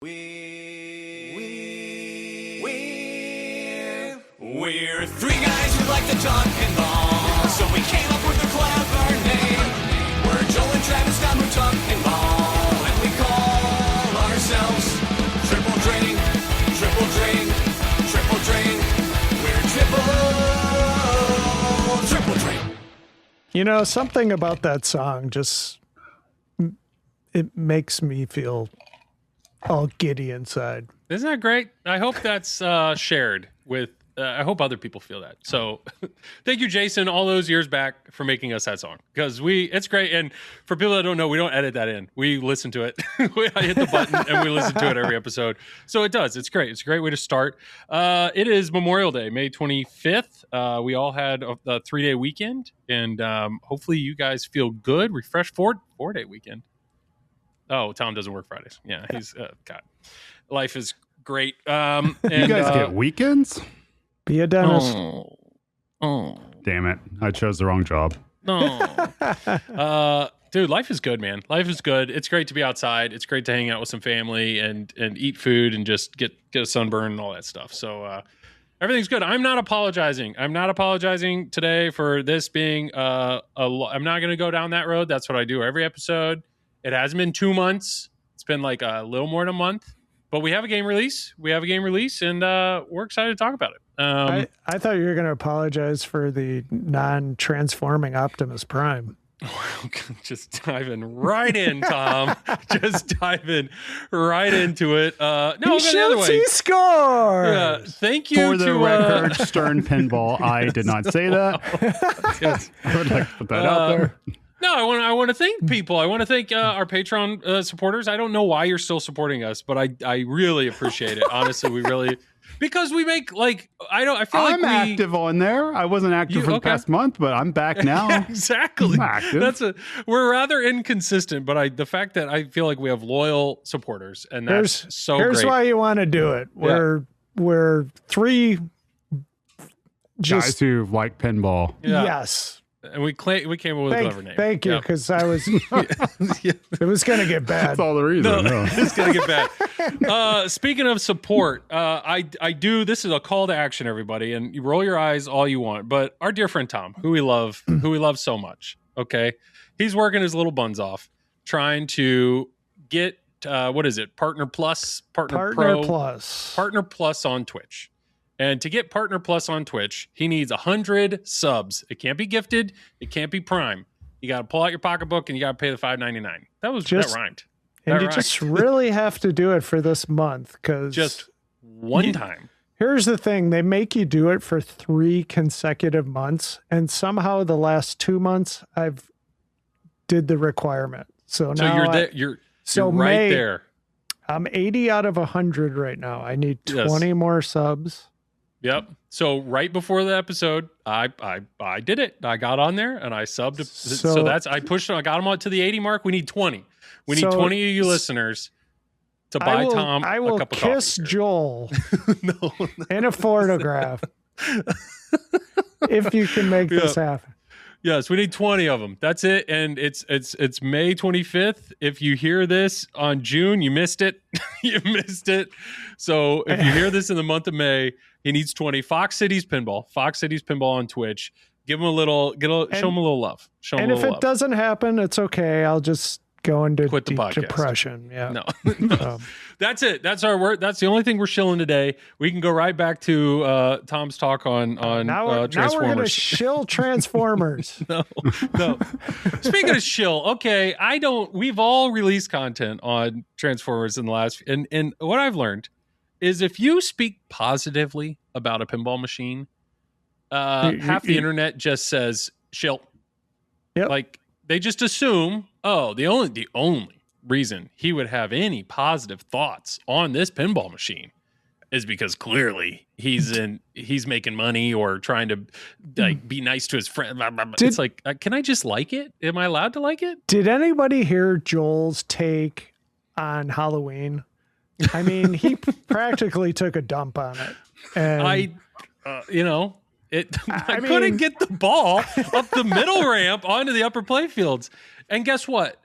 We're three guys who like to talk pinball, so we came up with a clever name. We're Joel and Travis Scott who talk pinball, and we call ourselves Triple Drain, Triple Drain, Triple Drain. We're Triple Drain. You know, something about that song just, it makes me feel all giddy inside. Isn't that great? I hope that's shared with, I hope other people feel that. So thank you, Jason, all those years back for making us that song. Because it's great. And for people that don't know, we don't edit that in. We listen to it. I hit the button and we listen to it every episode. So it does. It's great. It's a great way to start. It is Memorial Day, May 25th. We all had a 3-day weekend. And hopefully you guys feel good. Refreshed 4-day weekend. Oh, Tom doesn't work Fridays. Yeah, he's God. Life is great. And, you guys get weekends? Be a dentist. Oh. Damn it. I chose the wrong job. No. Dude, life is good, man. Life is good. It's great to be outside. It's great to hang out with some family and eat food and just get a sunburn and all that stuff. So everything's good. I'm not apologizing. I'm not apologizing today for this being I'm not going to go down that road. That's what I do every episode. It hasn't been 2 months. It's been like a little more than a month. But we have a game release. And we're excited to talk about it. I thought you were going to apologize for the non-transforming Optimus Prime. Just diving right in, Tom. Just diving right into it. No, he shoots, he scores. Yeah, thank you for the record, Stern Pinball. I did not say that. Yes. I would like to put that out there. No, I want to thank people. I want to thank our Patreon supporters. I don't know why you're still supporting us, but I really appreciate it. Honestly, we really, because we make I feel like I'm active on there. I wasn't active for the past month, but I'm back now. Exactly. I'm active. We're rather inconsistent, but the fact that I feel like we have loyal supporters, and that's here's great. why you want to do it. We're three guys who like pinball. Yeah. Yes. And we came up with a clever name. Thank you, because I was, it was going to get bad. That's all the reason. No. It's going to get bad. Speaking of support, I do, this is a call to action, everybody, and you roll your eyes all you want, but our dear friend Tom, who we love so much, okay? He's working his little buns off, trying to get, what is it? Partner Plus on Twitch. And to get Partner Plus on Twitch, he needs 100 subs. It can't be gifted. It can't be Prime. You got to pull out your pocketbook and you got to pay the $5.99. That rhymed. And you just really have to do it for this month, because just one time. Here's the thing: they make you do it for 3 consecutive months, and somehow the last 2 months I've did the requirement. So now you're there. You're right there. I'm 80 out of 100 right now. I need 20 more subs. Yep. So right before the episode, I did it. I got on there and I subbed. So that's, I pushed, I got them out to the 80 mark. We need 20. We need 20 of you listeners to buy Tom a cup of coffee. I will kiss Joel in a photograph if you can make this happen. Yes, we need 20 of them. That's it. And it's May 25th. If you hear this on June, you missed it. You missed it. So if you hear this in the month of May, he needs 20. Fox Cities Pinball on Twitch. Give him show him a little love. And if it doesn't happen, it's okay. I'll just go into depression. Yeah. No. That's it. That's our word. That's the only thing we're shilling today. We can go right back to Tom's talk on Transformers. Now we're going to shill Transformers. No. Speaking of shill, okay, we've all released content on Transformers in the last, and what I've learned is if you speak positively about a pinball machine, half the internet just says shill. Yep. Like they just assume, the only reason he would have any positive thoughts on this pinball machine is because clearly he's making money or trying to be nice to his friend. It's like, can I just like it? Am I allowed to like it? Did anybody hear Joel's take on Halloween? I mean, he practically took a dump on it. And I couldn't get the ball up the middle ramp onto the upper playfields. And guess what?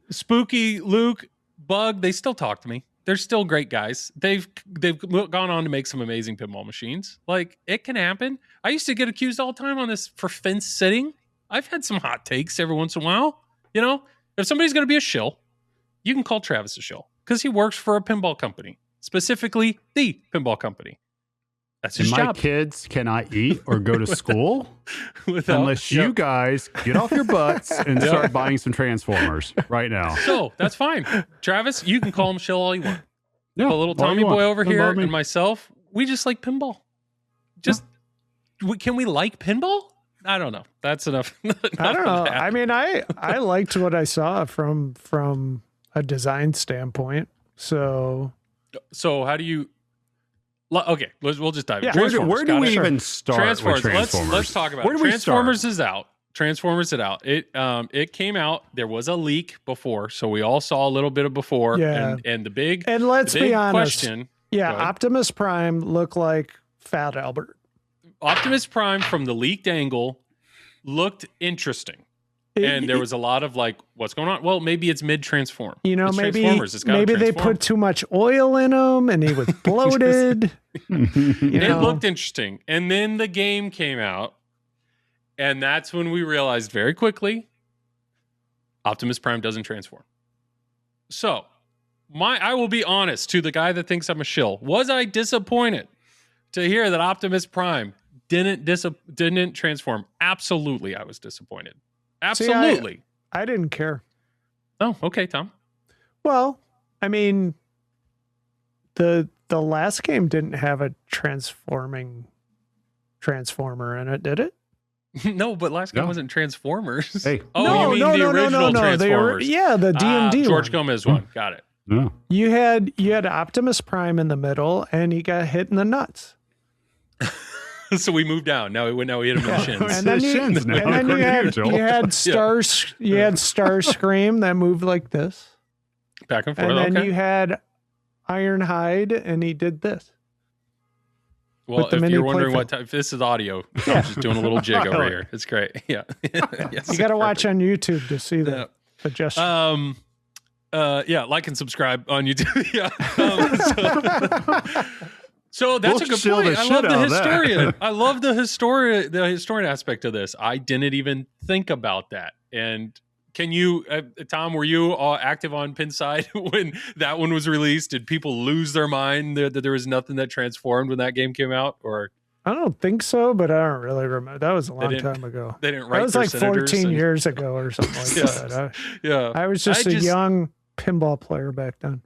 Spooky, Luke, Bug, they still talk to me. They're still great guys. They've gone on to make some amazing pinball machines. Like, it can happen. I used to get accused all the time on this for fence sitting. I've had some hot takes every once in a while. You know, if somebody's going to be a shill, you can call Travis a shill because he works for a pinball company, specifically the pinball company. That's his my job. kids cannot eat or go to school unless Yep. you guys get off your butts and start buying some Transformers right now. So that's fine. Travis, you can call him shill all you want. Yeah, The little all you Tommy want. boy over Don't here bother me. and myself, we just like pinball. Can we like pinball? I don't know. That's enough. I don't know. I mean, I liked what I saw from a design standpoint. So how do you? Okay, we'll just dive in. Yeah, Transformers, where do got we it. even start with Transformers? Let's talk about Where it. do we Transformers start? is out. Transformers is out. It came out. There was a leak before, so we all saw a little bit of before. Yeah. And the big and let's the big be honest. question. Yeah, Go ahead. Optimus Prime looked like Fat Albert. Optimus Prime from the leaked angle looked interesting. And there was a lot of like, what's going on? Well, maybe it's mid-transform. You know, It's maybe Transformers. It's gotta maybe they transform. put too much oil in him, and he was bloated. It looked interesting. And then the game came out, and that's when we realized very quickly Optimus Prime doesn't transform. So, I will be honest to the guy that thinks I'm a shill. Was I disappointed to hear that Optimus Prime didn't transform? Absolutely, I was disappointed. Absolutely. See, I didn't care. Oh, okay, Tom. Well, I mean, the last game didn't have a transforming transformer in it, did it? No, but last game No. wasn't Transformers. Hey. Oh, you mean the original Transformers? The DMD George one. Gomez one. Got it. Yeah. You had Optimus Prime in the middle, and he got hit in the nuts. So we moved down. Now we hit him in the shins. And then you, Shins now, and then you according to you, had, Joel. you had Starscream that moved like this, Back and forth. and then Okay. you had Ironhide, and he did this. Well, with the if mini you're wondering playfield. what time, if this is audio, I'm just doing a little jig over here. It's great. Yeah. Yes, You got to watch perfect. on YouTube to see the gesture. Yeah, like and subscribe on YouTube. Yeah. So that's We'll a good chill point. the I shit love the out of that. historian. I love the historian aspect of this. I didn't even think about that. And can you, Tom, were you active on Pinside when that one was released? Did people lose their mind that there was nothing that transformed when that game came out? Or I don't think so, but I don't really remember. That was a long didn't- time ago. they didn't write That was their like senators 14 and- years ago or something like Yeah. that. Yeah. I was just a young pinball player back then.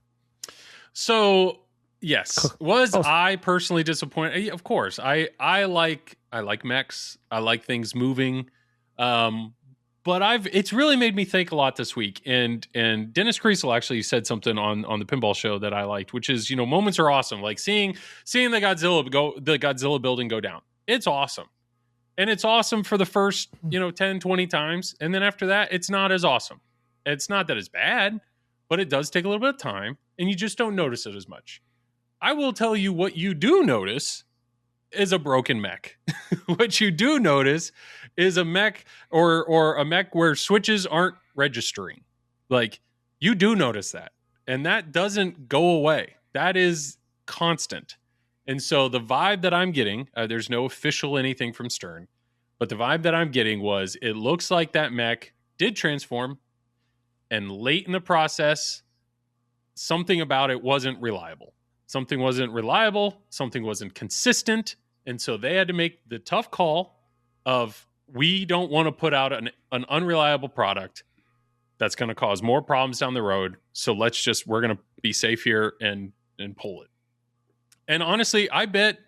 So yes, was Oh. I personally disappointed? Of course, I like mechs. I like things moving, but it's really made me think a lot this week. And Dennis Kriesel actually said something on the pinball show that I liked, which is moments are awesome. Like seeing the Godzilla building go down. It's awesome, and it's awesome for the first 10, 20 times, and then after that, it's not as awesome. It's not that it's bad, but it does take a little bit of time, and you just don't notice it as much. I will tell you what you do notice is a broken mech. What you do notice is a mech or a mech where switches aren't registering. Like, you do notice that. And that doesn't go away. That is constant. And so the vibe that I'm getting, there's no official anything from Stern, but the vibe that I'm getting was it looks like that mech did transform, and late in the process, something about it wasn't reliable. Something wasn't reliable. Something wasn't consistent. And so they had to make the tough call of, we don't want to put out an unreliable product that's going to cause more problems down the road. So we're going to be safe here and pull it. And honestly, I bet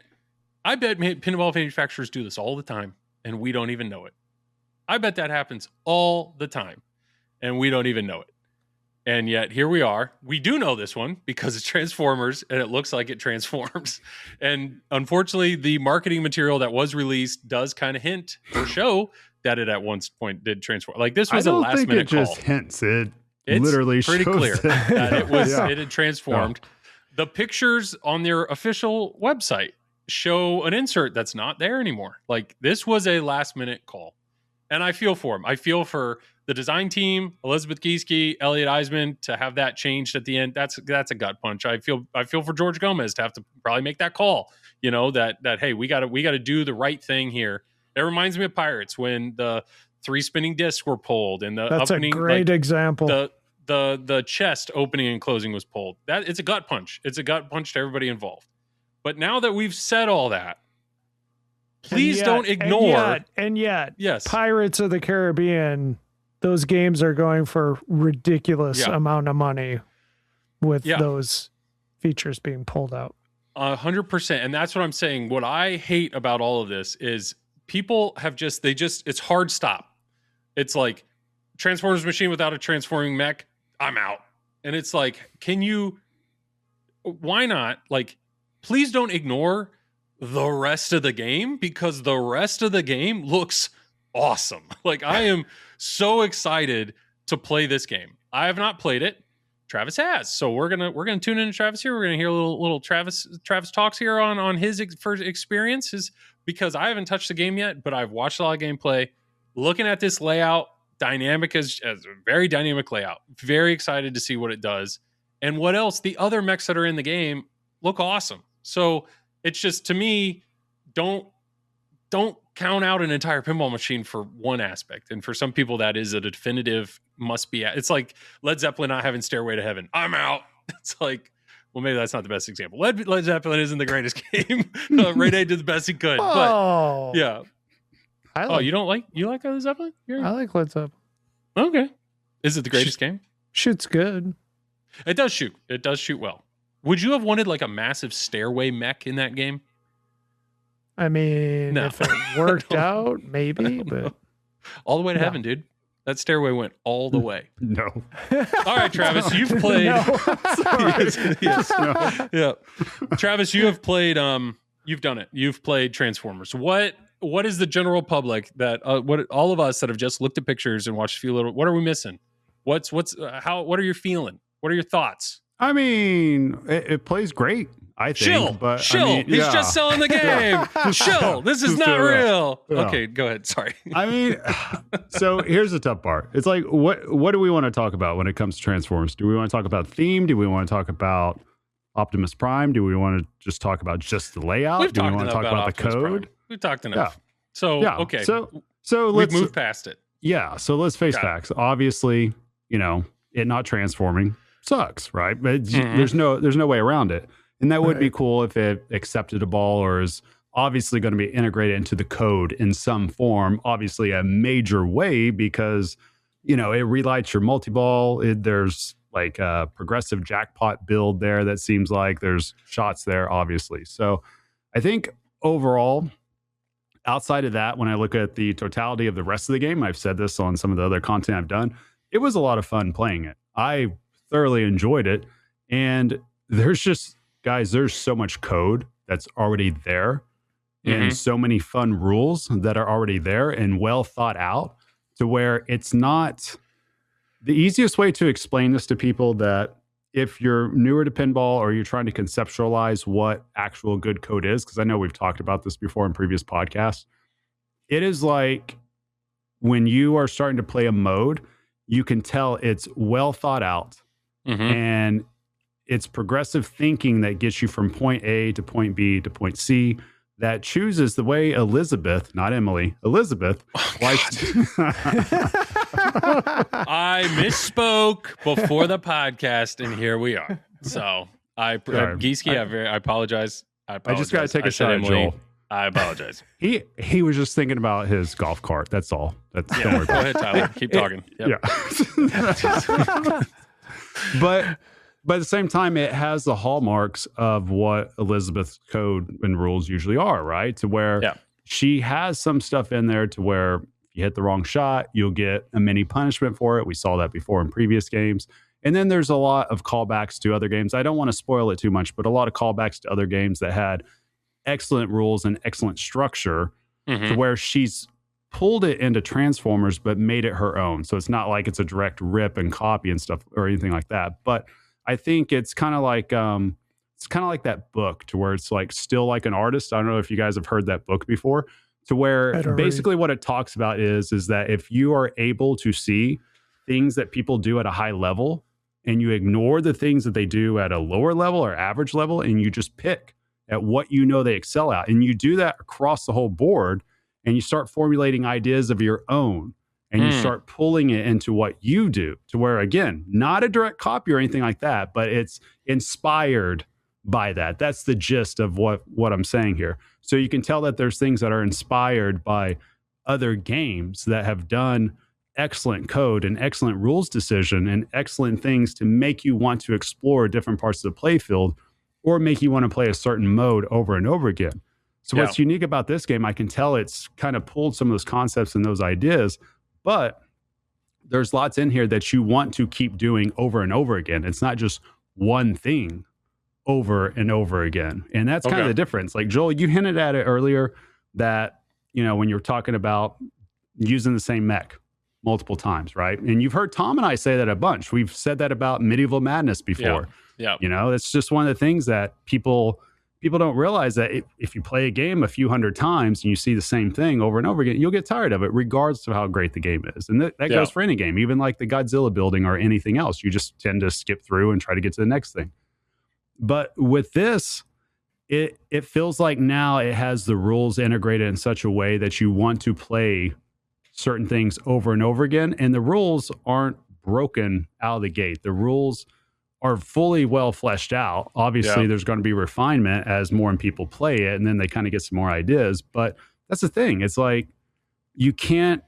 pinball manufacturers do this all the time and we don't even know it. I bet that happens all the time and we don't even know it. And yet here we are. We do know this one because it's Transformers and it looks like it transforms. And unfortunately, the marketing material that was released does kind of hint or show that it at one point did transform. Like, this was a last minute call. I don't think it just hints. It It's literally pretty shows clear that it was Yeah. it had transformed. The pictures on their official website show an insert that's not there anymore. Like, this was a last minute call. And I feel for them. I feel for the design team, Elizabeth Gieske, Elliot Eisman, to have that changed at the end, that's a gut punch. I feel for George Gomez to have to probably make that call. That hey, we got to do the right thing here. It reminds me of Pirates when the 3 spinning discs were pulled and the That's opening, a great example. The chest opening and closing was pulled. That it's a gut punch. It's a gut punch to everybody involved. But now that we've said all that, please don't ignore. And yet, yes, Pirates of the Caribbean, those games are going for ridiculous amount of money with those features being pulled out. 100%. And that's what I'm saying. What I hate about all of this is people have it's hard stop. It's like Transformers machine without a transforming mech, I'm out. And it's like, why not? Like, please don't ignore the rest of the game, because the rest of the game looks awesome. Like, I am so excited to play this game. I have not played it. Travis has. So we're gonna tune into Travis here. We're gonna hear a little Travis talks here on his first experiences, because I haven't touched the game yet, but I've watched a lot of gameplay. Looking at this layout, dynamic as a very dynamic layout. Very excited to see what it does. And what else? The other mechs that are in the game look awesome. So it's just, to me, don't count out an entire pinball machine for one aspect. And for some people, that is a definitive must be. It's like Led Zeppelin not having Stairway to Heaven. I'm out. It's like, well, maybe that's not the best example. Led Zeppelin isn't the greatest game. Ray Day did the best he could. But yeah. You like Led Zeppelin? I like Led Zeppelin. Okay. Is it the greatest game? Shoots good. It does shoot. It does shoot well. Would you have wanted like a massive stairway mech in that game? I mean, if it worked out, maybe, but all the way to heaven, dude. That stairway went all the way. No. All right, Travis, you've played. Yes. No. Yeah. Travis, you have played. You've done it. You've played Transformers. What is the general public that what all of us that have just looked at pictures and watched a few little? What are we missing? What are you feeling? What are your thoughts? I mean, it plays great, I think. Chill. I mean, he's just selling the game. Chill. This is not real. Yeah. Okay, go ahead. Sorry. I mean, so here's the tough part. It's like, what do we want to talk about when it comes to Transformers? Do we want to talk about theme? Do we want to talk about Optimus Prime? Do we want to just talk about just the layout? Do we want to talk about the code? Prime. We've talked enough. Yeah. So, okay. So let's move past it. Yeah. So let's face facts. Obviously, it not transforming sucks, right? But there's no way around it. And that would be cool if it accepted a ball, or is obviously going to be integrated into the code in some form, obviously a major way, because, it relights your multi-ball. There's like a progressive jackpot build there that seems like there's shots there, obviously. So I think overall, outside of that, when I look at the totality of the rest of the game, I've said this on some of the other content I've done, it was a lot of fun playing it. I thoroughly enjoyed it. And there's so much code that's already there, and so many fun rules that are already there and well thought out, to where it's not the easiest way to explain this to people, that if you're newer to pinball or you're trying to conceptualize what actual good code is, because I know we've talked about this before in previous podcasts, it is like when you are starting to play a mode, you can tell it's well thought out, and it's progressive thinking that gets you from point A to point B to point C, that chooses the way Elizabeth, not Emily, Elizabeth likes to. I misspoke before the podcast, and here we are. So Gieske, I apologize. I just got to take a shot at Joel. I apologize. He was just thinking about his golf cart. That's all. Don't worry go ahead, Tyler. Keep talking. Yep. Yeah. But at the same time, it has the hallmarks of what Elizabeth's code and rules usually are, right? To where she has some stuff in there to where if you hit the wrong shot, you'll get a mini punishment for it. We saw that before in previous games. And then there's a lot of callbacks to other games. I don't want to spoil it too much, but a lot of callbacks to other games that had excellent rules and excellent structure, to where she's pulled it into Transformers but made it her own. So it's not like it's a direct rip and copy and stuff or anything like that. But I think it's kind of like that book, to where it's like still like an artist. I don't know if you guys have heard that book before, to where Better basically what it talks about is that if you are able to see things that people do at a high level and you ignore the things that they do at a lower level or average level, and you just pick at what you know they excel at, and you do that across the whole board, and you start formulating ideas of your own, and you start pulling it into what you do, to where, again, not a direct copy or anything like that, but it's inspired by that. That's the gist of what I'm saying here. So you can tell that there's things that are inspired by other games that have done excellent code and excellent rules decision and excellent things to make you want to explore different parts of the playfield, or make you want to play a certain mode over and over again. So what's unique about this game, I can tell it's kind of pulled some of those concepts and those ideas, but there's lots in here that you want to keep doing over and over again. It's not just one thing over and over again. And that's kind of the difference. Like, Joel, you hinted at it earlier that, you know, when you're talking about using the same mech multiple times, right? And you've heard Tom and I say that a bunch. We've said that about Medieval Madness before. Yeah. You know, it's just one of the things that people don't realize, that if you play a game a few hundred times and you see the same thing over and over again, you'll get tired of it regardless of how great the game is. And that goes for any game, even like the Godzilla building or anything else. You just tend to skip through and try to get to the next thing. But with this, it feels like now it has the rules integrated in such a way that you want to play certain things over and over again. And the rules aren't broken out of the gate. The rules are fully well fleshed out. Obviously, there's going to be refinement as more people play it, and then they kind of get some more ideas. But that's the thing. It's like, you can't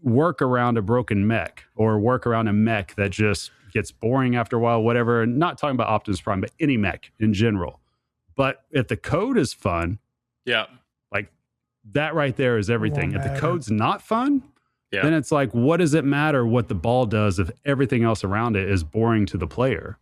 work around a broken mech, or work around a mech that just gets boring after a while, whatever. And not talking about Optimus Prime, but any mech in general. But if the code is fun, like, that right there is everything. If the code's not fun, then it's like, what does it matter what the ball does if everything else around it is boring to the player?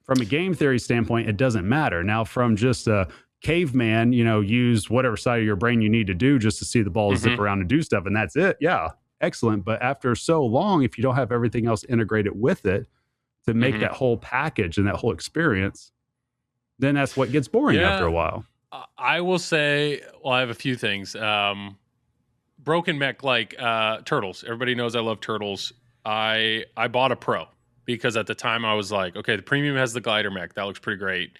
From a game theory standpoint, it doesn't matter. Now, from just a caveman, you know, use whatever side of your brain you need to do just to see the ball zip around and do stuff, and that's it. Yeah, excellent. But after so long, if you don't have everything else integrated with it to make that whole package and that whole experience, then that's what gets boring after a while. I will say, well, I have a few things. Broken mech, like Turtles. Everybody knows I love Turtles. I bought a Pro, because at the time I was like, okay, the premium has the glider mech. That looks pretty great.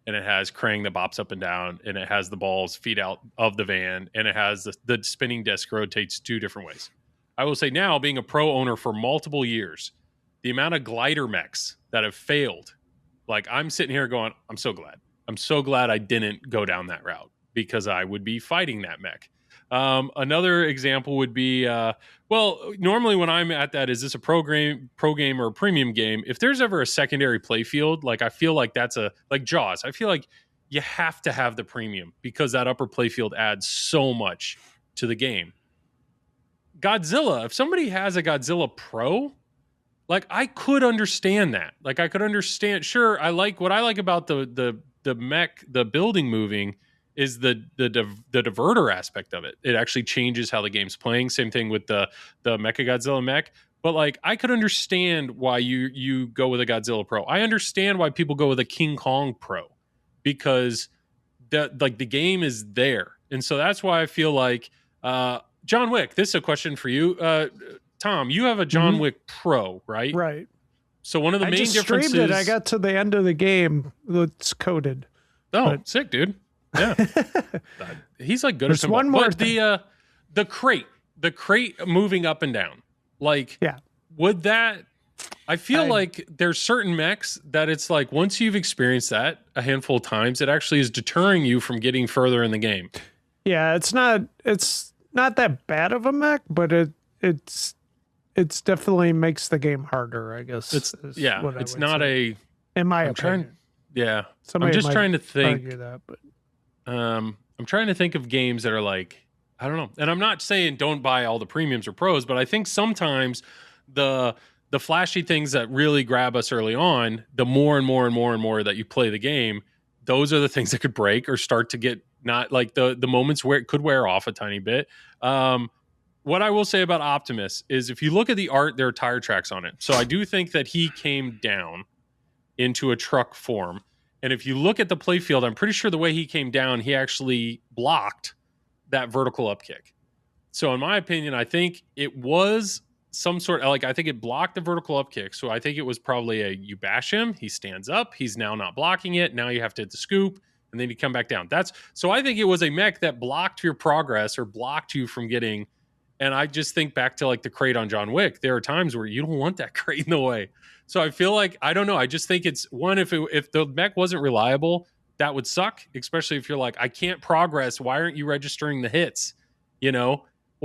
And it has Krang that bops up and down, and it has the balls feed out of the van, and it has the spinning disc rotates 2 different ways. I will say now, being a Pro owner for multiple years, the amount of glider mechs that have failed, like, I'm sitting here going, I'm so glad. I'm so glad I didn't go down that route, because I would be fighting that mech. Another example would be, well, normally when I'm at that, is this a pro game or a premium game? If there's ever a secondary playfield, like, I feel like that's like Jaws. I feel like you have to have the premium, because that upper playfield adds so much to the game. Godzilla, if somebody has a Godzilla Pro, like, I could understand that. Like, I could understand, sure, what I like about the mech, the building moving, is the diverter aspect of it. It actually changes how the game's playing. Same thing with the Mechagodzilla mech. But, like, I could understand why you go with a Godzilla Pro. I understand why people go with a King Kong Pro, because the game is there. And so that's why I feel like John Wick, this is a question for you. Tom, you have a John Wick Pro, right? Right. So one of the main differences... I just streamed it. I got to the end of the game. It's coded. Oh, sick, dude. Yeah. He's like good at some. One more but the crate moving up and down. Like, would that... I feel like there's certain mechs that it's like, once you've experienced that a handful of times, it actually is deterring you from getting further in the game. Yeah, it's not that bad of a mech, but it's definitely makes the game harder, I guess. It's not say. In my opinion. I'm just trying to think. Argue that, but I'm trying to think of games that are like, I don't know. And I'm not saying don't buy all the premiums or pros, but I think sometimes the flashy things that really grab us early on, the more and more and more and more that you play the game, those are the things that could break or start to get not like the moments where it could wear off a tiny bit. What I will say about Optimus is, if you look at the art, there are tire tracks on it. So I do think that he came down into a truck form. And if you look at the playfield, I'm pretty sure the way he came down, he actually blocked that vertical upkick. So in my opinion, I think it was some sort of like, I think it blocked the vertical up kick. So I think it was probably you bash him, he stands up, he's now not blocking it. Now you have to hit the scoop and then you come back down. So I think it was a mech that blocked your progress or blocked you from getting. And I just think back to like the crate on John Wick. There are times where you don't want that crate in the way. So I feel like, I don't know. I just think it's one, if the mech wasn't reliable, that would suck, especially if you're like, I can't progress. Why aren't you registering the hits?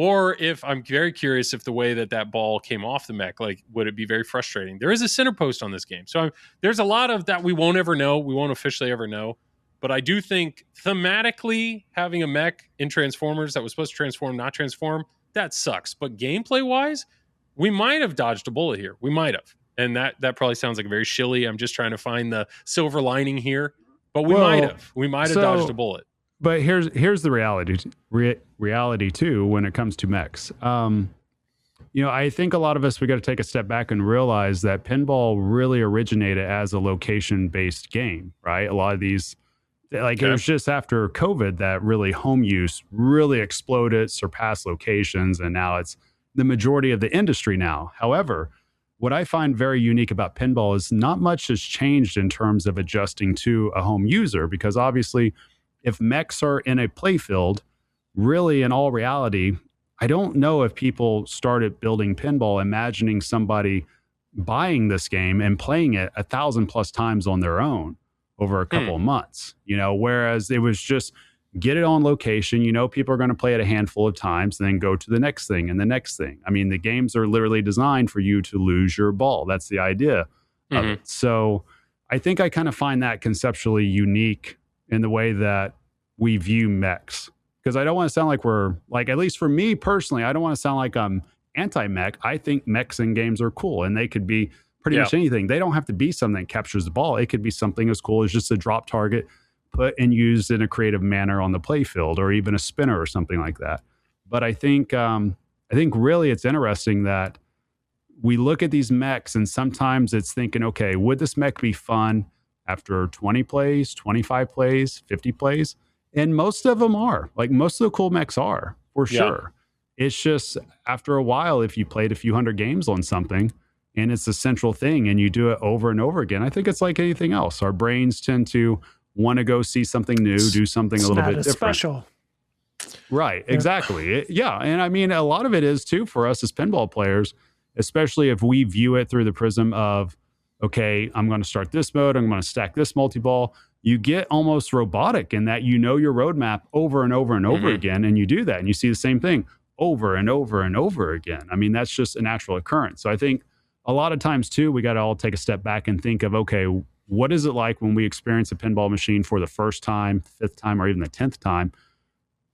Or if I'm very curious if the way that ball came off the mech, like, would it be very frustrating? There is a center post on this game. So there's a lot of that we won't ever know. We won't officially ever know. But I do think thematically having a mech in Transformers that was supposed to transform, not transform, that sucks. But gameplay wise, we might have dodged a bullet here. We might have. And that probably sounds like very shilly. I'm just trying to find the silver lining here. But we might have. We might have dodged a bullet. But here's the reality too when it comes to mechs. I think a lot of us, we got to take a step back and realize that pinball really originated as a location-based game, right? A lot of these, like, it was just after COVID that really home use really exploded, surpassed locations, and now it's the majority of the industry now. However, what I find very unique about pinball is not much has changed in terms of adjusting to a home user, because obviously if mechs are in a playfield, really in all reality, I don't know if people started building pinball imagining somebody buying this game and playing it 1,000+ times on their own over a couple of months, whereas it was just get it on location. People are going to play it a handful of times and then go to the next thing and the next thing. I mean, the games are literally designed for you to lose your ball. That's the idea of it. So I think I kind of find that conceptually unique in the way that we view mechs. Because I don't want to sound like we're, like, at least for me personally, I don't want to sound like I'm anti-mech. I think mechs in games are cool, and they could be pretty much anything. They don't have to be something that captures the ball. It could be something as cool as just a drop target put and used in a creative manner on the playfield, or even a spinner or something like that. But I think really it's interesting that we look at these mechs and sometimes it's thinking, okay, would this mech be fun after 20 plays, 25 plays, 50 plays? And most of them are. Like, most of the cool mechs are, for sure. It's just after a while, if you played a few hundred games on something and it's a central thing and you do it over and over again, I think it's like anything else. Our brains tend to want to go see something new, do something a little bit different. Special. Right, exactly. And I mean, a lot of it is too for us as pinball players, especially if we view it through the prism of, okay, I'm going to start this mode, I'm going to stack this multi-ball. You get almost robotic in that your roadmap over and over and over again, and you do that, and you see the same thing over and over and over again. I mean, that's just a natural occurrence. So I think a lot of times too, we got to all take a step back and think of, okay, what is it like when we experience a pinball machine for the first time, 5th time, or even the 10th time?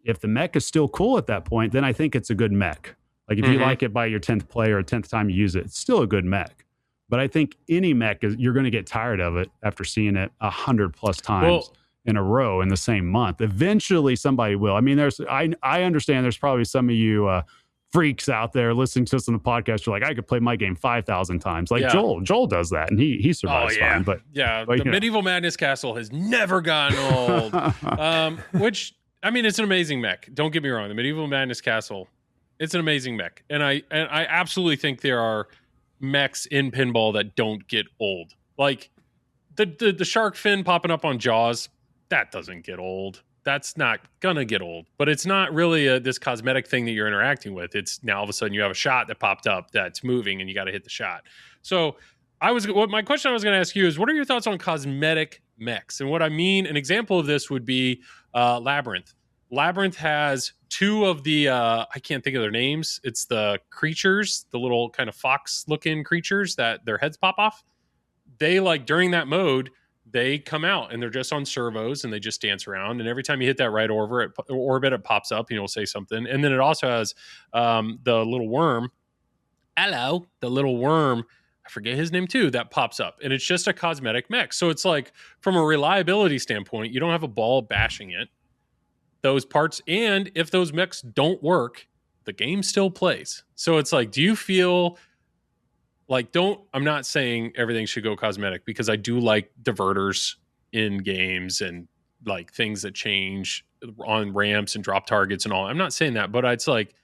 If the mech is still cool at that point, then I think it's a good mech. Like, if you like it by your 10th play or 10th time you use it, it's still a good mech. But I think any mech, you're going to get tired of it after seeing it 100+ times in a row in the same month. Eventually somebody will. I mean, I understand there's probably some of you freaks out there listening to us on the podcast. You're like, I could play my game 5,000 times. Like Joel does that, and he survives fine. But the Medieval Madness Castle has never gotten old. Which, I mean, it's an amazing mech. Don't get me wrong. The Medieval Madness Castle, it's an amazing mech, and I absolutely think there are mechs in pinball that don't get old. Like the shark fin popping up on Jaws, that doesn't get old. That's not gonna get old. But it's not really this cosmetic thing that you're interacting with. It's now all of a sudden you have a shot that popped up that's moving and you got to hit the shot. So my question I was going to ask you is, what are your thoughts on cosmetic mechs? And what I mean, an example of this would be Labyrinth. Labyrinth has two of the I can't think of their names. It's the creatures, the little kind of fox looking creatures that their heads pop off. They, like, during that mode, they come out and they're just on servos and they just dance around. And every time you hit that right orbit, it pops up, and it'll say something. And then it also has the little worm. Hello, the little worm. I forget his name too. That pops up, and it's just a cosmetic mech. So it's like, from a reliability standpoint, you don't have a ball bashing it. Those parts, and if those mechs don't work, the game still plays. So it's like, do you feel like, I'm not saying everything should go cosmetic, because I do like diverters in games and like things that change on ramps and drop targets and all. I'm not saying that, but it's like,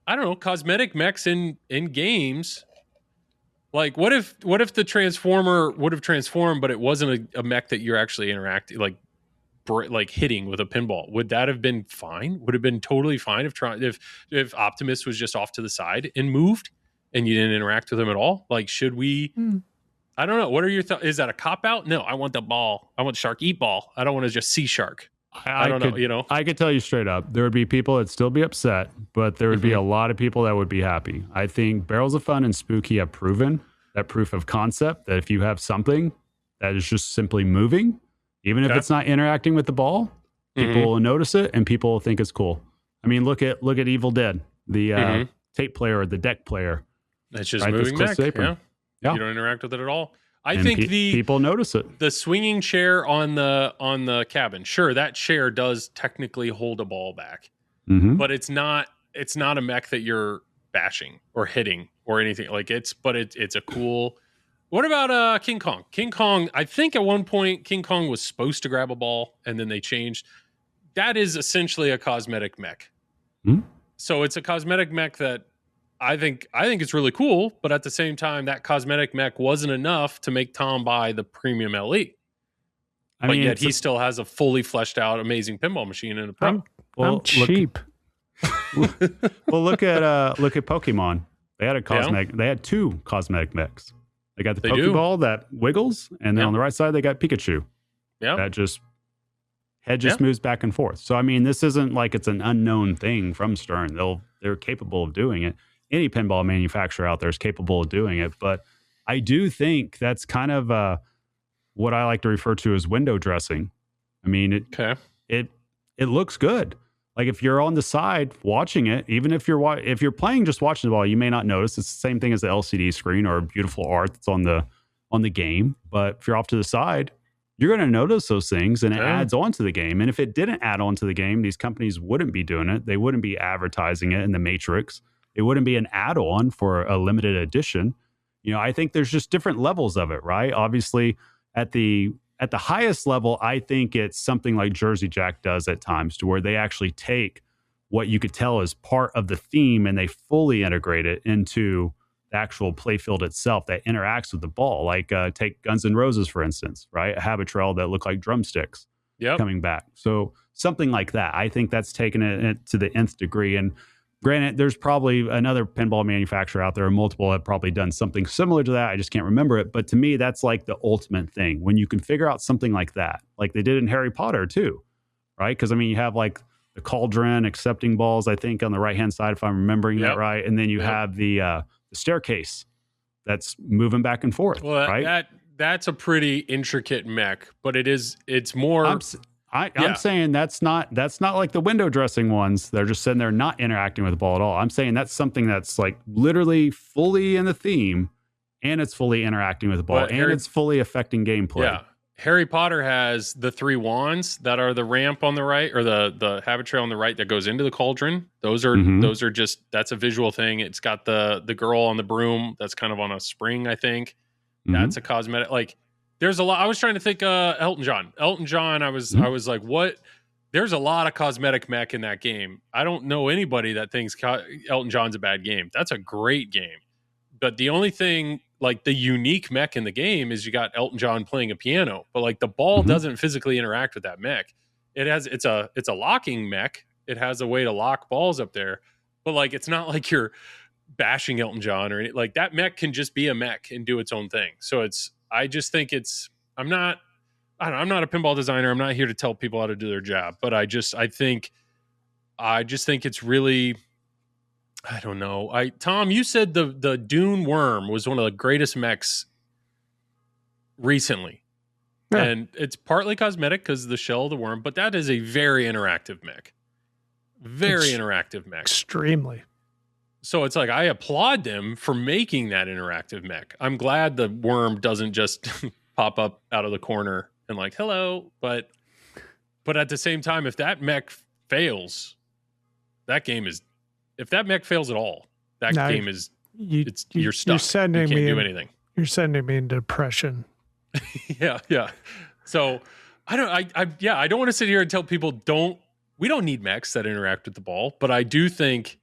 I don't know, cosmetic mechs in games. Like, what if the Transformer would have transformed, but it wasn't a mech that you're actually interacting, like hitting with a pinball? Would that have been fine? Would have been totally fine if Optimus was just off to the side and moved, and you didn't interact with him at all? Like, should we? I don't know. What are your thoughts? Is that a cop out? No, I want the ball. I want Shark eat ball. I don't want to just see Shark. I don't know. You know, I could tell you straight up, there would be people that'd still be upset, but there would be a lot of people that would be happy. I think Barrels of Fun and Spooky have proven that proof of concept that if you have something that is just simply moving, even if it's not interacting with the ball, people will notice it and people will think it's cool. I mean, look at Evil Dead, the tape player or the deck player. It's just moving mech. Yeah. You don't interact with it at all. I think people notice it. The swinging chair on the cabin, sure, that chair does technically hold a ball back, but it's not a mech that you're bashing or hitting or anything. Like it's a cool. What about King Kong? King Kong, I think at one point King Kong was supposed to grab a ball and then they changed. That is essentially a cosmetic mech. So it's a cosmetic mech that I think it's really cool, but at the same time, that cosmetic mech wasn't enough to make Tom buy the premium LE. But yet he still has a fully fleshed out, amazing pinball machine in a Pro. I'm cheap. Well, look at Pokemon. They had a cosmetic. They had two cosmetic mechs. They got the Pokeball that wiggles, and then on the right side they got Pikachu. Yeah, that just moves back and forth. So I mean, this isn't like it's an unknown thing from Stern. They're capable of doing it. Any pinball manufacturer out there is capable of doing it. But I do think that's kind of what I like to refer to as window dressing. I mean, it looks good. Like if you're on the side watching it, even if you're playing just watching the ball, you may not notice. It's the same thing as the LCD screen or beautiful art that's on the game. But if you're off to the side, you're going to notice those things, and it adds on to the game. And if it didn't add on to the game, these companies wouldn't be doing it. They wouldn't be advertising it in the Matrix. It wouldn't be an add-on for a limited edition. You know, I think there's just different levels of it, right? Obviously, at the highest level, I think it's something like Jersey Jack does at times, to where they actually take what you could tell is part of the theme and they fully integrate it into the actual playfield itself that interacts with the ball. Like take Guns N' Roses, for instance, right? A Habitrail that look like drumsticks coming back. So something like that. I think that's taken it to the nth degree. And granted, there's probably another pinball manufacturer out there, or multiple have probably done something similar to that. I just can't remember it. But to me, that's like the ultimate thing. When you can figure out something like that, like they did in Harry Potter too, right? Because I mean, you have like the cauldron accepting balls, I think, on the right-hand side, if I'm remembering that right. And then you have the staircase that's moving back and forth, right? That's a pretty intricate mech, but it's more... I'm saying that's not like the window dressing ones. They're just sitting there not interacting with the ball at all. I'm saying that's something that's like literally fully in the theme, and it's fully interacting with the ball, it's fully affecting gameplay. Yeah, Harry Potter has the 3 wands that are the ramp on the right, or the Habitrail on the right that goes into the cauldron. Those are just, that's a visual thing. It's got the girl on the broom that's kind of on a spring, I think. That's a cosmetic, like. There's a lot. I was trying to think Elton John. I was like, what? There's a lot of cosmetic mech in that game. I don't know anybody that thinks Elton John's a bad game. That's a great game. But the only thing, like the unique mech in the game, is you got Elton John playing a piano. But like the ball doesn't physically interact with that mech. It's a locking mech. It has a way to lock balls up there. But like it's not like you're bashing Elton John or anything. Like that mech can just be a mech and do its own thing. So I just think I'm not a pinball designer. I'm not here to tell people how to do their job, but I just think it's really, I don't know. Tom, you said the Dune Worm was one of the greatest mechs recently. Yeah. And it's partly cosmetic because the shell of the worm, but that is a very interactive mech. Interactive mech. Extremely. So it's like, I applaud them for making that interactive mech. I'm glad the worm doesn't just pop up out of the corner and like, hello. But at the same time, if that mech fails, if that mech fails at all, game is, you're stuck. You can't do anything. You're sending me into depression. Yeah. So I don't want to sit here and tell people we don't need mechs that interact with the ball, but I do think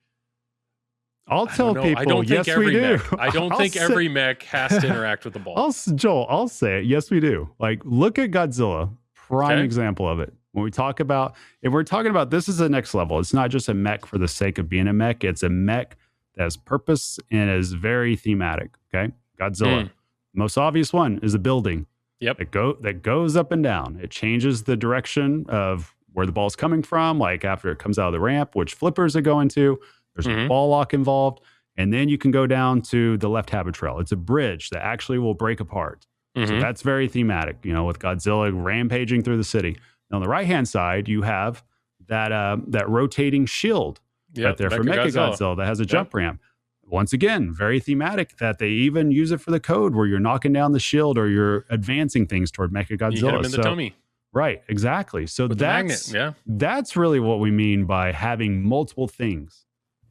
I'll tell people. I don't think yes, we every do. mech. I don't think every mech has to interact with the ball. Joel, I'll say it. Yes, we do. Like, look at Godzilla. Prime example of it. When we talk about, if we're talking about this is the next level, it's not just a mech for the sake of being a mech. It's a mech that has purpose and is very thematic. Okay. Godzilla. Most obvious one is a building. Yep. That goes up and down. It changes the direction of where the ball's coming from, like after it comes out of the ramp, which flippers are going to. There's a ball lock involved. And then you can go down to the left habit trail. It's a bridge that actually will break apart. So that's very thematic, with Godzilla rampaging through the city. And on the right-hand side, you have that rotating shield right there for Mechagodzilla that has a jump ramp. Once again, very thematic that they even use it for the code where you're knocking down the shield or you're advancing things toward Mechagodzilla. You hit him in the tummy. Right, exactly. So that's really what we mean by having multiple things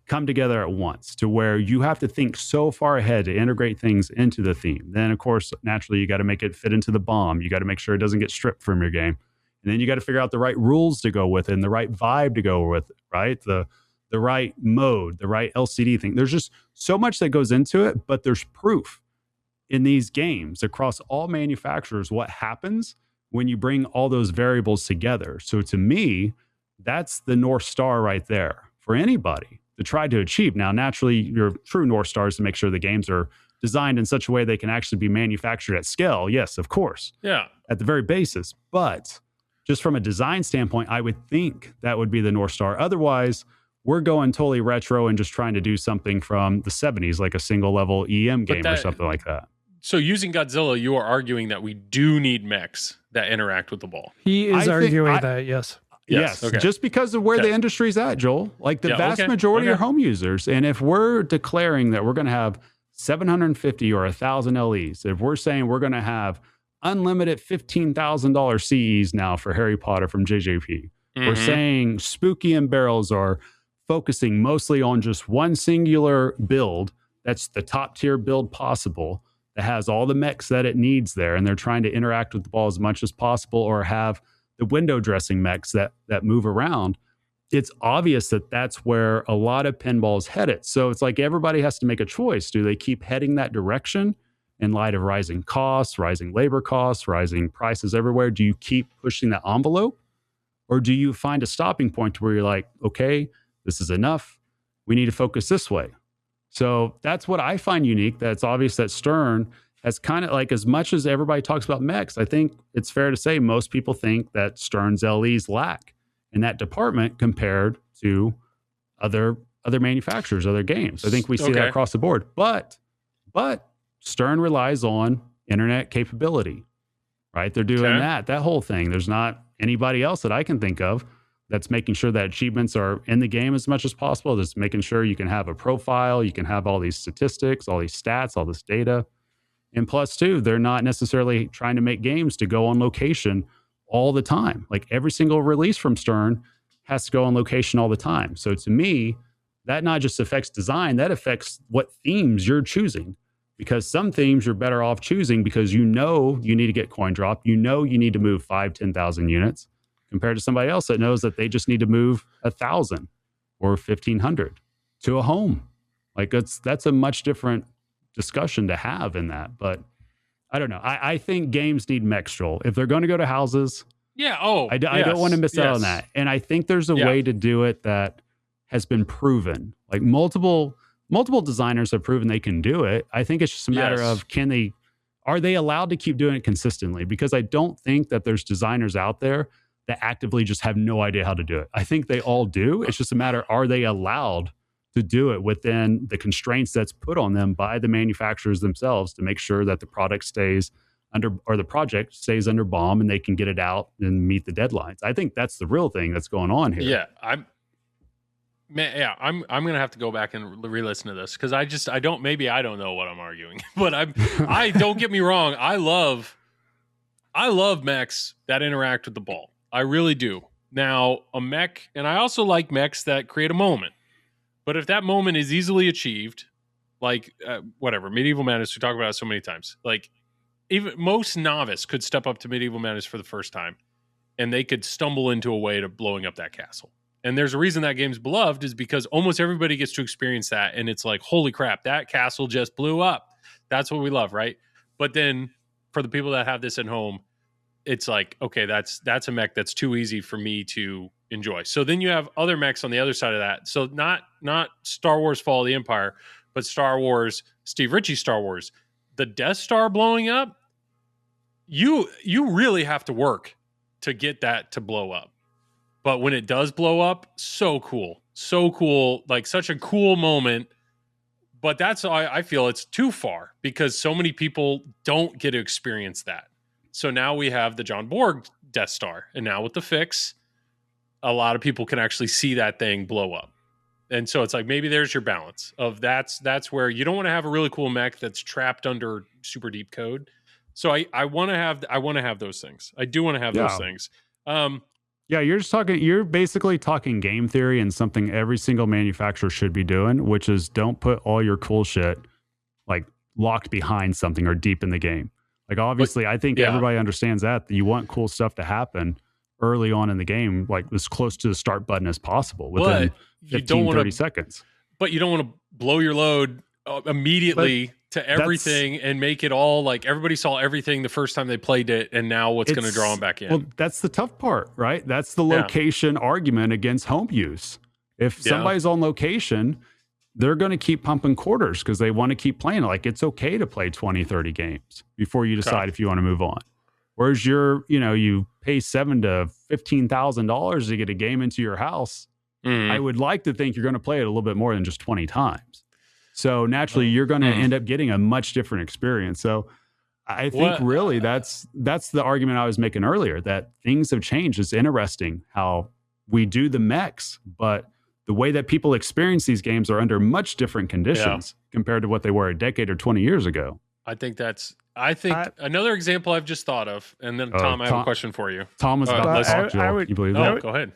come together at once, to where you have to think so far ahead to integrate things into the theme. Then, of course, naturally, you got to make it fit into the bomb. You got to make sure it doesn't get stripped from your game. And then you got to figure out the right rules to go with it and the right vibe to go with it, right? The right mode, the right LCD thing. There's just so much that goes into it, but there's proof in these games across all manufacturers what happens when you bring all those variables together. So to me, that's the North Star right there for anybody to try to achieve. Now, naturally, your true North Star is to make sure the games are designed in such a way they can actually be manufactured at scale. Yes, of course. Yeah. At the very basis. But just from a design standpoint, I would think that would be the North Star. Otherwise, we're going totally retro and just trying to do something from the 70s, like a single level EM game or something like that. So using Godzilla, you are arguing that we do need mechs that interact with the ball. He is arguing that, yes. Yes, okay. Just because of where the industry's at, Joel. Like the vast majority are home users. And if we're declaring that we're going to have 750 or 1,000 LEs, if we're saying we're going to have unlimited $15,000 CEs now for Harry Potter from JJP, we're saying Spooky and Barrels are focusing mostly on just one singular build that's the top tier build possible, that has all the mechs that it needs there, and they're trying to interact with the ball as much as possible or have the window dressing mechs that move around. It's obvious that that's where a lot of pinball is headed. So it's like everybody has to make a choice. Do they keep heading that direction in light of rising costs, rising labor costs, rising prices everywhere? Do you keep pushing that envelope? Or do you find a stopping point where you're like, okay, this is enough. We need to focus this way. So that's what I find unique. That's obvious that Stern has kind of, like, as much as everybody talks about mechs, I think it's fair to say most people think that Stern's LEs lack in that department compared to other manufacturers, other games. I think we see that across the board. But Stern relies on internet capability, right? They're doing that whole thing. There's not anybody else that I can think of that's making sure that achievements are in the game as much as possible. That's making sure you can have a profile, you can have all these statistics, all these stats, all this data. And plus, too, they're not necessarily trying to make games to go on location all the time. Like every single release from Stern has to go on location all the time. So to me, that not just affects design, that affects what themes you're choosing. Because some themes you're better off choosing because you need to get coin drop. You need to move 10,000 units compared to somebody else that knows that they just need to move 1,000 or 1,500 to a home. Like that's a much different discussion to have in that. But I don't know. I think games need mechs, Joel. If they're going to go to houses, I don't want to miss out on that. And I think there's a way to do it that has been proven. Like multiple designers have proven they can do it. I think it's just a matter of are they allowed to keep doing it consistently? Because I don't think that there's designers out there that actively just have no idea how to do it. I think they all do. It's just a matter, are they allowed to do it within the constraints that's put on them by the manufacturers themselves to make sure that the product stays under, or the project stays under BOM and they can get it out and meet the deadlines. I think that's the real thing that's going on here. Yeah. I'm going to have to go back and re-listen to this because I don't know what I'm arguing, but I don't get me wrong. I love mechs that interact with the ball. I really do. Now a mech, and I also like mechs that create a moment. But if that moment is easily achieved, like Medieval Madness, we talk about it so many times. Like even most novice could step up to Medieval Madness for the first time, and they could stumble into a way to blowing up that castle. And there's a reason that game's beloved is because almost everybody gets to experience that. And it's like, holy crap, that castle just blew up. That's what we love, right? But then for the people that have this at home, it's like, okay, that's a mech that's too easy for me to enjoy. So then you have other mechs on the other side of that. So not Star Wars Fall of the Empire, but Star Wars, Steve Ritchie's Star Wars. The Death Star blowing up, you really have to work to get that to blow up. But when it does blow up, so cool. Like such a cool moment. But that's I feel it's too far because so many people don't get to experience that. So now we have the John Borg Death Star. And now with the fix, a lot of people can actually see that thing blow up. And so it's like, maybe there's your balance of that's where you don't want to have a really cool mech that's trapped under super deep code. So I want to have those things. I do want to have those things. Yeah, you're basically talking game theory and something every single manufacturer should be doing, which is don't put all your cool shit like locked behind something or deep in the game. Like obviously, I think everybody understands that you want cool stuff to happen early on in the game, like as close to the start button as possible within 30 seconds. But you don't want to blow your load immediately to everything and make it all like everybody saw everything the first time they played it, and now what's going to draw them back in? Well, that's the tough part, right? That's the location argument against home use. If somebody's on location, they're going to keep pumping quarters because they want to keep playing. Like it's okay to play 20, 30 games before you decide if you want to move on. Whereas you pay $7,000 to $15,000 to get a game into your house. I would like to think you're going to play it a little bit more than just 20 times. So naturally, you're going to end up getting a much different experience. So I think really that's the argument I was making earlier, that things have changed. It's interesting how we do the mechs, but the way that people experience these games are under much different conditions compared to what they were a decade or 20 years ago. I think another example I've just thought of, and then Tom, I have a question for you. Tom was about to talk, Joel. You believe that? Go ahead.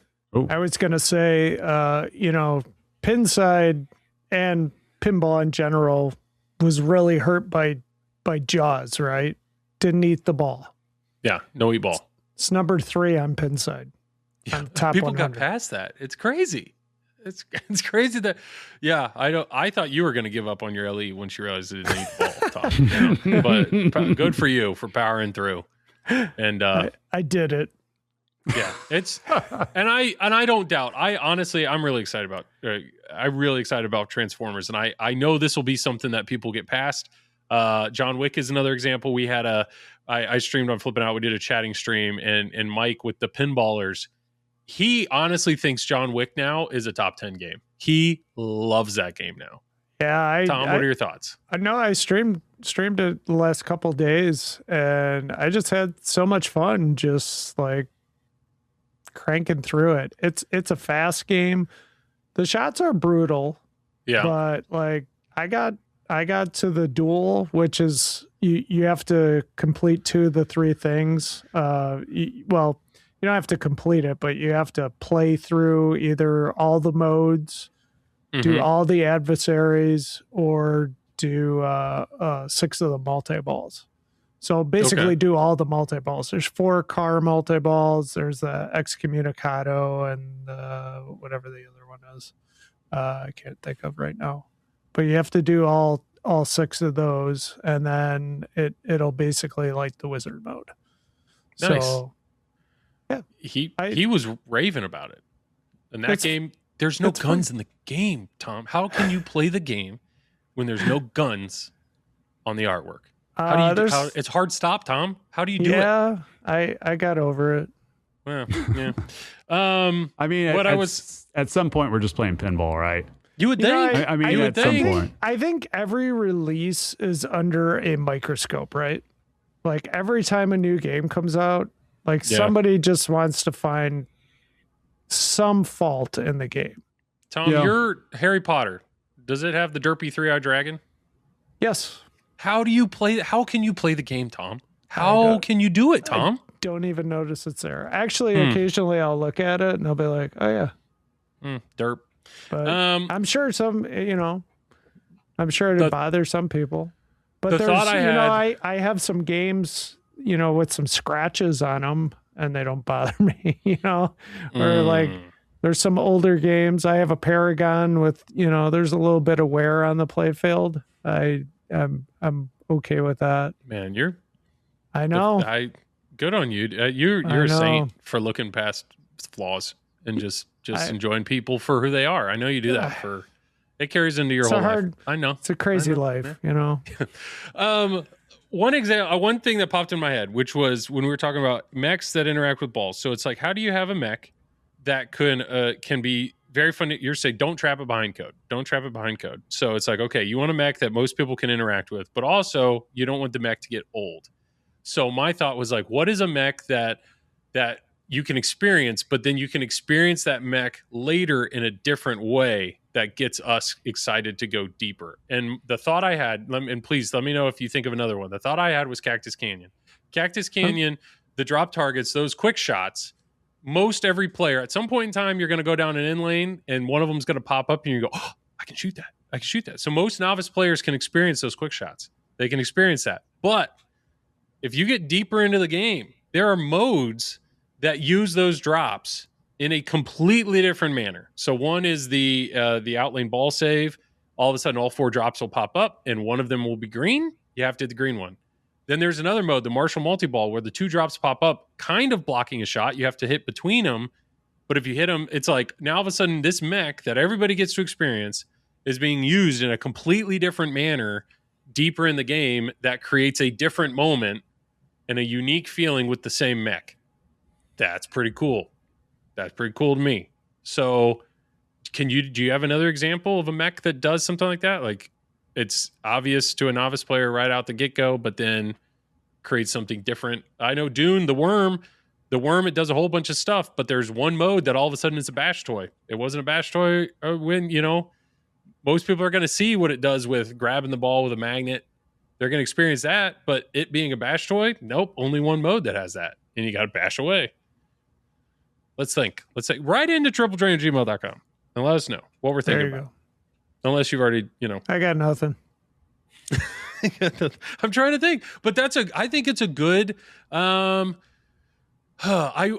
I was going to say, Pinside and pinball in general was really hurt by Jaws, right? Didn't eat the ball. Yeah, no eat ball. It's number 3 on Pinside. Yeah, on top people 100. got past that. It's crazy. It's crazy that I thought you were going to give up on your LE when she realized it didn't eat ball, Tom. But good for you for powering through. And I did it. Yeah, it's and I don't doubt. I'm really excited about Transformers, and I know this will be something that people get past. John Wick is another example. We had I streamed on Flipping Out. We did a chatting stream, and Mike with the Pinballers, he honestly thinks John Wick now is a top 10 game. He loves that game now. Yeah, Tom, what are your thoughts? I know I streamed it the last couple of days, and I just had so much fun just like cranking through it. It's a fast game. The shots are brutal. Yeah. But like I got to the duel, which is you have to complete 2 of the 3 things. You don't have to complete it, but you have to play through either all the modes, do all the adversaries, or do 6 of the multi-balls. So basically do all the multi-balls. There's 4 car multi-balls. There's the Excommunicado and whatever the other one is. I can't think of right now. But you have to do all 6 of those, and then it'll basically like the wizard mode. Nice. So yeah. He was raving about it. In that game, there's no guns in the game, Tom. How can you play the game when there's no guns on the artwork? How do you it's hard stop, Tom. How do you do it? Yeah, I got over it. Well, yeah. I mean, at some point we're just playing pinball, right? You would think. At some point. I think every release is under a microscope, right? Like every time a new game comes out, like somebody just wants to find some fault in the game. Tom, your Harry Potter, does it have the derpy 3-eyed dragon? Yes. How do you play? How can you play the game, Tom? How can you do it, Tom? I don't even notice it's there. Actually, occasionally I'll look at it and I'll be like, "Oh yeah, derp." But I'm sure I'm sure it'd bother some people. But I have some games, with some scratches on them, and they don't bother me. Or like There's some older games. I have a Paragon with, there's a little bit of wear on the playfield. I'm okay with that. Man, I know. Good on you. You're a saint for looking past flaws and just enjoying people for who they are. I know you do that it carries into your whole life. I know. It's a crazy life, One thing that popped in my head, which was when we were talking about mechs that interact with balls. So it's like, how do you have a mech that can be very fun? You're saying, don't trap it behind code. Don't trap it behind code. So it's like, okay, you want a mech that most people can interact with, but also you don't want the mech to get old. So my thought was like, what is a mech that you can experience, but then you can experience that mech later in a different way that gets us excited to go deeper? And the thought I had, and please let me know if you think of another one. The thought I had was Cactus Canyon. Cactus Canyon, the drop targets, those quick shots, most every player, at some point in time, you're going to go down an in lane and one of them's going to pop up and you go, oh, I can shoot that. I can shoot that. So most novice players can experience those quick shots. They can experience that. But if you get deeper into the game, there are modes that use those drops in a completely different manner. So one is the outlane ball save. All of a sudden, all 4 drops will pop up, and one of them will be green. You have to hit the green one. Then there's another mode, the Marshall multi-ball, where the 2 drops pop up, kind of blocking a shot. You have to hit between them. But if you hit them, it's like now all of a sudden this mech that everybody gets to experience is being used in a completely different manner deeper in the game that creates a different moment and a unique feeling with the same mech. That's pretty cool. That's pretty cool to me. So do you have another example of a mech that does something like that? Like it's obvious to a novice player right out the get-go, but then creates something different. I know Dune, the worm, it does a whole bunch of stuff, but there's one mode that all of a sudden is a bash toy. It wasn't a bash toy when, most people are going to see what it does with grabbing the ball with a magnet. They're going to experience that, but it being a bash toy, nope, only one mode that has that. And you got to bash away. Let's think. Write into tripledrain@gmail.com and let us know what we're thinking about. Unless you've already, I got nothing. I'm trying to think, but I think it's a good, I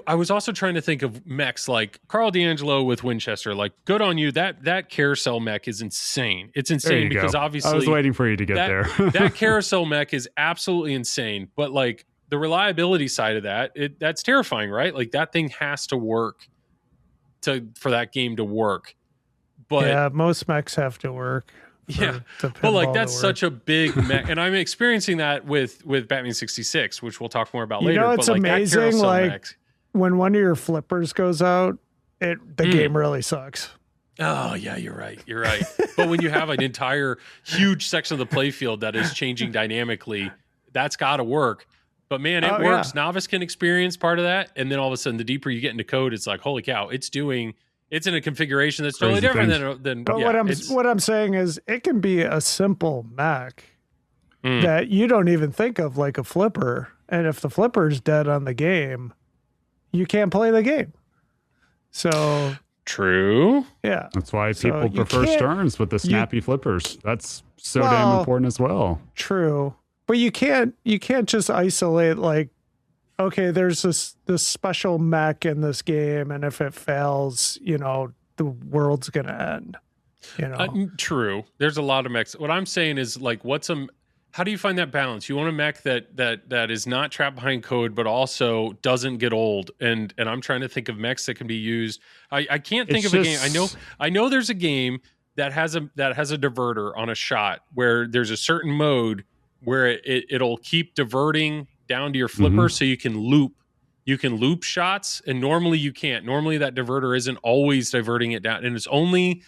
was also trying to think of mechs like Carl D'Angelo with Winchester. Like, good on you. That carousel mech is insane. It's insane because obviously I was waiting for you to get there. That carousel mech is absolutely insane. But like the reliability side of that's terrifying, right? Like that thing has to work for that game to work. But yeah, most mechs have to work. But like that's such a big mech, and I'm experiencing that with Batman 66, which we'll talk more about later. It's but amazing. Like when one of your flippers goes out, the game really sucks. Oh yeah, you're right. But when you have an entire huge section of the playfield that is changing dynamically, that's got to work. But man, it works. Yeah. Novice can experience part of that, and then all of a sudden, the deeper you get into code, it's like, holy cow, it's in a configuration that's totally different than. But what I'm saying is, it can be a simple mech that you don't even think of like a flipper, and if the flipper's dead on the game, you can't play the game. So true. Yeah, that's why people prefer Stearns with the snappy flippers. That's so damn important as well. True, but you can't just isolate like, okay, there's this special mech in this game, and if it fails, the world's gonna end. True. There's a lot of mechs. What I'm saying is like, how do you find that balance? You want a mech that is not trapped behind code, but also doesn't get old. And I'm trying to think of mechs that can be used. I can't think of a game. I know there's a game that has a diverter on a shot where there's a certain mode where it'll keep diverting down to your flipper so you can loop shots, and normally you can't. Normally that diverter isn't always diverting it down, and it's only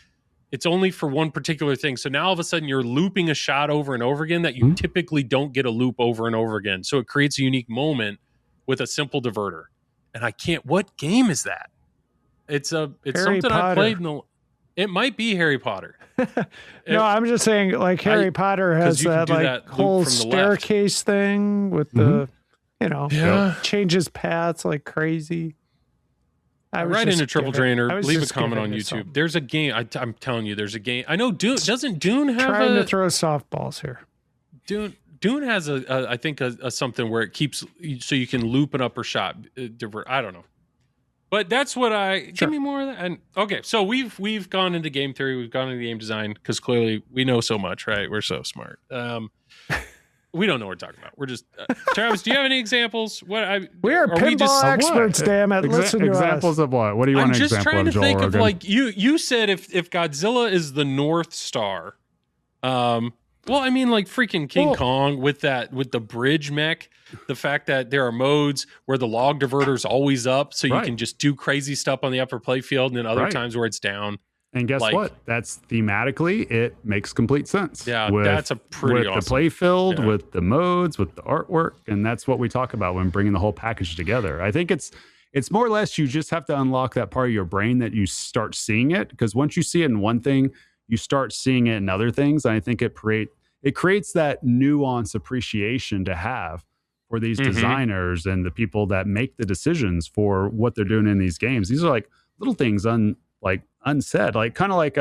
for one particular thing. So now all of a sudden you're looping a shot over and over again that you typically don't get a loop over and over again. So it creates a unique moment with a simple diverter. And what game is that? It's Harry something Potter. I played it might be Harry Potter. No, I'm just saying like Harry Potter has that whole staircase thing with the, changes paths like crazy. Right into Triple Drainer. Leave a comment on YouTube. There's a game. I'm telling you, there's a game. I know Dune. Doesn't Dune have trying to throw softballs here? Dune has I think a something where it keeps so you can loop an upper shot. I don't know. But that's what give me more of that. And okay, so we've gone into game theory, we've gone into game design because clearly we know so much, right? We're so smart. We don't know what we're talking about. We're just Travis. Do you have any examples? We are pinball experts. Damn it! Listen to examples of what? What do you want an example of? I'm just trying to think Rogan? of like you said if Godzilla is the North Star. Well, I mean, like freaking King Kong with the bridge mech, the fact that there are modes where the log diverter's always up, so you can just do crazy stuff on the upper play field, and then other times where it's down. And guess what? That's thematically, it makes complete sense. Yeah, that's a pretty awesome. With the play field, with the modes, with the artwork, and that's what we talk about when bringing the whole package together. I think it's more or less you just have to unlock that part of your brain that you start seeing it, because once you see it in one thing, you start seeing it in other things. And I think it creates that nuance appreciation to have for these designers and the people that make the decisions for what they're doing in these games. These are like little things unsaid, like kind of like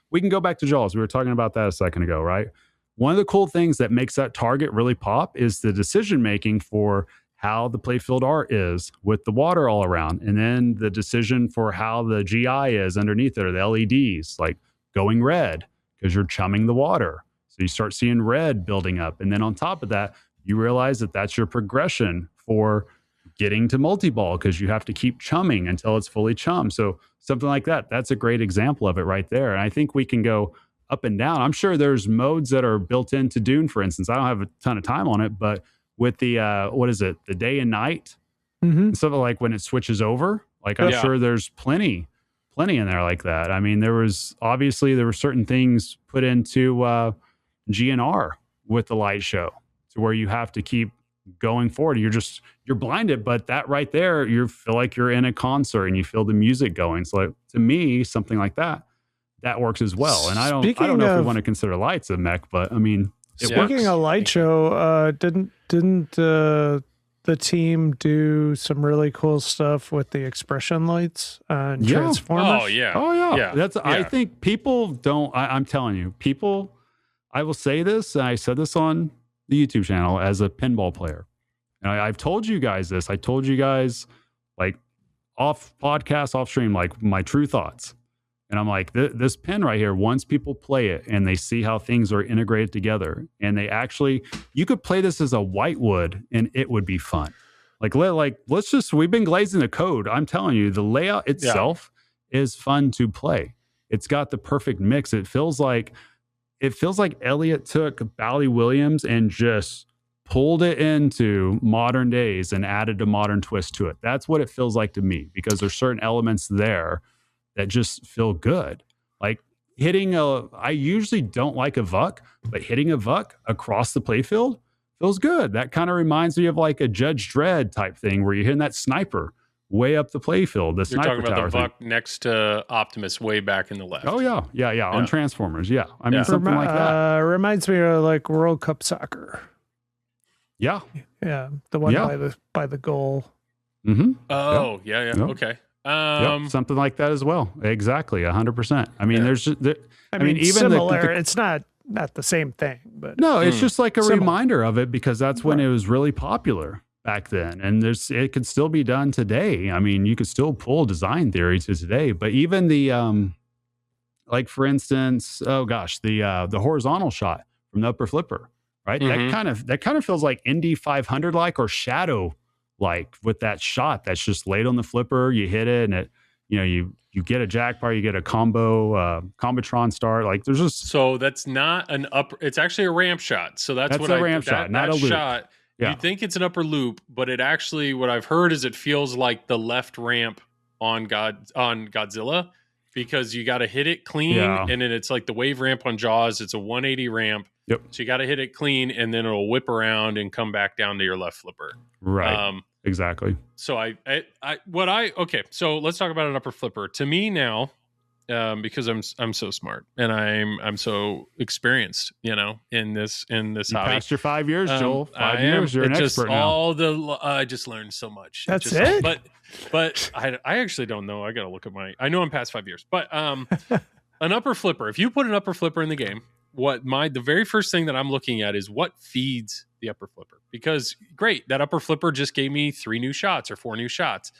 we can go back to Jaws. We were talking about that a second ago, right? One of the cool things that makes that target really pop is the decision making for how the playfield art is with the water all around, and then the decision for how the GI is underneath it, or the LEDs like going red because you're chumming the water. So you start seeing red building up. And then on top of that, you realize that that's your progression for getting to multi-ball, because you have to keep chumming until it's fully chummed. So something like that, that's a great example of it right there. And I think we can go up and down. I'm sure there's modes that are built into Dune, for instance. I don't have a ton of time on it, but with the, the day and night, something like when it switches over, like I'm sure there's plenty in there like that. I mean, there were certain things put into GNR with the light show to where you have to keep going forward. You're blinded, but that right there, you feel like you're in a concert and you feel the music going. So like, to me, something like that works as well. And I don't know if we want to consider lights a mech, but I mean, speaking of light show, didn't the team do some really cool stuff with the expression lights on Transformers? Oh yeah. I think people don't. I'm telling you, people. I will say this, and I said this on the YouTube channel as a pinball player, and I've told you guys this. I told you guys like off podcast, off stream, like my true thoughts. And I'm like, this pin right here, once people play it and they see how things are integrated together, and they actually, you could play this as a whitewood and it would be fun. We've been glazing the code. I'm telling you, the layout itself is fun to play. It's got the perfect mix. It feels like Elliot took Bally Williams and just pulled it into modern days and added a modern twist to it. That's what it feels like to me, because there's certain elements there that just feel good. Like I usually don't like a VUC, but hitting a VUC across the playfield feels good. That kind of reminds me of like a Judge Dredd type thing where you're hitting that sniper way up the playfield. You're talking about the VUC next to Optimus way back in the left. Oh yeah. On Transformers. Yeah. I mean, something like that. Reminds me of like World Cup soccer. Yeah. Yeah. The one by the goal. Mm-hmm. Oh, yeah. Okay. Something like that as well. Exactly, 100%. I mean, even similar. It's not the same thing, but no, it's just like a reminder of it, because that's when it was really popular back then, and it could still be done today. I mean, you could still pull design theory to today, but even the like for instance, the horizontal shot from the upper flipper, right? That kind of feels like Indy 500 like, or Shadow like, with that shot that's just laid on the flipper, you hit it, and it, you get a jackpot, you get a combotron start. Like there's just, so that's not an upper, it's actually a ramp shot. So that's what a ramp shot, not a loop. Shot, you think it's an upper loop, but it actually, what I've heard is it feels like the left ramp on Godzilla, because you got to hit it clean, and then it's like the wave ramp on Jaws. It's a 180 ramp. Yep. So you got to hit it clean, and then it'll whip around and come back down to your left flipper. Right. Exactly. So so let's talk about an upper flipper. To me now, because I'm so smart and I'm so experienced, in this hobby. Past your 5 years, Joel. 5 years, you're an expert now. I just learned so much. That's it. But I actually don't know. I got to look at I know I'm past 5 years, but an upper flipper. If you put an upper flipper in the game, the very first thing that I'm looking at is what feeds the upper flipper, because great, that upper flipper just gave me 3 new shots or 4 new shots,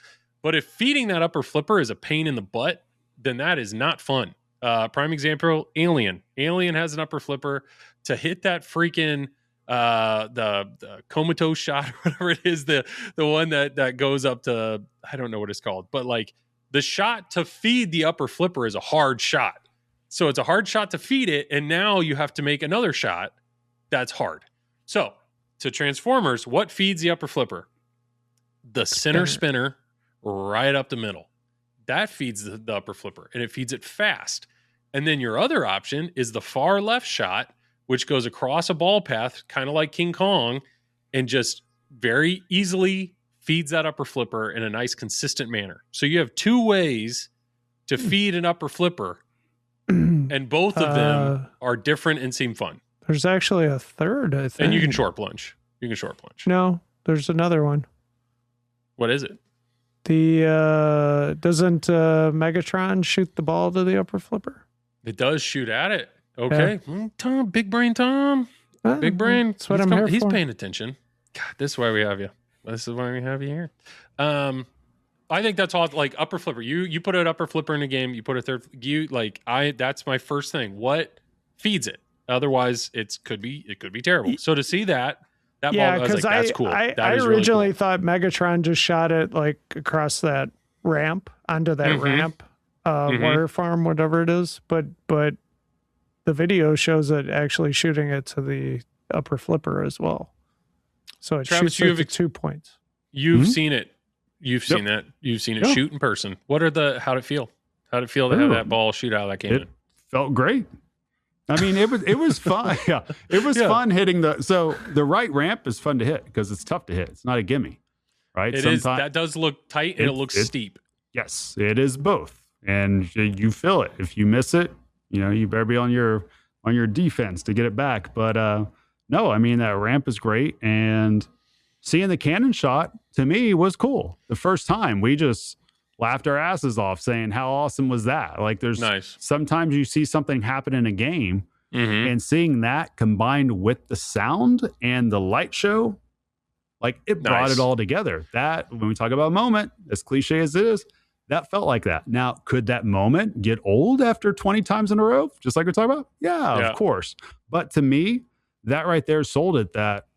But if feeding that upper flipper is a pain in the butt, then that is not fun. Prime example, Alien. Alien has an upper flipper. To hit that freaking the comatose shot or whatever it is, the one that goes up to, I don't know what it's called, but like the shot to feed the upper flipper is a hard shot. So it's a hard shot to feed it, and now you have to make another shot that's hard. So to Transformers, what feeds the upper flipper? The center spinner right up the middle. That feeds the upper flipper, and it feeds it fast. And then your other option is the far left shot, which goes across a ball path, kind of like King Kong, and just very easily feeds that upper flipper in a nice, consistent manner. So you have two ways to feed an upper flipper, and both of them are different and seem fun. There's actually a third, I think. And you can short plunge. No, there's another one. What is it? The doesn't Megatron shoot the ball to the upper flipper? It does shoot at it. Okay. Tom, big brain Tom. Big brain. That's what I'm here He's for. paying attention. God, this is why we have you. This is why we have you here. I think that's all, like upper flipper. You put an upper flipper in a game, you put a third, that's my first thing. What feeds it? Otherwise it could be terrible. So to see that ball, I was like, that's cool. I That is originally really cool. thought Megatron just shot it like across that ramp, onto that ramp, wire farm, whatever it is. But the video shows it actually shooting it to the upper flipper as well. So it Travis, shoots it to 2 points. You've seen it. You've seen that. You've seen it shoot in person. How'd it feel? How'd it feel to have that ball shoot out of that cannon? It felt great. I mean, it was fun. Yeah, it was fun hitting the right ramp is fun to hit because it's tough to hit. It's not a gimme, right? It is. That does look tight and it looks steep. Yes, it is both, and you feel it. If you miss it, you better be on your defense to get it back. But no, I mean that ramp is great, and seeing the cannon shot to me was cool. The first time we just laughed our asses off saying how awesome was that. Like there's sometimes you see something happen in a game and seeing that combined with the sound and the light show, like it brought it all together. That when we talk about a moment, as cliche as it is, that felt like that. Now, could that moment get old after 20 times in a row? Just like we're talking about? Yeah, of course. But to me, that right there sold it that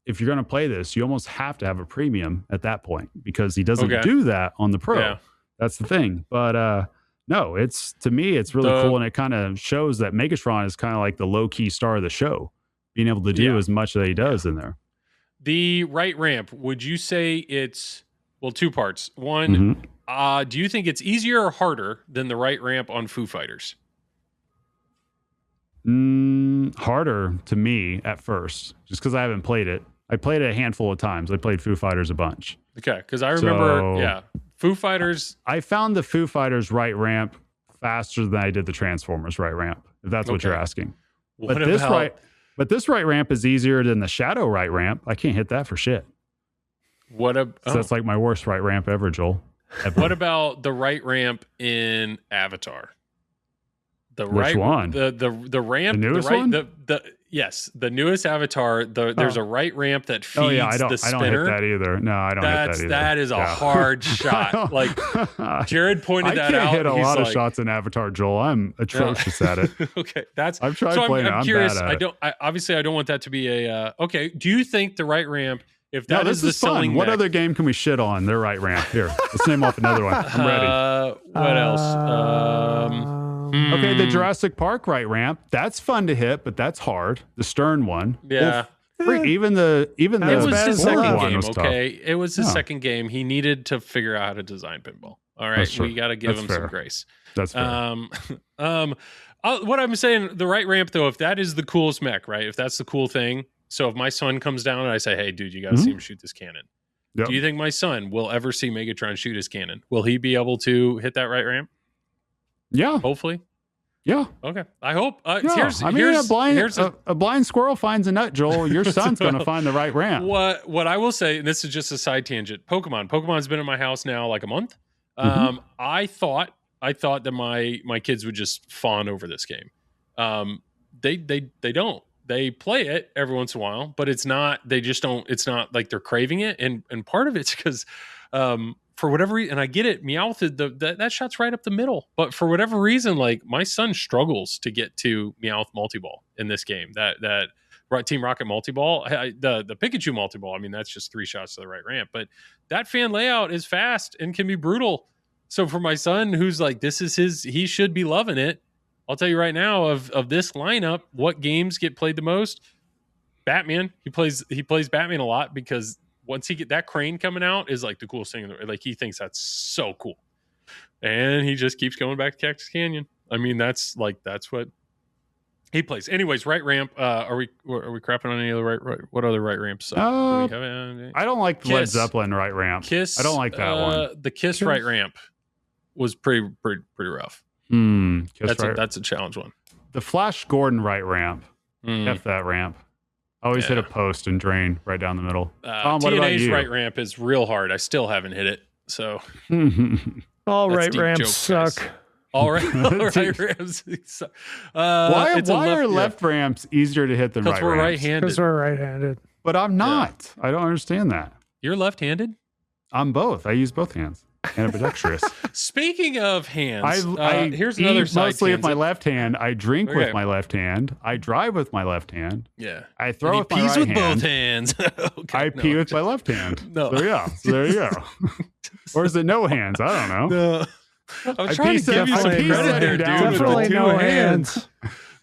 if you're going to play this, you almost have to have a premium at that point because he doesn't do that on the Pro. Yeah. That's the thing. But no, to me, it's really cool. And it kind of shows that Megatron is kind of like the low key star of the show, being able to do as much that he does in there. The right ramp, would you say it's, well, two parts. One, do you think it's easier or harder than the right ramp on Foo Fighters? Harder to me at first, just because I haven't played it. I played it a handful of times. I played Foo Fighters a bunch. Okay, because I remember, Foo Fighters. I found the Foo Fighters right ramp faster than I did the Transformers right ramp, if that's what you're asking. But this right ramp is easier than the Shadow right ramp. I can't hit that for shit. So that's like my worst right ramp ever, Joel. What about the right ramp in Avatar? Which one? The ramp, the newest one? Yes, the newest Avatar. There's a right ramp that feeds the spinner. I don't hit that either. No, I don't hit that either. That is a hard shot. Like Jared pointed that out. I can't hit a lot of shots in Avatar, Joel. I'm atrocious at it. Okay, I've tried playing it. I'm curious. Bad at it. Obviously, I don't want that to be a. Okay, do you think the right ramp? If that is the selling, what other game can we shit on? Their right ramp. Here, let's name off another one. I'm ready. What else? Okay, the Jurassic Park right ramp. That's fun to hit, but that's hard. The Stern one. Yeah. Even the it was the second one game. was tough. Okay, it was the second game. He needed to figure out how to design pinball. All right, we got to give him some grace. That's fair. What I'm saying, the right ramp though, if that is the coolest mech, right? If that's the cool thing. So if my son comes down and I say, "Hey, dude, you got to see him shoot this cannon," do you think my son will ever see Megatron shoot his cannon? Will he be able to hit that right ramp? Yeah, hopefully. Yeah. Okay. I hope. A blind squirrel finds a nut, Joel. Your son's going to find the right ramp. What I will say, and this is just a side tangent. Pokemon's been in my house now like a month. I thought that my kids would just fawn over this game. They don't. They play it every once in a while, but it's not. They just don't. It's not like they're craving it, and part of it's because. for whatever reason, and I get it, Meowth, that shot's right up the middle. But for whatever reason, like my son struggles to get to Meowth multi-ball in this game. That Team Rocket multi-ball, the Pikachu multi-ball, I mean, that's just 3 shots to the right ramp. But that fan layout is fast and can be brutal. So for my son, who's like, this is he should be loving it. I'll tell you right now, of this lineup, what games get played the most? Batman. He plays Batman a lot because once he get that crane coming out is like the coolest thing. Like he thinks that's so cool, and he just keeps going back to Cactus Canyon. I mean, that's what he plays. Anyways, right ramp. Are we crapping on any other right? What other right ramps? Do we have I don't like the Led Zeppelin right ramp. Kiss. I don't like that one. The Kiss right ramp was pretty rough. That's a challenge one. The Flash Gordon right ramp. F that ramp. Always hit a post and drain right down the middle. Tom, what about TNA's you? right ramp is real hard. I still haven't hit it. So All that's right ramps suck. Guys. All right ramps suck. Why are left ramps easier to hit than right ramps? Because we're right-handed. Because we're right-handed. But I'm not. I don't understand that. You're left-handed? I'm both. I use both hands. Ambidextrous. Speaking of hands, I here's another side mostly with my tangent. left hand. I drink with my left hand. I drive with my left hand. Yeah. I throw with my pees right with hand. both hands. Okay, I pee with my left hand. No. So yeah. So there you go. Or is it no hands? I don't know. No. I'm I trying pee to give you some I pee credit sitting there, dude. down with Definitely two no hands.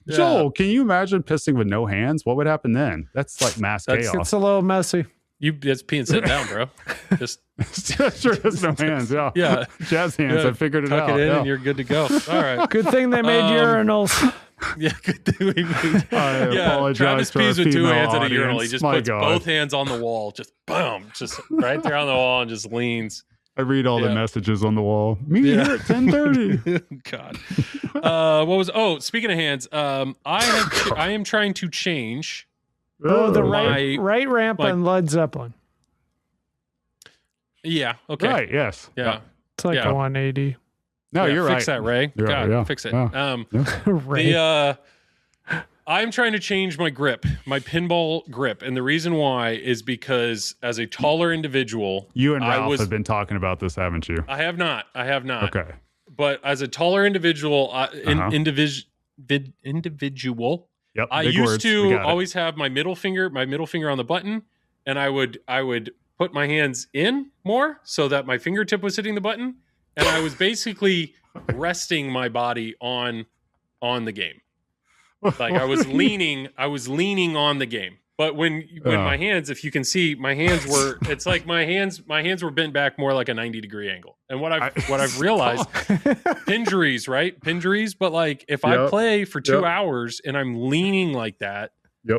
Yeah. Joel, can you imagine pissing with no hands? What would happen then? That's like mass chaos. It's a little messy. It's peeing sitting down, bro. Just Sure has no hands. Yeah. Yeah. Jazz hands. Yeah, I figured it tuck out. it in yeah. and you're good to go. All right. Good thing they made urinals. Yeah, good thing we moved. I apologize Travis to our pees with 2 female hands at a audience. urinal. He just My puts God. both hands on the wall, just boom, just right there on the wall, and just leans. I read all the Yeah. messages on the wall. Me here at 10:30. God. What was? Oh, speaking of hands, I am trying to change. Oh, the my- right ramp my- on Led Zeppelin. Yeah. Okay. Right. Yes. Yeah. It's like Yeah. a 180. No, Yeah, you're right. fix that, Ray. You're God, right, yeah. fix it. Yeah. Right. I'm trying to change my grip, my pinball grip, and the reason why is because as a taller individual, You and Ralph have been talking about this, haven't you? I have not. Okay. But as a taller individual, individual, Yep. I big used words. We to got it. always have my middle finger on the button, and I would put my hands in more so that my fingertip was hitting the button, and I was basically resting my body on the game. Like I was leaning on the game. But when my hands, if you can see, my hands were, it's like my hands were bent back more like a 90-degree angle. And what I've realized, pinjuries, right? Pinjuries. But like if I play for 2 hours and I'm leaning like that,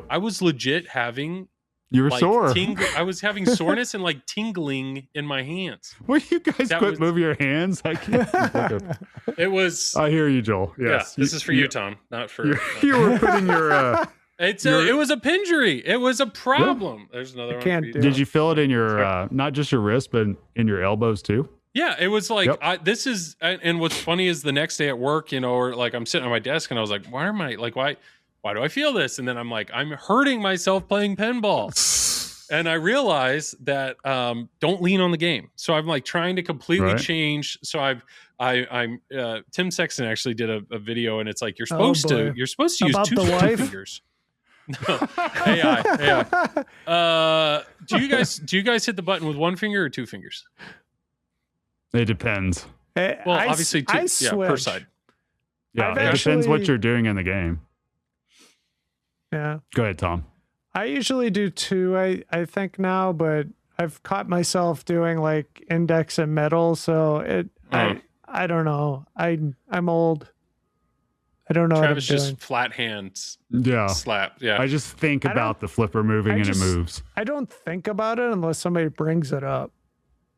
I was legit having You were sore. I was having soreness and like tingling in my hands. Will you guys That quit was- moving your hands? I can't. It was. I hear you, Joel. Yes. Yeah, this is for you, Tom, not for. You were putting your. It was a pinjury. It was a problem. There's another one. can't for you. do Did you feel it in your not just your wrist, but in your elbows too? Yeah, it was like Yep. this is. And what's funny is the next day at work, or like I'm sitting at my desk and I was like, why do I feel this? And then I'm like, I'm hurting myself playing pinball. And I realized that don't lean on the game. So I'm like trying to completely change. So I'm Tim Sexton actually did a video, and it's like you're supposed to use About two the wife? fingers. No, AI. Do you guys hit the button with 1 finger or 2 fingers? It depends. Well, obviously two, per side. Yeah, I've it depends what actually- you're doing in the game. Yeah. Go ahead, Tom. I usually do 2, I think now, but I've caught myself doing like index and middle. So I don't know. I'm old. I don't know Travis what I'm just doing. flat hands Yeah. slap. Yeah. I just think about the flipper moving and it moves. I don't think about it unless somebody brings it up.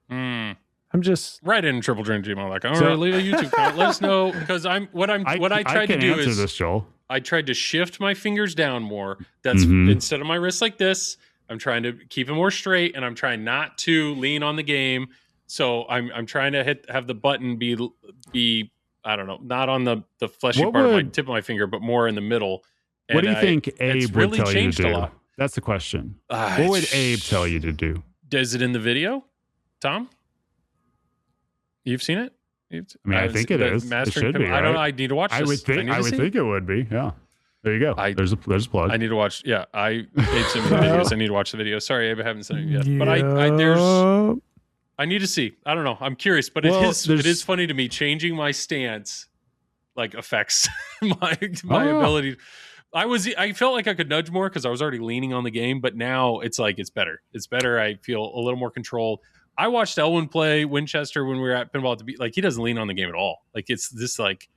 Mm. I'm just Right in triple dream gmail.com or leave a YouTube comment. Let us know because I tried to do answer is this, Joel. I tried to shift my fingers down more. That's Mhm. instead of my wrist like this, I'm trying to keep it more straight, and I'm trying not to lean on the game. So I'm trying to have the button be I don't know, not on the fleshy What part of my would- tip of my finger, but more in the middle. What do you And think it's Abe would really tell you to changed a do? lot. That's the question. Ah, What would Abe tell you to do? Is it in the video, Tom? You've seen it? I mean, I think it is. It should be. Right? I don't know. I need to watch this. I would think it would be. Yeah. There you go. There's a plug. I need to watch. Yeah, Abe sent me the videos. I need to watch the video. Sorry, Abe, I haven't sent it yet. But I need to see. I don't know. I'm curious, but it is funny to me. Changing my stance like affects my ability. I felt like I could nudge more because I was already leaning on the game, but now it's like it's better. It's better. I feel a little more controlled. I watched Elwin play Winchester when we were at Pinball at the Beat. Like he doesn't lean on the game at all. Like it's this like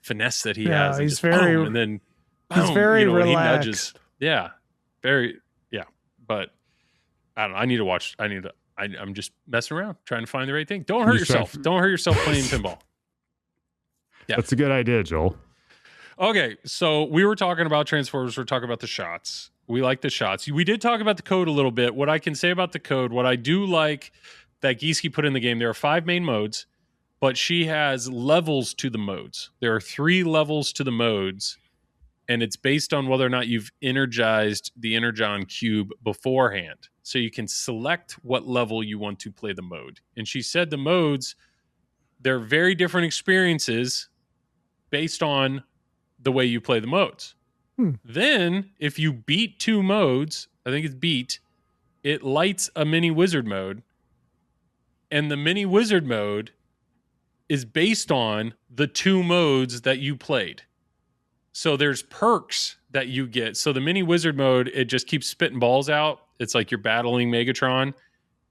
finesse that he has. He's very boom, and then boom, he's very relaxed. When he nudges. Yeah, very. Yeah, but I don't know. I need to watch. I'm just messing around trying to find the right thing. Don't hurt yourself. Don't hurt yourself playing pinball. Yeah, that's a good idea, Joel. Okay, so we were talking about Transformers. We're talking about the shots. We like the shots. We did talk about the code a little bit. What I can say about the code, what I do like that Gieske put in the game, there are 5 main modes, but she has levels to the modes. There are 3 levels to the modes, and it's based on whether or not you've energized the Energon cube beforehand. So you can select what level you want to play the mode. And she said the modes, they're very different experiences based on the way you play the modes. Then, if you beat 2 modes, I think it's beat, it lights a mini wizard mode. And the mini wizard mode is based on the 2 modes that you played. So there's perks that you get. So the mini wizard mode, it just keeps spitting balls out. It's like you're battling Megatron,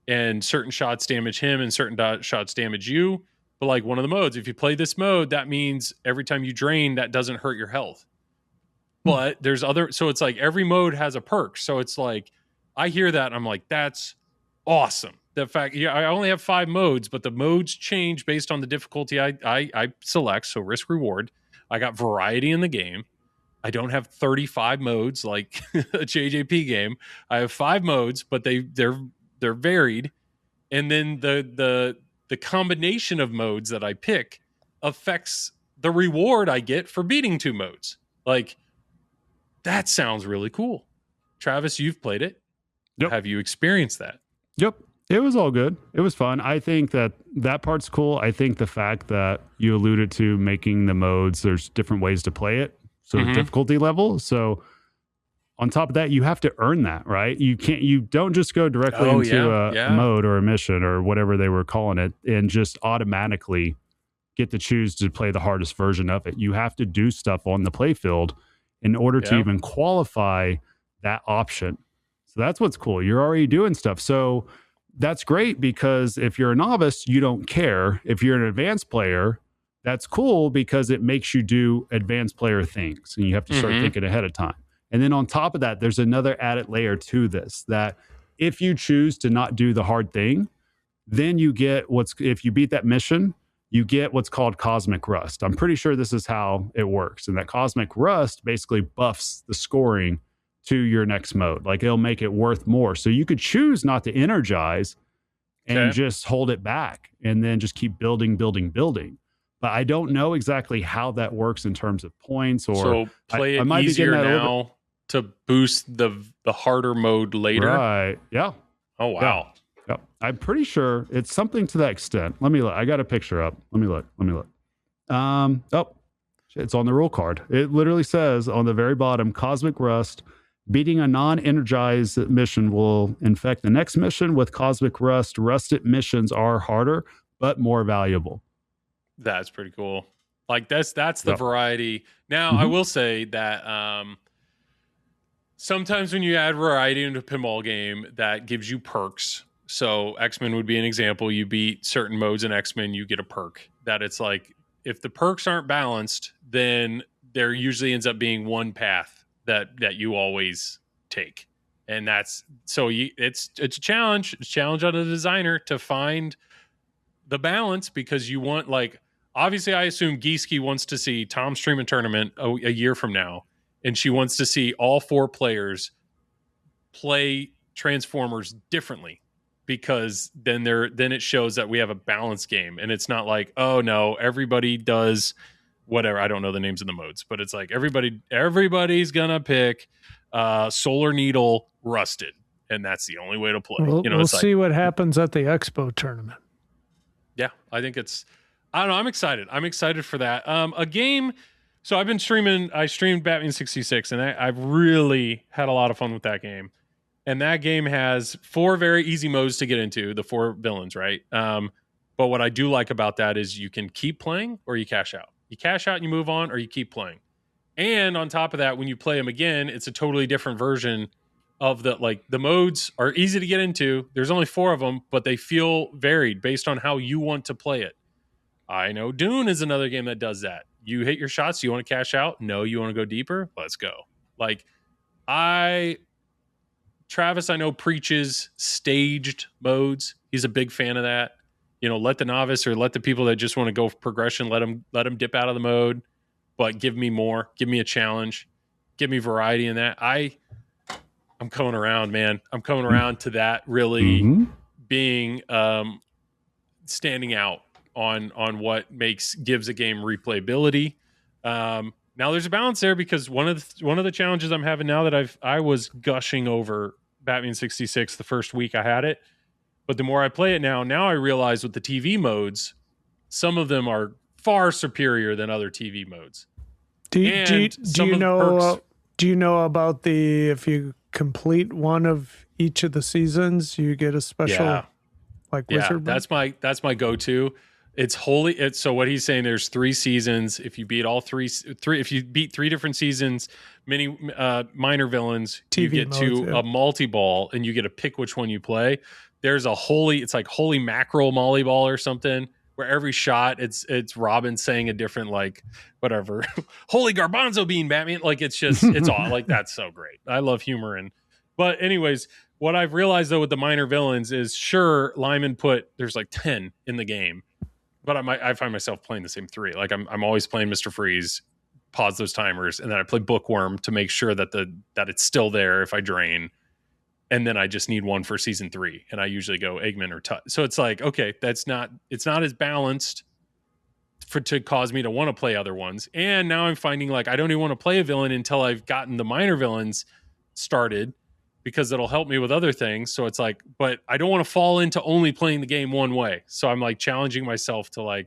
and certain shots damage him and certain shots damage you. But like one of the modes, if you play this mode, that means every time you drain, that doesn't hurt your health. But there's other, so it's like every mode has a perk. So it's like, I hear that and I'm like, that's awesome. The fact, I only have 5 modes, but the modes change based on the difficulty I select. So risk reward. I got variety in the game. I don't have 35 modes like a JJP game. I have 5 modes, but they're varied. And then the combination of modes that I pick affects the reward I get for beating 2 modes. Like, that sounds really cool. Travis, you've played it. Yep. Have you experienced that? Yep. It was all good. It was fun. I think that part's cool. I think the fact that you alluded to making the modes, there's different ways to play it. So difficulty level. So on top of that, you have to earn that, right? You don't just go directly into a mode or a mission or whatever they were calling it and just automatically get to choose to play the hardest version of it. You have to do stuff on the playfield in order to even qualify that option. So that's what's cool. You're already doing stuff. So that's great because if you're a novice, you don't care. If you're an advanced player, that's cool because it makes you do advanced player things and you have to start thinking ahead of time. And then on top of that, there's another added layer to this that if you choose to not do the hard thing, then you get if you beat that mission, you get what's called cosmic rust. I'm pretty sure this is how it works. And that cosmic rust basically buffs the scoring to your next mode. Like it'll make it worth more. So you could choose not to energize and just hold it back and then just keep building. But I don't know exactly how that works in terms of points or so play it easier now to boost the harder mode later. Right. Yeah. Oh, wow. Yeah. I'm pretty sure it's something to that extent. Let me look. I got a picture up. Let me look. It's on the rule card. It literally says on the very bottom, Cosmic Rust, beating a non-energized mission will infect the next mission with Cosmic Rust. Rusted missions are harder, but more valuable. That's pretty cool. Like that's the variety. Now, I will say that sometimes when you add variety into a pinball game, that gives you perks. So X-Men would be an example. You beat certain modes in X-Men, you get a perk. That it's like, if the perks aren't balanced, then there usually ends up being one path that you always take. And that's, so it's a challenge. It's a challenge on the designer to find the balance because you want, like, obviously I assume Gieske wants to see Tom stream a tournament a year from now, and she wants to see all 4 players play Transformers differently. Because then it shows that we have a balanced game, and it's not like, oh no, everybody does whatever. I don't know the names of the modes, but it's like everybody's gonna pick Solar Needle Rusted, and that's the only way to play. We'll see what happens at the Expo tournament. Yeah, I think I don't know. I'm excited. I'm excited for that. A game. So I've been streaming. I streamed Batman 66, and I've really had a lot of fun with that game. And that game has 4 very easy modes to get into, the 4 villains, right? But what I do like about that is you can keep playing or you cash out. You cash out and you move on, or you keep playing. And on top of that, when you play them again, it's a totally different version of the modes are easy to get into. There's only 4 of them, but they feel varied based on how you want to play it. I know Dune is another game that does that. You hit your shots, you want to cash out? No, you want to go deeper? Let's go. Travis, I know, preaches staged modes. He's a big fan of that. Let the novice or let the people that just want to go for progression, let them dip out of the mode, but give me more, give me a challenge, give me variety in that. I'm coming around, man. I'm coming around to that really being standing out on what gives a game replayability. Now there's a balance there, because one of the challenges I'm having now that I was gushing over Batman 66 the first week I had it, but the more I play it now I realize with the TV modes, some of them are far superior than other TV modes. Do you know about if you complete one of each of the seasons, you get a special wizard? That's my go-to. So what he's saying, there's 3 seasons. If you beat all three, if you beat 3 different seasons, many minor villains, TV you get to a multi-ball, and you get to pick which one you play. There's it's like holy mackerel molly ball or something, where every shot it's Robin saying a different whatever holy garbanzo bean Batman. It's all that's so great. I love humor. But anyways, what I've realized though with the minor villains is, sure, Lyman there's 10 in the game, but I find myself playing the same 3. I'm always playing Mr. Freeze, pause those timers, and then I play Bookworm to make sure that it's still there if I drain. And then I just need one for season 3, and I usually go Eggman or Tut. So it's okay, it's not as balanced to cause me to want to play other ones. And now I'm finding I don't even want to play a villain until I've gotten the minor villains started, because it'll help me with other things. So it's but I don't want to fall into only playing the game one way. So I'm challenging myself to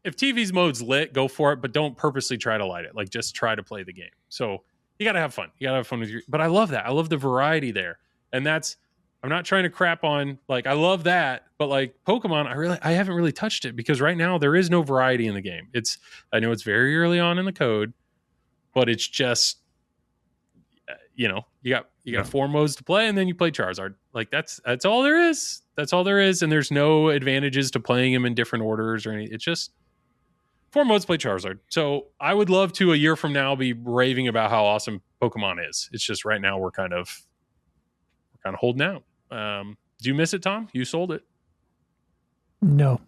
if TV's mode's lit, go for it, but don't purposely try to light it. Just try to play the game. So you got to have fun. You got to have fun but I love that. I love the variety there. And I'm not trying to crap on, I love that, but Pokemon, I haven't really touched it, because right now there is no variety in the game. I know it's very early on in the code, but it's just, you got 4 modes to play, and then you play Charizard. That's all there is. That's all there is. And there's no advantages to playing them in different orders or anything. It's just 4 modes to play Charizard. So I would love to, a year from now, be raving about how awesome Pokemon is. It's just right now we're kind of holding out. Do you miss it, Tom? You sold it. No.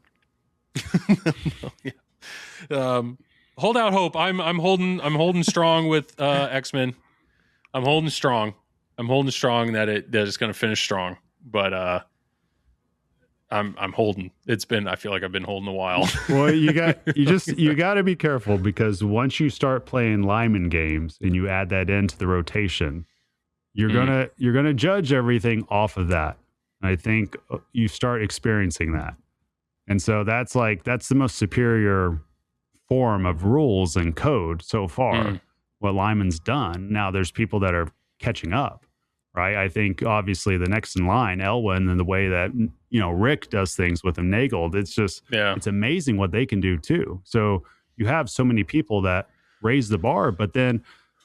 Hold out hope. I'm holding strong with X-Men. I'm holding strong that it's going to finish strong. But I'm holding. I feel like I've been holding a while. Well, you got to be careful, because once you start playing Lyman games and you add that into the rotation, you're gonna judge everything off of that. I think you start experiencing that, and so that's the most superior form of rules and code so far. What Lyman's done. Now there's people that are catching up, right? I think obviously the next in line, Elwyn, and the way that Rick does things with him, Nagel. It's amazing what they can do too. So you have so many people that raise the bar, but then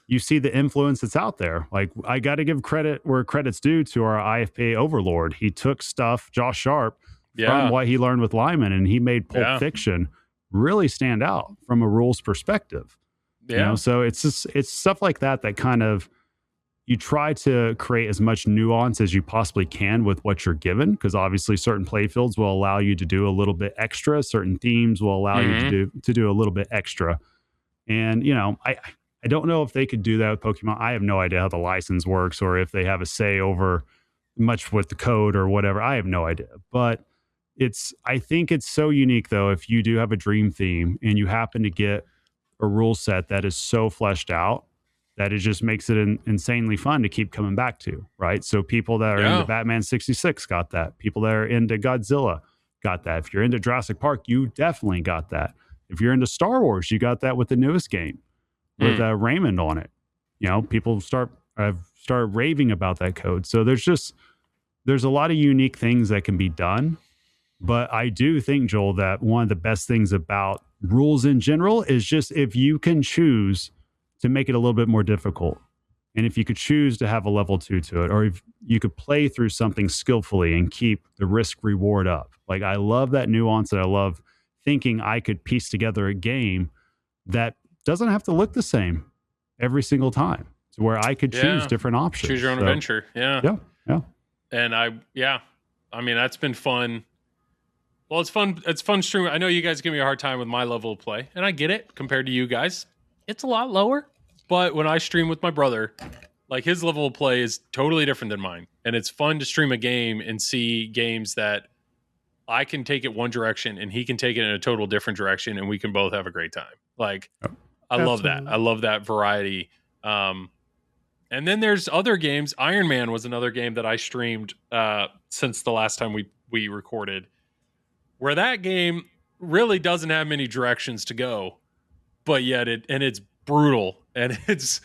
you see the influence that's out there. I got to give credit where credit's due to our IFPA overlord. He took stuff, Josh Sharp, from what he learned with Lyman, and he made Pulp Fiction really stand out from a rules perspective. So it's stuff like that kind of, you try to create as much nuance as you possibly can with what you're given, because obviously certain playfields will allow you to do a little bit extra. Certain themes will allow you to do a little bit extra. And, I don't know if they could do that with Pokemon. I have no idea how the license works, or if they have a say over much with the code or whatever. I have no idea. But I think it's so unique, though, if you do have a dream theme and you happen to get a rule set that is so fleshed out that it just makes it insanely fun to keep coming back to, right? So people that are into Batman 66 got that. People that are into Godzilla got that. If you're into Jurassic Park, you definitely got that. If you're into Star Wars, you got that with the newest game with Raymond on it. You know, people start raving about that code. So there's a lot of unique things that can be done. But I do think, Joel, that one of the best things about rules in general is just if you can choose to make it a little bit more difficult. And if you could choose to have a level 2 to it, or if you could play through something skillfully and keep the risk reward up. Like, I love that nuance, and I love thinking I could piece together a game that doesn't have to look the same every single time, to where I could choose different options. Choose your own adventure. Yeah. And I mean, that's been fun. Well, it's fun streaming. I know you guys give me a hard time with my level of play, and I get it compared to you guys. It's a lot lower. But when I stream with my brother, like, his level of play is totally different than mine. And it's fun to stream a game and see games that I can take it one direction and he can take it in a total different direction, and we can both have a great time. Like, I love that. I love that variety. And then there's other games. Iron Man was another game that I streamed since the last time we recorded, where that game really doesn't have many directions to go, but yet it's brutal, and it's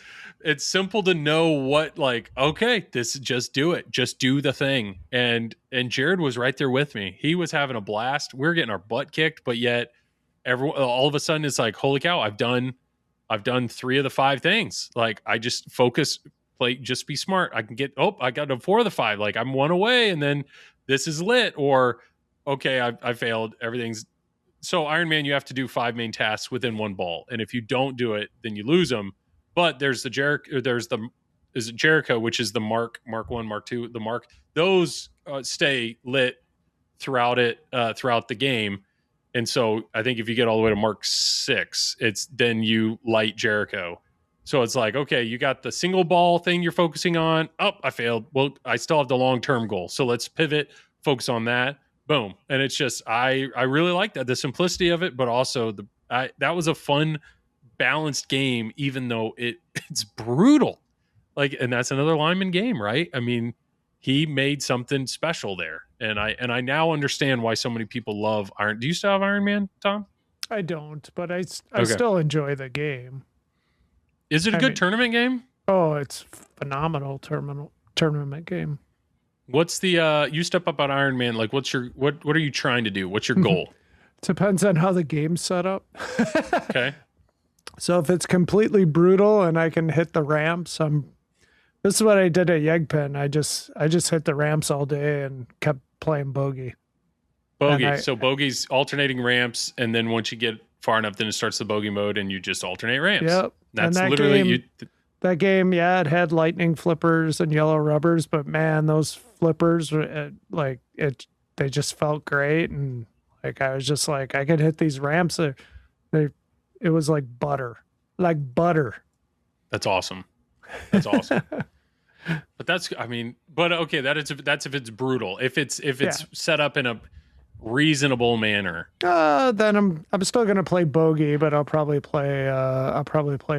simple to know what, like, okay, just do it, just do the thing. And Jared was right there with me. He was having a blast. We were getting our butt kicked, but yet all of a sudden it's like, holy cow, I've done 3 of the 5 things. Like, I just focus, play, just be smart. I got to 4 of the 5. Like, I'm 1 away, and then this is lit. Or, okay, I failed. Everything's so Iron Man. You have to do 5 main tasks within 1 ball, and if you don't do it, then you lose them. But there's the Jericho, which is the Mark 1, Mark 2, the Mark. Those stay lit throughout the game. And so I think if you get all the way to Mark 6, then you light Jericho. So it's like, okay, you got the single ball thing you're focusing on. Oh, I failed. Well, I still have the long-term goal. So let's pivot, focus on that. Boom. And it's just, I really like that, the simplicity of it, but also that was a fun, balanced game, even though it's brutal. Like, and that's another lineman game, right? I mean, he made something special there. And I now understand why so many people love Iron. Do you still have Iron Man, Tom? I don't, but I still enjoy the game. Is it a good tournament game? Oh, it's phenomenal tournament game. What's the you step up on Iron Man, like, what are you trying to do? What's your goal? Depends on how the game's set up. Okay. So if it's completely brutal and I can hit the ramps, this is what I did at Yegpen. I just hit the ramps all day and kept playing bogey. So bogey's alternating ramps, and then once you get far enough, then it starts the bogey mode, and you just alternate ramps. Yep. That's that literally game, that game, yeah, it had lightning flippers and yellow rubbers, but man, those flippers were they just felt great, and like I was just like, I could hit these ramps. It was like butter. That's awesome. That's awesome. But okay, that's if it's brutal. If it's set up in a reasonable manner, then I'm still gonna play bogey, but I'll probably play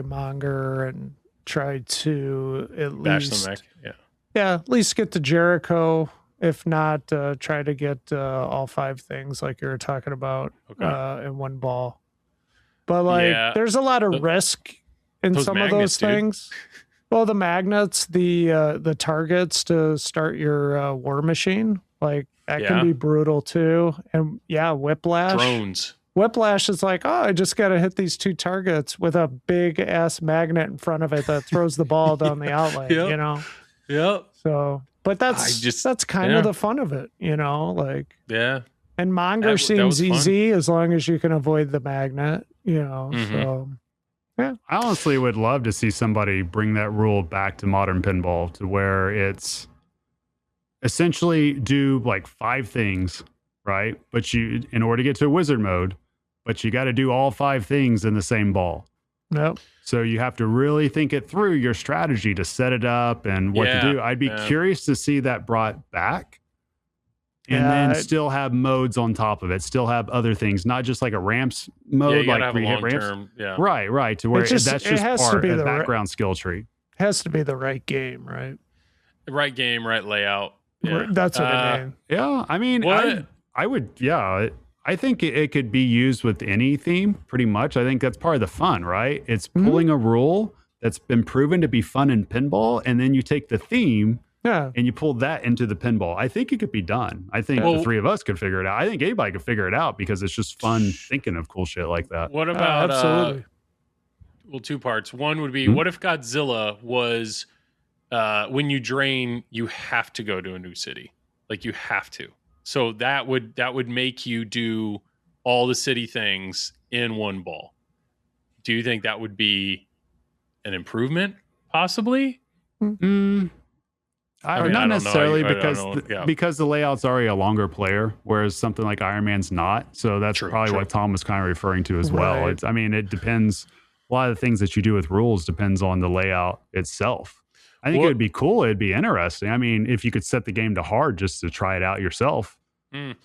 Monger and try to at least get to Jericho. If not, try to get all 5 things like you were talking about in 1 ball. But there's a lot of risk in some of those things. Well, the magnets, the targets to start your war machine, like that can be brutal too. And whiplash. Drones. Whiplash is like, oh, I just got to hit these 2 targets with a big ass magnet in front of it that throws the ball down the outlet, you know? Yep. So, but that's kind of the fun of it, you know? Like, yeah. And Monger seems easy as long as you can avoid the magnet, you know? Mm-hmm. So, yeah. I honestly would love to see somebody bring that rule back to modern pinball, to where it's essentially do like 5 things, right? But in order to get to wizard mode, but you got to do all 5 things in the same ball. Nope. So you have to really think it through, your strategy to set it up and what to do. I'd be curious to see that brought back, and then still have modes on top of it, still have other things, not just like a ramps mode, like where you hit ramps. Right. To where that's just part of the background skill tree. Has to be the right game, right? Right game, right layout. Yeah. That's what I mean. Yeah, I mean, I would, yeah. I think it could be used with any theme pretty much. I think that's part of the fun, right? It's pulling a rule that's been proven to be fun in pinball, and then you take the theme and you pull that into the pinball. I think it could be done. I think the three of us could figure it out. I think anybody could figure it out because it's just fun thinking of cool shit like that. What about absolutely? Well, two parts. One would be, what if Godzilla was when you drain, you have to go to a new city, like you have to. So that would make you do all the city things in one ball. Do you think that would be an improvement, possibly? Not necessarily because the layout's already a longer player, whereas something like Iron Man's not. So that's probably what Tom was kind of referring to as well. It depends. A lot of the things that you do with rules depends on the layout itself. I think it would be cool. It'd be interesting. I mean, if you could set the game to hard just to try it out yourself, that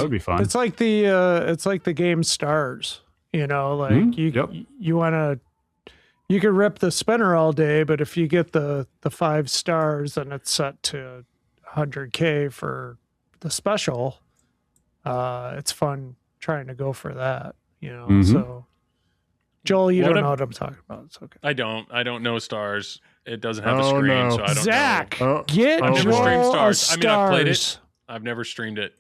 would be fun. It's like the game Stars. You know, like you want to. You could rip the spinner all day, but if you get the 5 stars and it's set to 100K for the special, it's fun trying to go for that, you know. So, Joel, you don't know what I'm talking about. It's okay. I don't know Stars. It doesn't have a screen, so I don't Zach, know. Get I've never streamed Stars. Stars. I mean, I've played it. I've never streamed it.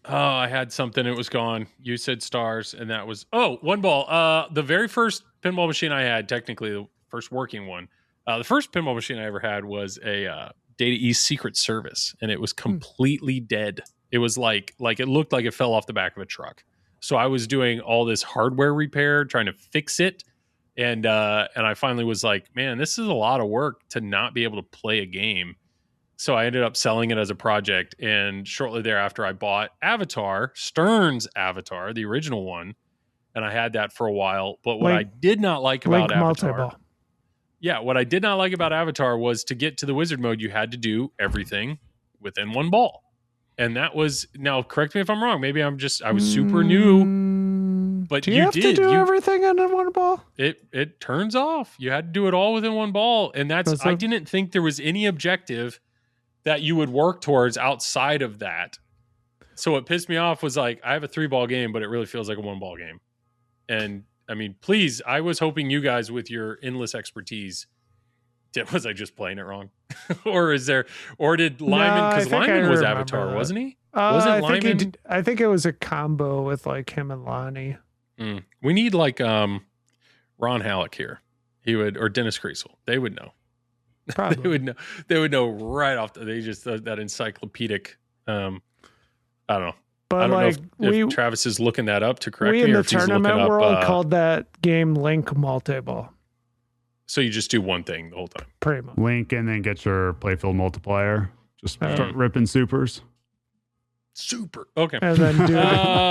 I had something. It was gone. You said Stars, and that was one ball. The very first pinball machine I had, technically the first working one. The first pinball machine I ever had was a Data East Secret Service, and it was completely dead. It was like it looked like it fell off the back of a truck. So I was doing all this hardware repair, trying to fix it, and I finally was like, man, this is a lot of work to not be able to play a game. So I ended up selling it as a project, and shortly thereafter, I bought Avatar, Stern's Avatar, the original one, and I had that for a while. But what I did not like about Avatar, what I did not like about Avatar was to get to the wizard mode, you had to do everything within one ball, and that was, now correct me if I'm wrong. Maybe I was super new, but you have to do everything in one ball. It turns off. You had to do it all within one ball, and I didn't think there was any objective that you would work towards outside of that. So what pissed me off was like, I have a 3-ball game, but it really feels like a 1-ball game. And I mean, please, I was hoping you guys with your endless expertise, was I just playing it wrong? Or did Lyman, because Lyman was Avatar, wasn't he? Wasn't Lyman? I think it was a combo with like him and Lonnie. We need like Ron Halleck here. He would, or Dennis Kreisel. They would know. Probably. They would know right off. They just that encyclopedic. I don't know. But I don't know if Travis is looking that up to correct me, in or the if he's looking tournament up. World called that game Link Multi-Ball. So you just do one thing the whole time. Pretty much. Link, and then get your playfield multiplier. Just start ripping supers. Super. Okay. And then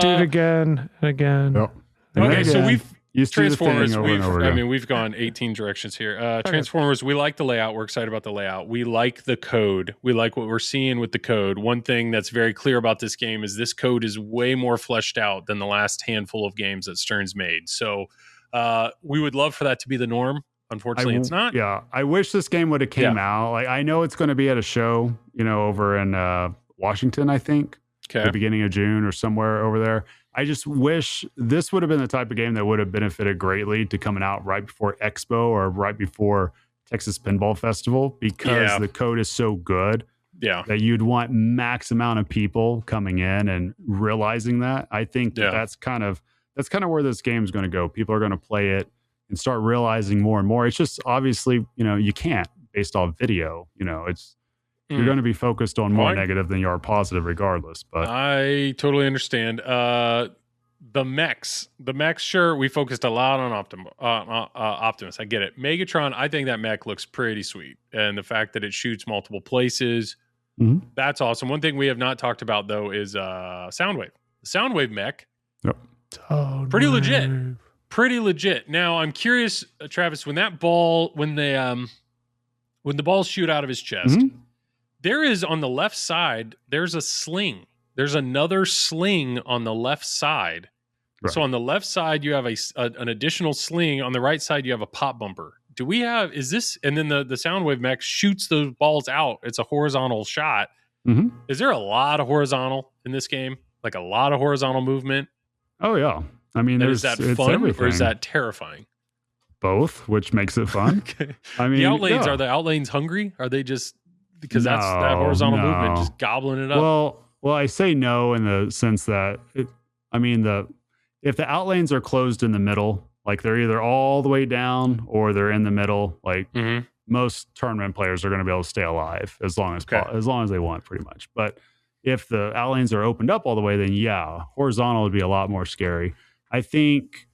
do it again and again. Yep. Okay, so we've Transformers. We've gone 18 directions here. Transformers, we like the layout. We're excited about the layout. We like the code. We like what we're seeing with the code. One thing that's very clear about this game is this code is way more fleshed out than the last handful of games that Stern's made. So we would love for that to be the norm. Unfortunately, it's not. Yeah, I wish this game would have came out. Like, I know it's going to be at a show, over in Washington, I think, the beginning of June or somewhere over there. I just wish this would have been the type of game that would have benefited greatly to coming out right before Expo or right before Texas Pinball Festival, because the code is so good that you'd want max amount of people coming in and realizing that. I think that's kind of where this game is going to go. People are going to play it and start realizing more and more. It's just obviously, you can't based off video, it's, you're going to be focused on more negative than you are positive regardless. But I totally understand. The mechs, sure, we focused a lot on Optimus. I get it. Megatron, I think that mech looks pretty sweet. And the fact that it shoots multiple places, that's awesome. One thing we have not talked about, though, is Soundwave. The Soundwave mech, pretty legit. Pretty legit. Now, I'm curious, Travis, when the balls shoot out of his chest, there is on the left side, there's a sling. There's another sling on the left side. Right. So on the left side, you have an additional sling. On the right side, you have a pop bumper. And then the Soundwave mech shoots those balls out. It's a horizontal shot. Mm-hmm. Is there a lot of horizontal in this game? Like a lot of horizontal movement? Oh yeah. I mean, And is that it's fun everything. or is that terrifying? Both, which makes it fun. Okay. I mean, The outlanes, yeah. are the outlanes hungry? Are they just because that's that No, horizontal movement no. just gobbling it up? Well, I say no in the sense that if the outlanes are closed in the middle, like they're either all the way down or they're in the middle, like Mhm. most tournament players are going to be able to stay alive as long as Okay. as long as they want, pretty much. But if the outlanes are opened up all the way, then yeah, horizontal would be a lot more scary. I think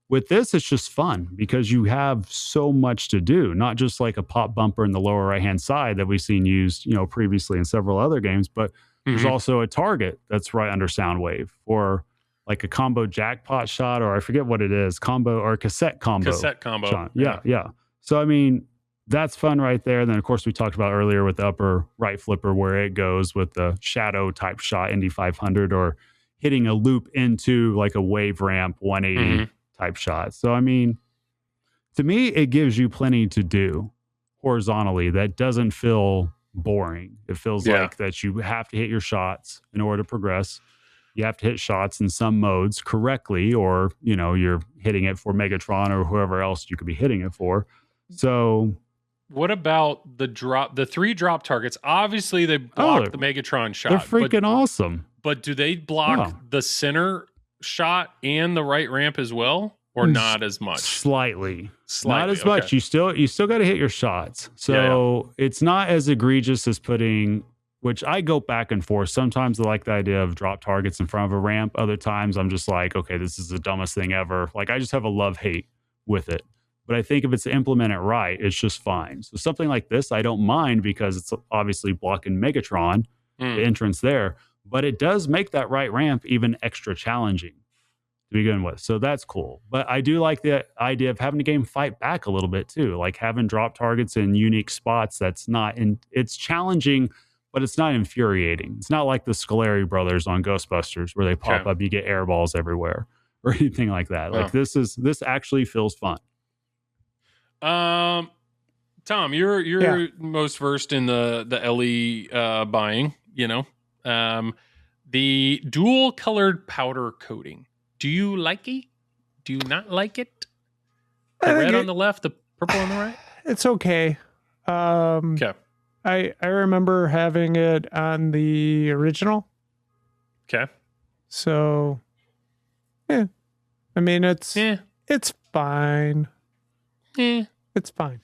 with this, it's just fun because you have so much to do, not just like a pop bumper in the lower right hand side that we've seen used, previously in several other games, but there's Mhm. also a target that's right under sound wave, or like a combo jackpot shot, or I forget what it is, combo or cassette combo. Cassette combo. Shot. Yeah. So I mean, that's fun right there. Then of course we talked about earlier with the upper right flipper where it goes with the shadow type shot, Indy 500, or hitting a loop into like a wave ramp 180 Mhm. type shot. So I mean, to me, it gives you plenty to do horizontally that doesn't feel boring. It feels Yeah. like that you have to hit your shots in order to progress. You have to hit shots in some modes correctly, or you're hitting it for Megatron or whoever else you could be hitting it for. So What about the 3 drop targets? Obviously they block the Megatron shot. they're freaking awesome. But do they block Yeah. the center shot and the right ramp as well? Or not as much? Slightly. Slightly, Not as okay. much. You still got to hit your shots. So it's not as egregious as putting, which I go back and forth. Sometimes I like the idea of drop targets in front of a ramp. Other times I'm just like, okay, this is the dumbest thing ever. Like I just have a love-hate with it. But I think if it's implemented right, it's just fine. So something like this, I don't mind because it's obviously blocking Megatron, the entrance there. But it does make that right ramp even extra challenging to begin with. So that's cool. But I do like the idea of having the game fight back a little bit too, like having drop targets in unique spots. It's challenging, but it's not infuriating. It's not like the Scolari brothers on Ghostbusters where they pop up, you get air balls everywhere or anything like that. Like this actually feels fun. Tom, you're most versed in the LE buying, the dual colored powder coating. Do you like it? Do you not like it? The red on the left, the purple on the right? It's okay. Okay. I remember having it on the original. Okay. So, yeah. I mean, it's fine. Yeah. It's fine.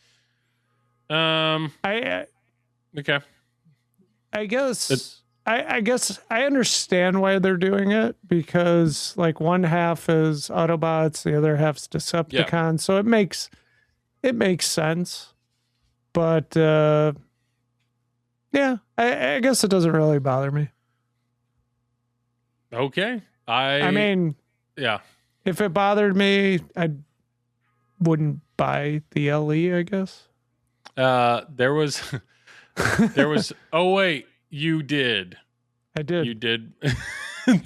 Okay. I guess I understand why they're doing it, because like one half is Autobots, the other half's Decepticons, so it makes sense. But yeah, I guess it doesn't really bother me. Okay. I mean, yeah. If it bothered me, I wouldn't buy the LE, I guess. There was oh wait, you did. I did. You did.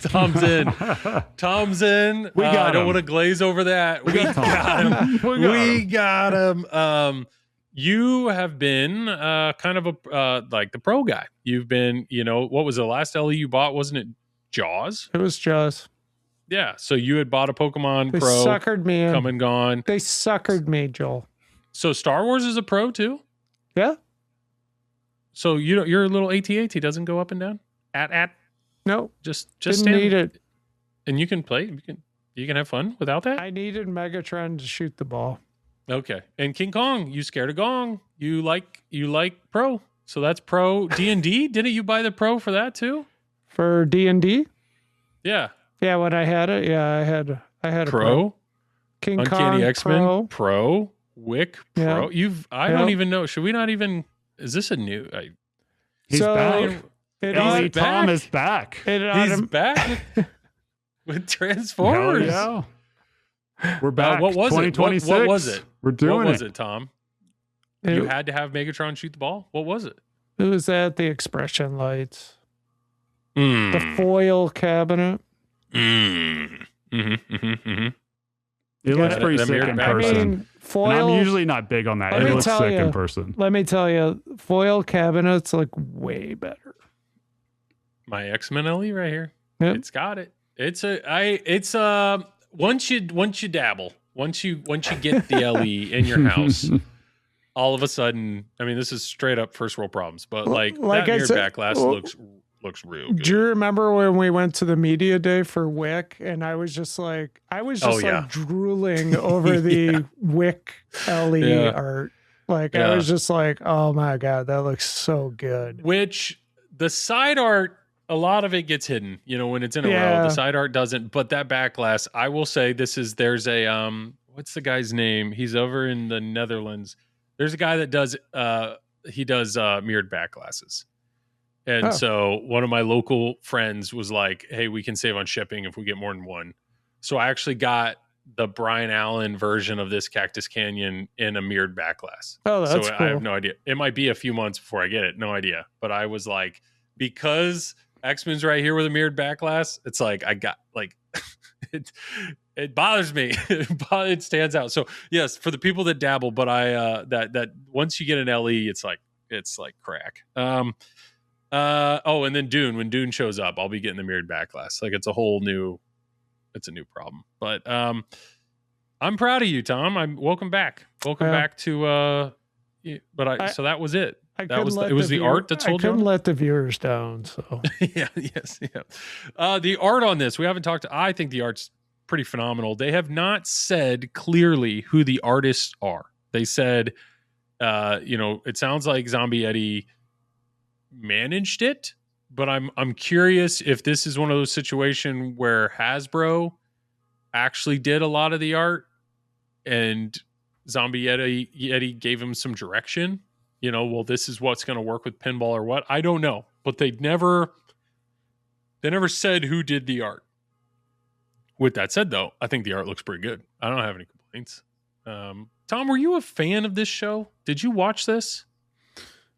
Tom's in. We got I don't him. want to glaze over that. We got him. We got him. You have been kind of a like the pro guy. You've been, what was the last LE you bought? Wasn't it Jaws? It was Jaws. Yeah. So you had bought a Pokemon They Pro. suckered me in. Come and gone. They suckered me, Joel. So Star Wars is a Pro too? Yeah. So your little AT-AT doesn't go up and down? No. Just Didn't stand. need it. And you can play. You can have fun without that? I needed Megatron to shoot the ball. Okay. And King Kong, you scared of Gong. You like Pro. So that's Pro D&D. Didn't you buy the Pro for that too? For D&D? Yeah. Yeah, when I had it, I had a Pro. King Uncanny Kong X-Men Pro. Wick Pro. Yeah. I don't even know. Should we not even? Is this a new? He's back. Tom is back. He's back with Transformers. Hell yeah. We're back. What was it? 2026. What was it? We're doing it. What was it, Tom? You had to have Megatron shoot the ball. What was it? It was at the expression lights. The foil cabinet. It looks pretty the sick in mirror person. I mean, foil. And I'm usually not big on that. Let It me looks tell sick you. in person. Let me tell you, foil cabinets look way better. My X-Men LE right here. Yep. It's got it. Once you dabble, once you get the LE in your house, all of a sudden, I mean, this is straight up first world problems, but like that I mirrored said, back glass looks real good. do you remember when we went to the media day for Wick and I was just like drooling over the Wick LE art. Like I was just like, oh my God, that looks so good. Which the side art, a lot of it gets hidden, when it's in a row. The side art doesn't, but that back glass, I will say there's a, what's the guy's name? He's over in the Netherlands. There's a guy that does, he does mirrored back glasses. And so one of my local friends was like, hey, we can save on shipping if we get more than one. So I actually got the Brian Allen version of this Cactus Canyon in a mirrored back glass. Oh, that's so cool. I have no idea. It might be a few months before I get it. No idea. But I was like, because X-Men's right here with a mirrored back glass, it's like, I got like, it bothers me. It stands out. So yes, for the people that dabble, but that once you get an LE, it's like crack. And then Dune, when Dune shows up, I'll be getting the mirrored back glass. Like it's a new problem. But I'm proud of you, Tom. Welcome back. Welcome back to so that was it. It was the art that sold you. I couldn't let the viewers down. So yeah. The art on this, we haven't talked. I think the art's pretty phenomenal. They have not said clearly who the artists are. They said, it sounds like Zombie Eddie managed it, but I'm curious if this is one of those situations where Hasbro actually did a lot of the art and Zombie Eddie gave him some direction. Well, this is what's going to work with pinball or what. I don't know, but they never said who did the art. With that said, though, I think the art looks pretty good. I don't have any complaints. Tom, were you a fan of this show? Did you watch this?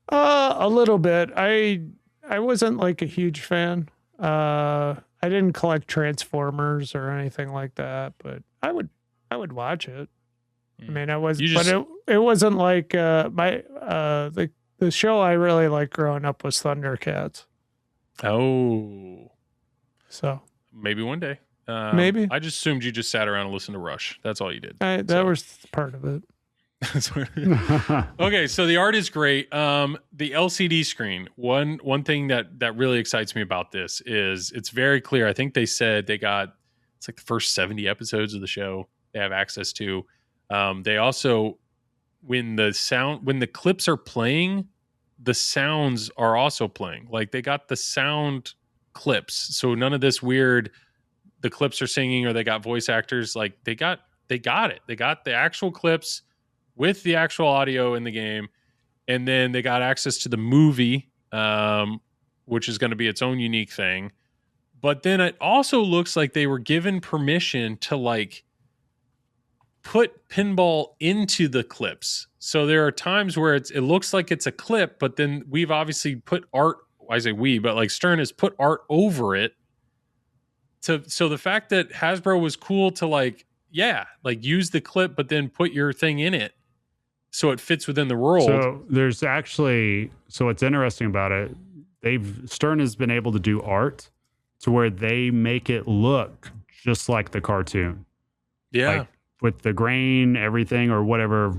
A little bit. I wasn't like a huge fan. I didn't collect Transformers or anything like that, but I would watch it. I mean, it wasn't like the show I really liked growing up was Thundercats. Oh, so maybe one day. Maybe. I just assumed you just sat around and listened to Rush. That's all you did. That was part of it. Okay, so the art is great. The LCD screen. One thing that really excites me about this is it's very clear. I think they said it's like the first 70 episodes of the show they have access to. They also, when the clips are playing, the sounds are also playing. Like they got the sound clips, so none of this weird. The clips are singing, or they got voice actors. Like they got it. They got the actual clips with the actual audio in the game, and then they got access to the movie, which is going to be its own unique thing. But then it also looks like they were given permission to like put pinball into the clips. So there are times where it looks like it's a clip, but then we've obviously put art. I say we, but like Stern has put art over it. So the fact that Hasbro was cool to use the clip, but then put your thing in it so it fits within the world. So there's actually, what's interesting about it, Stern has been able to do art to where they make it look just like the cartoon. Yeah. Like with the grain, everything, or whatever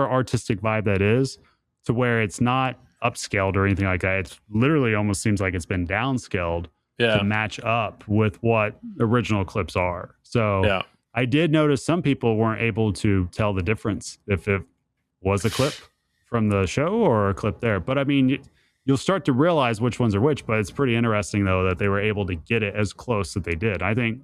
artistic vibe that is, to where it's not upscaled or anything like that. It's literally almost seems like it's been downscaled to match up with what original clips are. So I did notice some people weren't able to tell the difference if it was a clip from the show or a clip there. But I mean, you'll start to realize which ones are which, but it's pretty interesting though that they were able to get it as close that they did. I think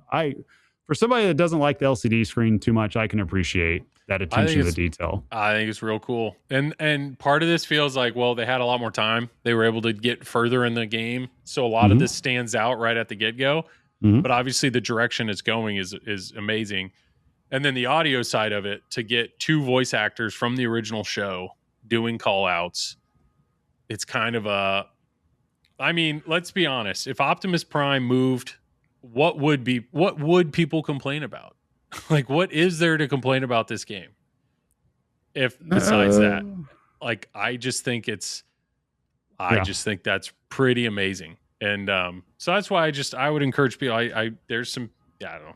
for somebody that doesn't like the LCD screen too much, I can appreciate that attention to the detail. I think it's real cool. And part of this feels like, well, they had a lot more time. They were able to get further in the game. So a lot of this stands out right at the get-go. But obviously the direction it's going is amazing. And then the audio side of it, to get two voice actors from the original show doing call-outs, it's kind of let's be honest. If Optimus Prime moved, what would people complain about? Like, what is there to complain about this game? If besides that, I just think that's pretty amazing. And so that's why I would encourage people. There's some I don't know.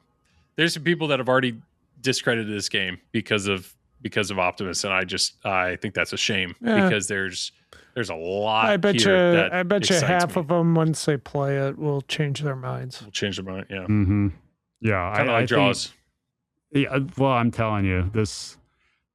There's some people that have already discredited this game because of Optimus, and I think that's a shame because there's a lot. I bet here you half of them, once they play it, will change their minds. Will change their mind. Yeah. Mm-hmm. Yeah. Kind of like Jaws. Yeah. Well, I'm telling you this.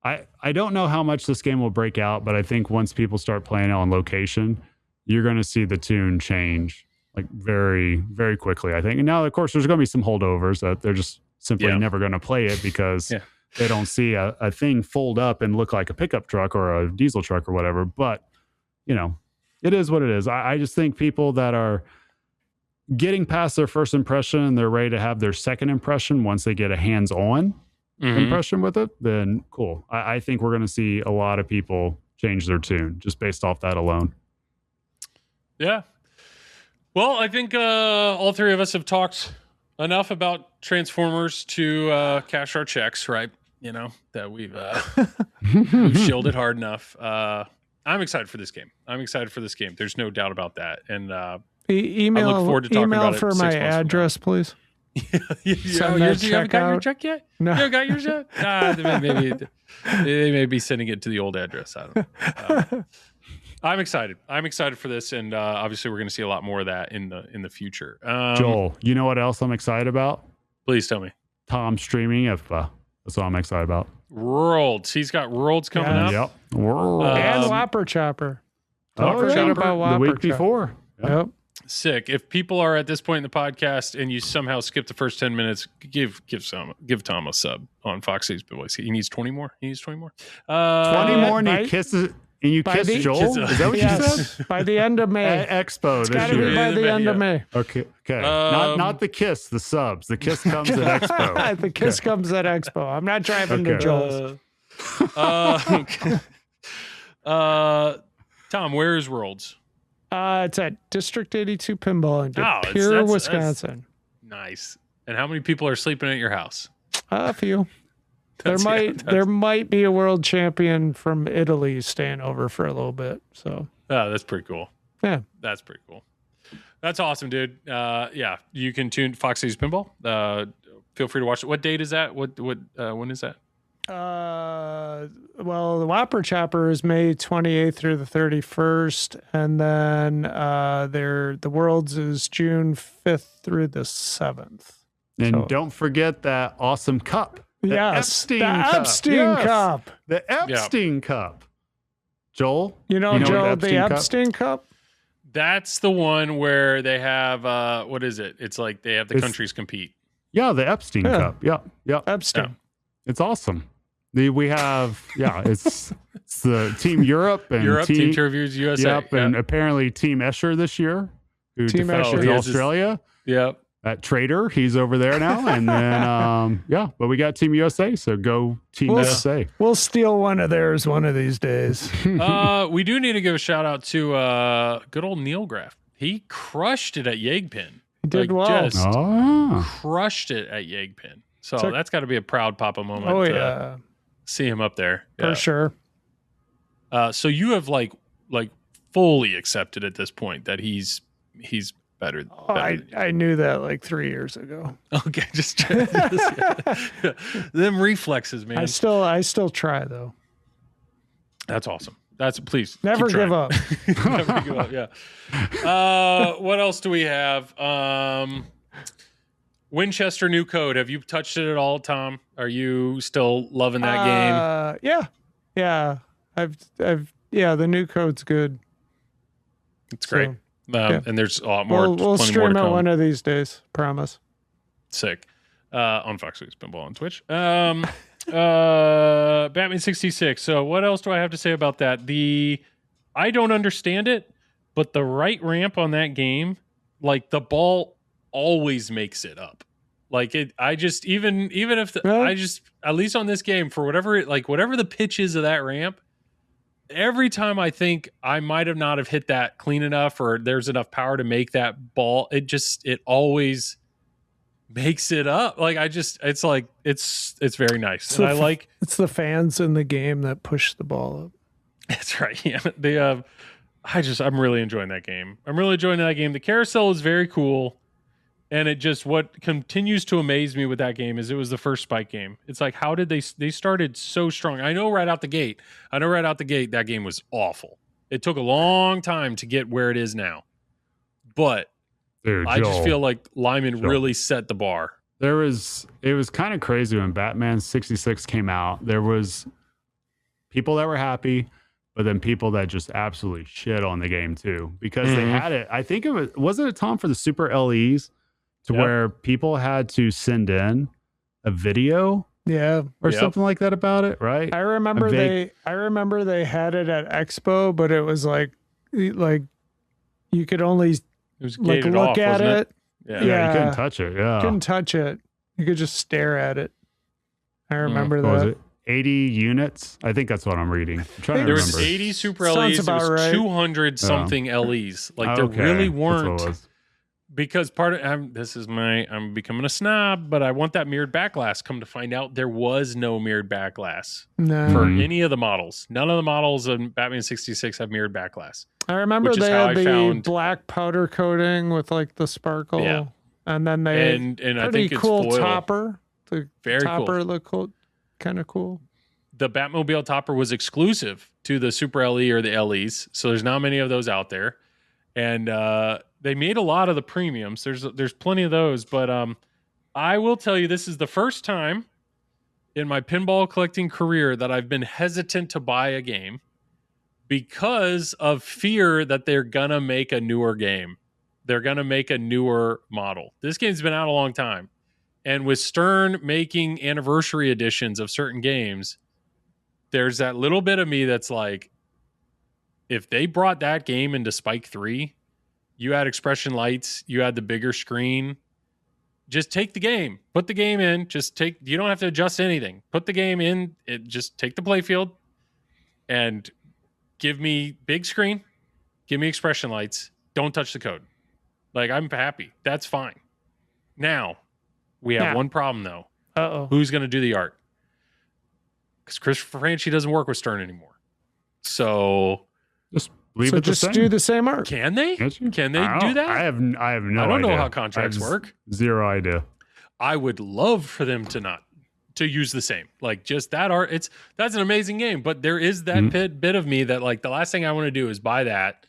I don't know how much this game will break out, but I think once people start playing it on location, you're going to see the tune change like very, very quickly, I think. And now, of course, there's going to be some holdovers that they're just simply never going to play it because they don't see a thing fold up and look like a pickup truck or a diesel truck or whatever. But, you know, it is what it is. I just think people that are getting past their first impression and they're ready to have their second impression once they get a hands-on impression with it, then cool. I think we're going to see a lot of people change their tune just based off that alone. Yeah. Well, I think all three of us have talked enough about Transformers to cash our checks, right? You know, that we've shielded hard enough. I'm excited for this game. There's no doubt about that. And I look forward to talking about it for my address, please. You haven't got your check yet? No. You haven't got yours yet? Maybe they may be sending it to the old address. I don't know. I'm excited. I'm excited for this, and obviously we're going to see a lot more of that in the future. Joel, you know what else I'm excited about? Please tell me. Tom streaming IFA. That's what I'm excited about. Worlds. He's got Worlds coming up. Yep. Worlds. And Whopper Chopper. The week before. Yep. Sick. If people are at this point in the podcast and you somehow skip the first 10 minutes, give Tom a sub on Fox News Boys. He needs 20 more. 20 more and he kisses and you kiss Joel? Is that what you said? By the end of May. At Expo it's this year. Be by the end of May. Okay. Not the kiss, the subs. The kiss comes at Expo. The kiss comes at Expo. I'm not driving to Joel's. Tom, where is Worlds? It's at District 82 Pinball in De Pere, Wisconsin. Nice. And how many people are sleeping at your house? A few. There might be a world champion from Italy staying over for a little bit. So that's pretty cool. Yeah, that's pretty cool. That's awesome, dude. Yeah, you can tune Fox News Pinball. Feel free to watch it. What date is that? When is that? Well, the Whopper Chopper is May 28th through the 31st, and then the Worlds is June 5th through the 7th. And don't forget that awesome cup. The Epstein Cup. The Epstein Cup. Joel? You know Joel, the Epstein Cup? That's the one where they have, what is it? It's like they have the countries compete. Yeah, the Epstein Cup. Yep. Epstein. Yeah. It's awesome. We have, it's the Team Europe and Team Reviews USA. Yep, and apparently Team Escher this year, who defected to Australia. Yep. That Trader, he's over there now. And then, but we got Team USA, so go Team USA. We'll steal one of theirs one of these days. We do need to give a shout out to good old Neil Graf. He crushed it at Yegpin. He did well. Crushed it at Yegpin. So that's got to be a proud Papa moment. Oh, yeah. See him up there. For sure. So you have like fully accepted at this point that he's better. I knew that like 3 years ago. Okay, just them reflexes, man. I still try though. That's awesome. Please never give up. Never give up. Yeah. What else do we have? Winchester new code. Have you touched it at all, Tom? Are you still loving that game? Yeah. The new code's good. It's great. And there's a lot more. We'll stream it one of these days. Promise. Sick. On Fox News Pinball on Twitch. Batman 66. So what else do I have to say about that? I don't understand it, but the right ramp on that game, like the ball always makes it up. Like it, I just even if I just at least on this game for whatever the pitch is of that ramp, every time I think I might have not have hit that clean enough or there's enough power to make that ball, it always makes it up. Like it's very nice. And it's the fans in the game that push the ball up. That's right. Yeah. I'm really enjoying that game. The carousel is very cool. And it just, what continues to amaze me with that game is it was the first Spike game. It's like, how did they started so strong? I know right out the gate that game was awful. It took a long time to get where it is now. But Dude, I just feel like Lyman really set the bar. It was kind of crazy when Batman 66 came out. There was people that were happy, but then people that just absolutely shit on the game too, because they had it. I think wasn't it, Tom, for the Super LEs to where people had to send in a video or something like that about it, right? I remember they had it at Expo, but it was like you could only look at it. Yeah, you couldn't touch it. Yeah. Couldn't touch it. You could just stare at it. I remember that. Was it 80 units? I think that's what I'm reading. I'm trying to there remember. was 80 Super LEs. There was right. 200 something LEs. Like there really weren't. Because part of I'm becoming a snob, but I want that mirrored back glass. Come to find out, there was no mirrored back glass for any of the models. None of the models in Batman 66 have mirrored back glass. I remember they had the black powder coating with like the sparkle, and then they and I pretty think cool it's foil. topper. The Very topper cool. looked cool, kind of cool. The Batmobile topper was exclusive to the Super LE or the LEs, so there's not many of those out there, and they made a lot of the premiums. There's plenty of those, but I will tell you, this is the first time in my pinball collecting career that I've been hesitant to buy a game because of fear that they're gonna make a newer game. They're gonna make a newer model. This game's been out a long time, and with Stern making anniversary editions of certain games, there's that little bit of me that's like, if they brought that game into Spike 3, you had expression lights, you had the bigger screen, just take the game, put the game in, you don't have to adjust anything. Put the game in, just take the playfield and give me big screen, give me expression lights, don't touch the code. Like, I'm happy. That's fine. Now, we have one problem though. Uh-oh. Who's going to do the art? Because Christopher Franchi doesn't work with Stern anymore. So just leave it the same. Do the same art. Can they? Can they do that? I have no idea. I don't know how contracts work. Zero idea. I would love for them to use the same. Like, just that art. That's an amazing game, but there is that bit of me that, like, the last thing I want to do is buy that,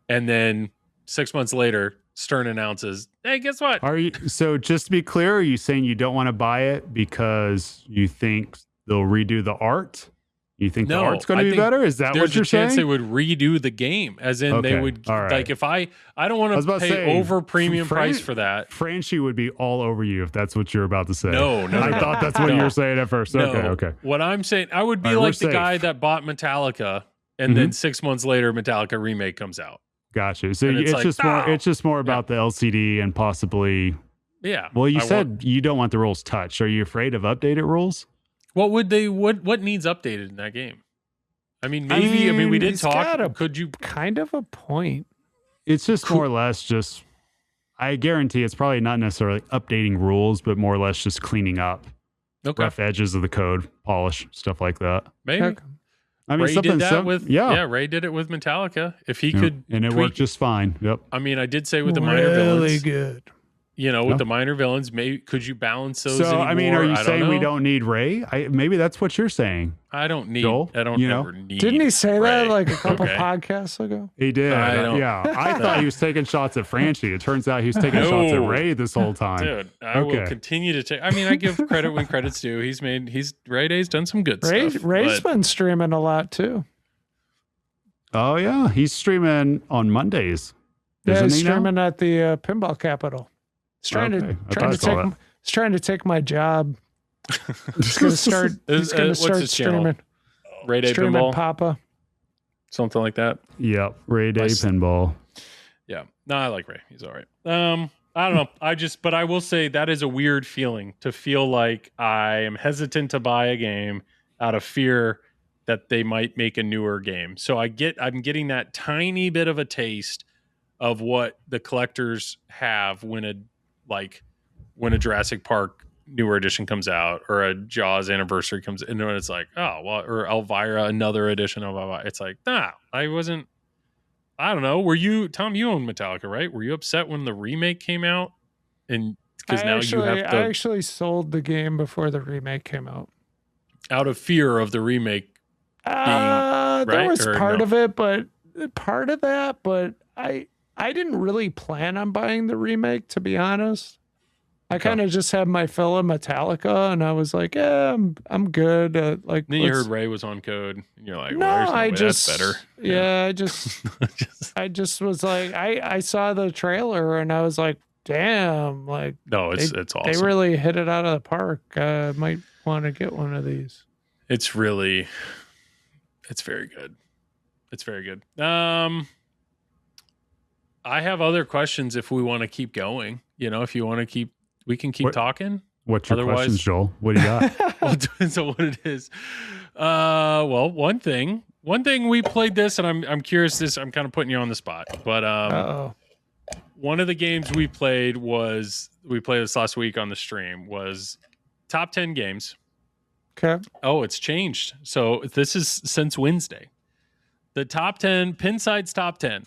and then 6 months later, Stern announces, "Hey, guess what?" So just to be clear, are you saying you don't want to buy it because you think they'll redo the art? You think the art's going to be better? Is that what you're saying? There's a chance they would redo the game, as in they would, like, if I don't want to pay over premium price for that. Franchi would be all over you if that's what you're about to say. No. I thought that's what you were saying at first. No. Okay. What I'm saying, I would be like the guy that bought Metallica, and then 6 months later, Metallica remake comes out. Gotcha. So it's just more about the LCD and possibly. Yeah. Well, you said you don't want the rules touched. Are you afraid of updated rules? What needs updated in that game? I mean, maybe. I mean, we did talk. Could you kind of a point? It's just more or less just. I guarantee it's probably not necessarily updating rules, but more or less just cleaning up rough edges of the code, polish, stuff like that. Maybe. I mean, Ray did that with Ray did it with Metallica. If he could, and it worked just fine. Yep. I mean, I did say with the minor villains, really good. You know, with the minor villains, maybe could you balance those? So, I mean, are you saying we know. don't need Ray? Maybe that's what you're saying. I don't need. Joel, I don't ever need. Didn't he say Ray. that like a couple podcasts ago? He did. I thought he was taking shots at Franchi. It turns out he was taking shots at Ray this whole time. Dude, I will continue to take. I mean, I give credit when credit's due. Ray Day's done some good stuff. Ray's been streaming a lot too. Oh yeah, he's streaming on Mondays. Yeah, he's streaming at the Pinball Capital. He's trying to take my job. He's gonna start. He's gonna start streaming. Ray Day streaming Pinball, Papa, something like that. Yep, Ray Day Pinball. Yeah, no, I like Ray. He's all right. I don't know. But I will say that is a weird feeling to feel like I am hesitant to buy a game out of fear that they might make a newer game. So I'm getting that tiny bit of a taste of what the collectors have when a Jurassic Park newer edition comes out, or a Jaws anniversary comes in, and it's like, oh well, or Elvira another edition of it's like, nah, I wasn't I don't know. Were you, Tom, you own Metallica, right? Were you upset when the remake came out? And because now you have I actually sold the game before the remake came out. out of fear of the remake being There right, was or part no? of it, but part of that, but I didn't really plan on buying the remake, to be honest. I kind of just had my fill of Metallica, and I was like, "Yeah, I'm good." Like, Then you heard Ray was on code, and you're like, no, well, there's no I way just, that's better. yeah, I just was like, I saw the trailer, and I was like, "Damn!" Like, No, it's awesome. they really hit it out of the park. I might want to get one of these. It's very good. It's very good. I have other questions if we want to keep going. You know, if you want to keep, we can keep talking. What's your Otherwise- questions, Joel? What do you got? Well, it depends on what it is. Well, one thing we played this, and I'm curious. I'm kind of putting you on the spot, but Uh-oh. one of the games we played this last week on the stream was top 10 games. Okay. Oh, it's changed. So this is since Wednesday. The top 10, Pinside's top 10.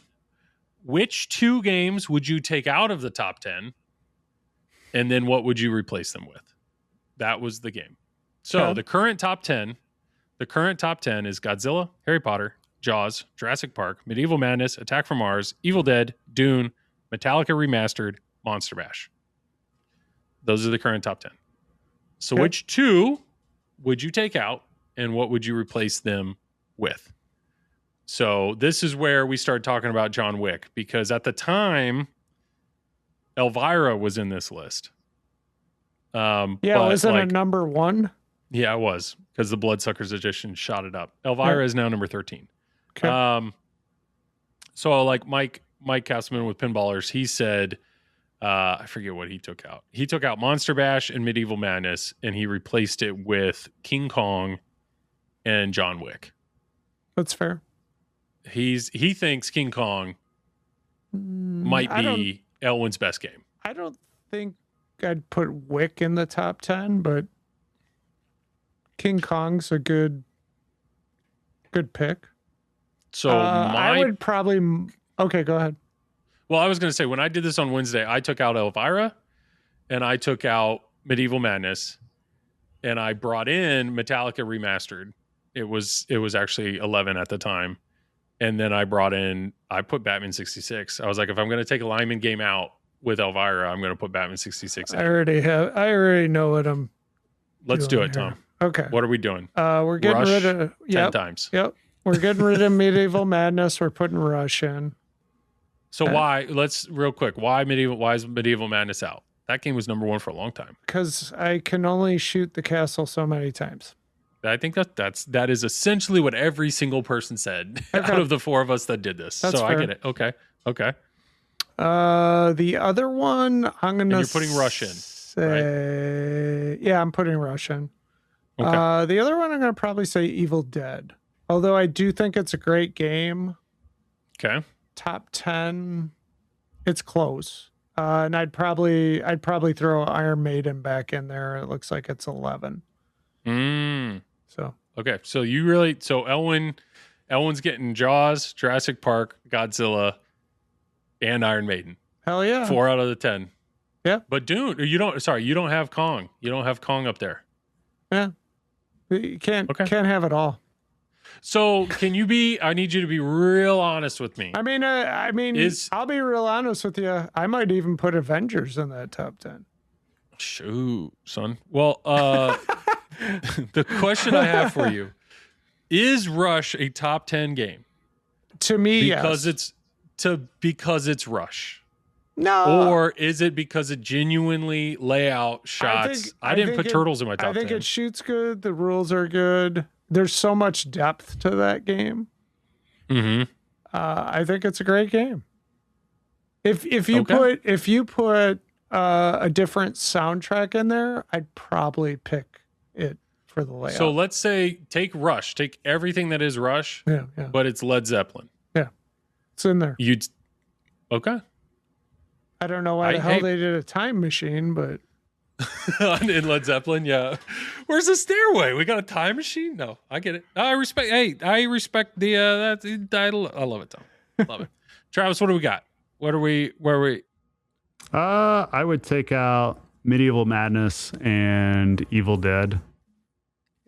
Which 2 games would you take out of the top 10? And then what would you replace them with? That was the game. So Okay. the current top 10 is Godzilla, Harry Potter, Jaws, Jurassic Park, Medieval Madness, Attack from Mars, Evil Dead, Dune, Metallica Remastered, Monster Bash. Those are the current top 10. So Okay. which 2 would you take out and what would you replace them with? So this is where we started talking about John Wick, because at the time, Elvira was in this list. Yeah, but, wasn't like, it number 1? Yeah, it was, because the Bloodsuckers edition shot it up. Elvira is now number 13. Okay. So like Mike Castleman with Pinballers, he said, I forget what he took out. He took out Monster Bash and Medieval Madness, and he replaced it with King Kong and John Wick. That's fair. He thinks King Kong might be Elwin's best game. I don't think I'd put Wick in the top 10, but King Kong's a good pick. So I would probably. Okay, go ahead. Well, I was going to say, when I did this on Wednesday, I took out Elvira and I took out Medieval Madness and I brought in Metallica Remastered. It was actually 11 at the time. And then I put Batman 66. I was like, if I'm going to take a Lyman game out with Elvira, I'm going to put Batman 66 in. I already know what I'm. Let's do it, Tom. Okay. What are we doing? We're getting Rush rid of 10 times. Yep. We're getting rid of Medieval Madness. We're putting Rush in. So why is Medieval Madness out? That game was number 1 for a long time. Because I can only shoot the castle so many times. I think that is essentially what every single person said out of the 4 of us that did this. That's I fair. get it. Okay. The other one, I'm gonna. And you're putting Rush in, say, yeah, I'm putting Rush in. Okay. The other one, I'm gonna probably say Evil Dead. Although I do think it's a great game. Okay. Top 10, it's close. And I'd probably throw Iron Maiden back in there. It looks like it's 11. So Okay. So Elwin's getting Jaws, Jurassic Park, Godzilla, and Iron Maiden. hell yeah. 4 out of the 10. Yeah. But Dune, you don't have Kong. You don't have Kong up there. Yeah. You can't Okay. have it all. So I need you to be real honest with me. I mean, I'll be real honest with you. I might even put Avengers in that top 10. Shoot, son. Well, the question I have for you, is Rush a top 10 game? To me, Because yes. because it's Rush. No. Or is it because it genuinely lay out shots? I didn't put Turtles in my top 10. I think it shoots good. The rules are good. There's so much depth to that game. Mm-hmm. I think it's a great game. If you Okay. put a different soundtrack in there, I'd probably pick it for the layout. So let's say take Rush, take everything that is Rush, yeah, but it's Led Zeppelin. it's in there. Okay. I don't know why the hell they did a time machine, but In Led Zeppelin, yeah. Where's the stairway? We got a time machine? No, I get it. I respect the I love it, Tom. Love it. Travis, what do we got? Where are we? I would take out Medieval Madness and Evil Dead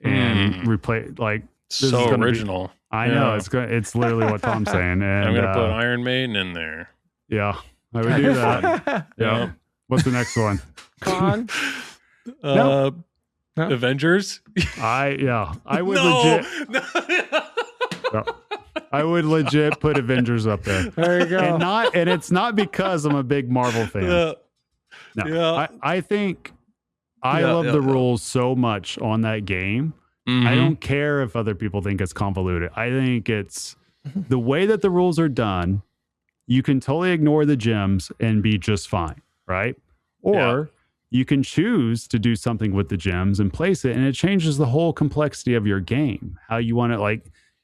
and replace this is So gonna original. I know it's literally what Tom's saying. And I'm gonna put Iron Maiden in there. Yeah, I would do that. Yeah. What's the next one? Con. No. Avengers. I would No. I would legit put Avengers up there. There you go. And it's not because I'm a big Marvel fan. No. Yeah. I think I love the rules so much on that game. I don't care if other people think it's convoluted. I think it's the way that the rules are done. You can totally ignore the gems and be just fine, right? Or you can choose to do something with the gems and place it, and it changes the whole complexity of your game. How you want it,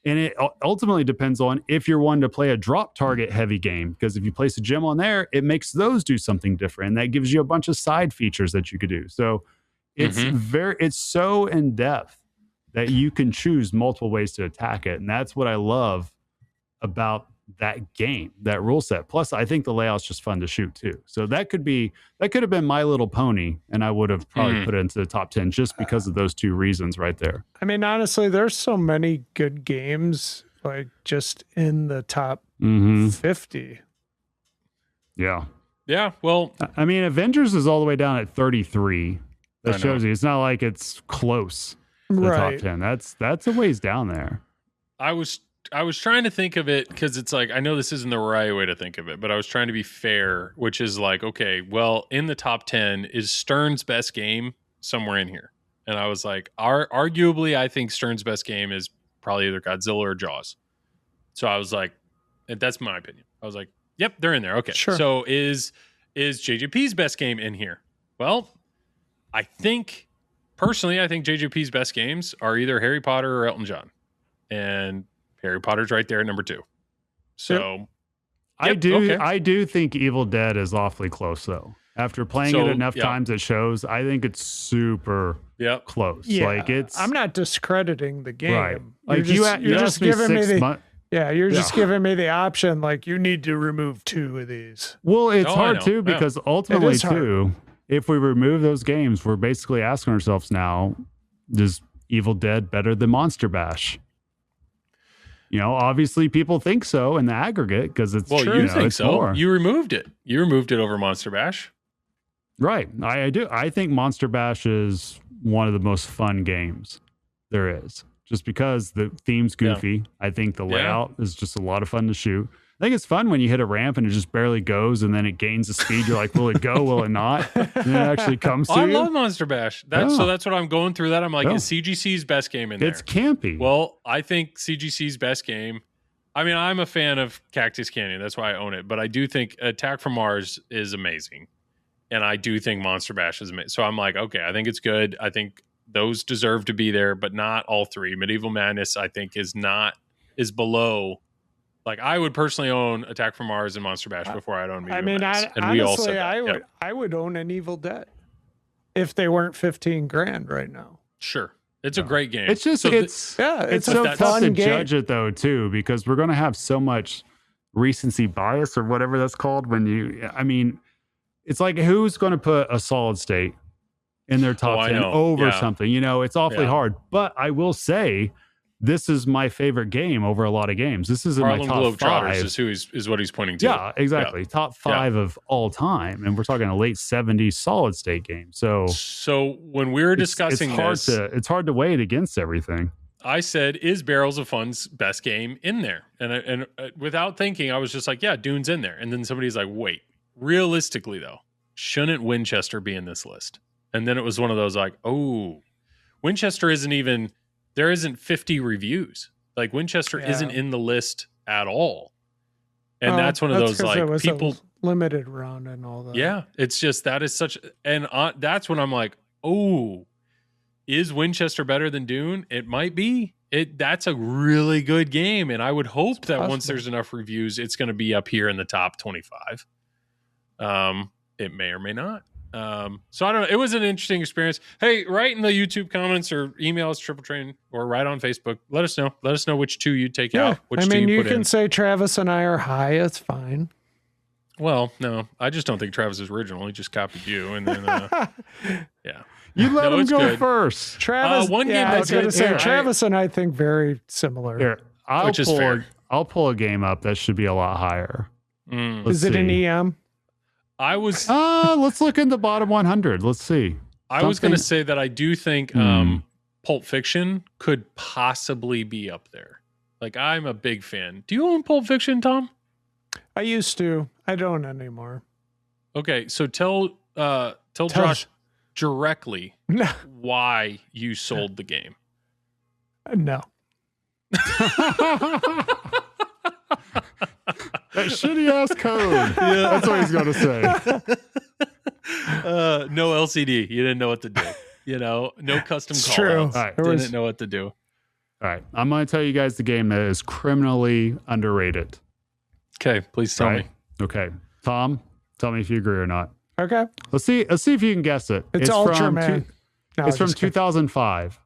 and it ultimately depends on if you're wanting to play a drop target heavy game, because if you place a gem on there, it makes those do something different. And that gives you a bunch of side features that you could do. So it's it's so in depth that you can choose multiple ways to attack it. And that's what I love about that game, that rule set. Plus, I think the layout's just fun to shoot too. So that could have been My Little Pony, and I would have probably put it into the top 10 just because of those two reasons right there. I mean, honestly, there's so many good games just in the top 50. Yeah. Yeah. Well, I mean, Avengers is all the way down at 33. That shows you it's not like it's close to the top 10. That's a ways down there. I was trying to think of it because it's I know this isn't the right way to think of it, but I was trying to be fair, which is okay, well, in the top 10 is Stern's best game somewhere in here. And I was arguably, I think Stern's best game is probably either Godzilla or Jaws. So I was and that's my opinion. I was yep, they're in there. Okay. Sure. So is JJP's best game in here? Well, personally, I think JJP's best games are either Harry Potter or Elton John. And Harry Potter's right there at number 2. So I do think Evil Dead is awfully close though. After playing it enough times it shows, I think it's super close. Yeah, I'm not discrediting the game. Right. You're just giving me the option you need to remove 2 of these. Well, it's hard too because ultimately too, if we remove those games, we're basically asking ourselves now, is Evil Dead better than Monster Bash? Obviously people think so in the aggregate because it's true. You think so? More. You removed it. You removed it over Monster Bash. Right. I do. I think Monster Bash is one of the most fun games there is just because the theme's goofy. I think the layout is just a lot of fun to shoot. I think it's fun when you hit a ramp and it just barely goes and then it gains the speed. You're will it go? Will it not? And it actually comes to you. I love Monster Bash. So that's what I'm going through that. I'm is CGC's best game in there? It's campy. Well, I think CGC's best game. I mean, I'm a fan of Cactus Canyon. That's why I own it. But I do think Attack from Mars is amazing. And I do think Monster Bash is amazing. So I'm okay, I think it's good. I think those deserve to be there, but not all 3. Medieval Madness, I think, is below. I would personally own Attack from Mars and Monster Bash before I'd own Medieval Madness. Honestly, I would own an Evil Dead if they weren't $15,000 right now. Sure. It's a great game. It's just, it's so tough to judge it though, too, because we're going to have so much recency bias or whatever that's called it's who's going to put a Solid State in their top 10 over something, it's awfully hard. But I will say, this is my favorite game over a lot of games. This is in my top 5. Is what he's pointing to. Yeah, exactly. Yeah. Top 5 of all time, and we're talking a late 70s solid state game. So when we were discussing it's hard to weigh it against everything. I said, is Barrels of Fun's best game in there? And without thinking, I was just Dune's in there. And then somebody's wait, realistically though, shouldn't Winchester be in this list? And then it was one of those Winchester isn't even. There isn't 50 reviews. Winchester isn't in the list at all. And that's one of those people limited run and all that. Yeah. It's just, that is such, and that's when I'm is Winchester better than Dune? It might be. That's a really good game. And I would hope that once there's enough reviews, it's going to be up here in the top 25. It may or may not. So I don't know. It was an interesting experience. Hey, write in the YouTube comments or email us Triple Train or write on Facebook. Let us know. Let us know which two you take out. Which I two mean, you put can in. say Travis and I are high. It's fine. Well, no, I just don't think Travis is original. He just copied you, and then yeah. You let No, him it's go good. first. Travis, one game I was that going to did- say, here, Travis and I think very similar. Here, Which is fair. I'll pull a game up that should be a lot higher. Mm. Let's Is it an see. EM? I was Let's look in the bottom 100. Let's see. I was going to Something- say that I do think Pulp Fiction could possibly be up there. Like, I'm a big fan. Do you own Pulp Fiction, Tom? I used to. I don't anymore. Okay, so tell Josh directly No. why you sold the game. No. That shitty ass code. Yeah, that's what he's going to say. No LCD. You didn't know what to do. No custom It's call true. outs. All right. Didn't know what to do. All right, I'm going to tell you guys the game that is criminally underrated. Okay, please tell Right? me. Okay, Tom, tell me if you agree or not. Okay. Let's see if you can guess it. It's Ultraman. No, It's from just kidding. 2005.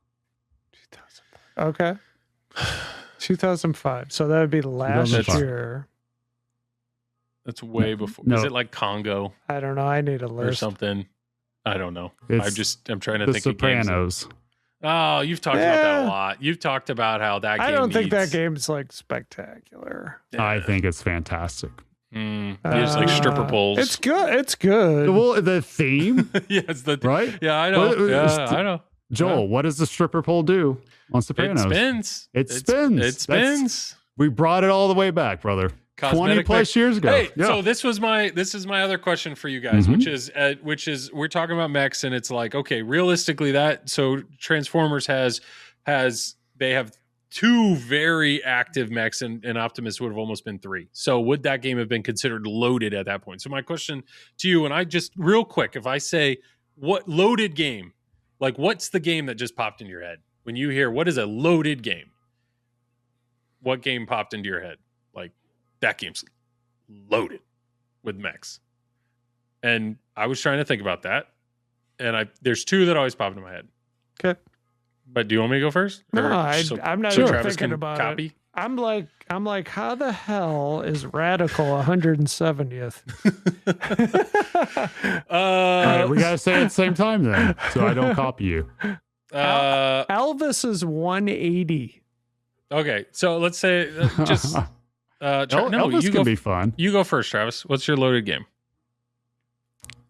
Okay. 2005. So that would be last 2005. year. That's way before. No. Is it like Congo I don't know. I need a or list. something? I don't know. It's I'm trying to The think of games. Sopranos. Oh, you've talked about that a Yeah. lot. You've talked about how that game I don't think that needs- game's like spectacular. I think it's fantastic. It's like stripper poles. It's good. It's good. Well, the theme, yes, right? Yeah, I know. Well, Yeah, I know. Joel, what does the stripper pole do on Sopranos? It spins. It spins. It spins. We brought it all the way back, brother. 20 Cosmetic plus years ago. Hey, Yeah. so this is my other question for you guys, Mhm. which is we're talking about mechs, and it's like, okay, realistically, Transformers they have two very active mechs, and Optimus would have almost been three. So would that game have been considered loaded at that point? So my question to you, and I just real quick, if I say what loaded game, like what's the game that just popped into your head when you hear what is a loaded game? What game popped into your head? Like, that game's loaded with mechs. And I was trying to think about that. And there's two that always pop into my head. Okay. But do you want me to go first? No, Or I'm not so even Travis thinking can about copy? it. I'm like, how the hell is Radical 170th? All right, we got to say it at the same time then, so I don't copy you. Elvis is 180. Okay, so let's say just Elvis you can go. be fun. You go first, Travis. What's your loaded game?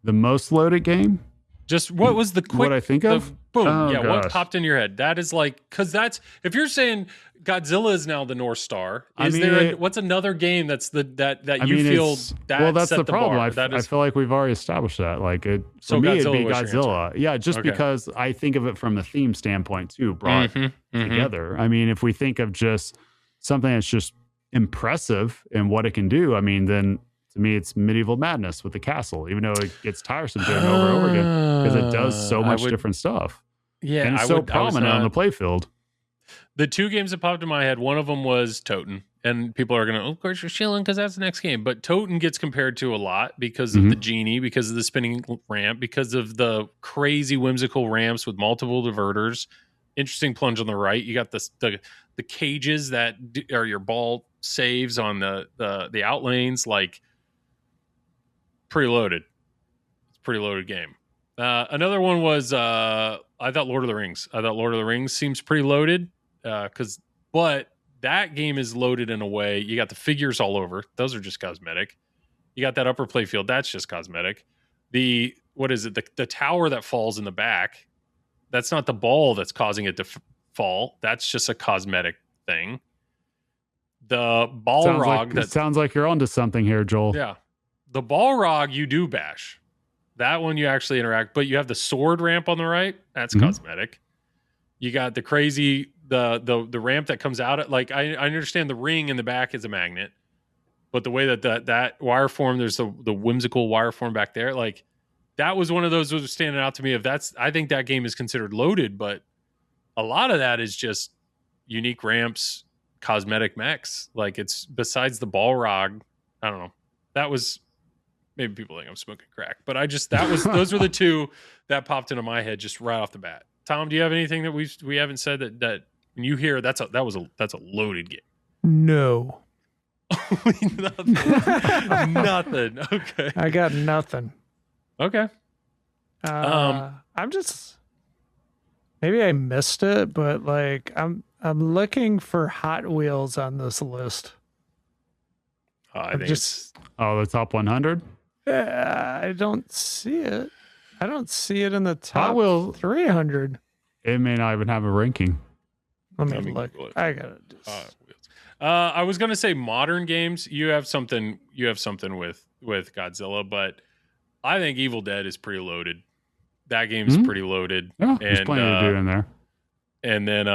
The most loaded game? Just what was the quick? What I think of? Boom. Oh, yeah, what gosh. popped in your head? That is like, because that's if you're saying Godzilla is now the North Star. I mean, What's another game that's that I you mean, feel it's- that well, that's set the the problem. bar? That I is feel like we've already established that. Like, So for me, it'd Godzilla be was your Godzilla. Yeah, just Okay. because I think of it from the theme standpoint too, brought Mhm, mhm. together. I mean, if we think of just something that's just impressive in what it can do, I mean, then to me, it's Medieval Madness with the castle, even though it gets tiresome doing it over and over again because it does so I much would- different stuff. Yeah, And it's I so would, I was prominent on the not- playfield. The two games that popped in my head, one of them was Toten. And people are going to, of course, you're shilling because that's the next game. But Toten gets compared to a lot because of the genie, because of the spinning ramp, because of the crazy whimsical ramps with multiple diverters. Interesting plunge on the right. You got the cages that are your ball saves on the out lanes. Like, pretty loaded. It's a pretty loaded game. Another one was I thought Lord of the Rings. I thought Lord of the Rings seems pretty loaded but that game is loaded in a way. You got the figures all over. Those are just cosmetic. You got that upper playfield. That's just cosmetic. What is it? The tower that falls in the back. That's not the ball that's causing it to fall. That's just a cosmetic thing. The Balrog. Sounds like you're onto something here, Joel. Yeah. The Balrog you do bash. That one you actually interact, but you have the sword ramp on the right. That's cosmetic. You got the crazy the ramp that comes out at, like, I understand the ring in the back is a magnet, but the way that wire form, there's the whimsical wire form back there, like that was one of those that was standing out to me. I think that game is considered loaded, but a lot of that is just unique ramps, cosmetic mechs. Like, it's besides the Balrog, I don't know. That was maybe people think I'm smoking crack, but those were the two that popped into my head just right off the bat. Tom, do you have anything that we haven't said that when you hear that's a loaded game? No. Nothing. Okay. I got nothing. Okay. I'm just maybe I missed it, but like I'm looking for Hot Wheels on this list. I think the top 100. I don't see it. I don't see it in the top Hot Wheels 300. It may not even have a ranking. Let me look. I gotta just. I was gonna say modern games. You have something with Godzilla, but I think Evil Dead is pretty loaded. That game's pretty loaded. Yeah, there's plenty to do in there. And then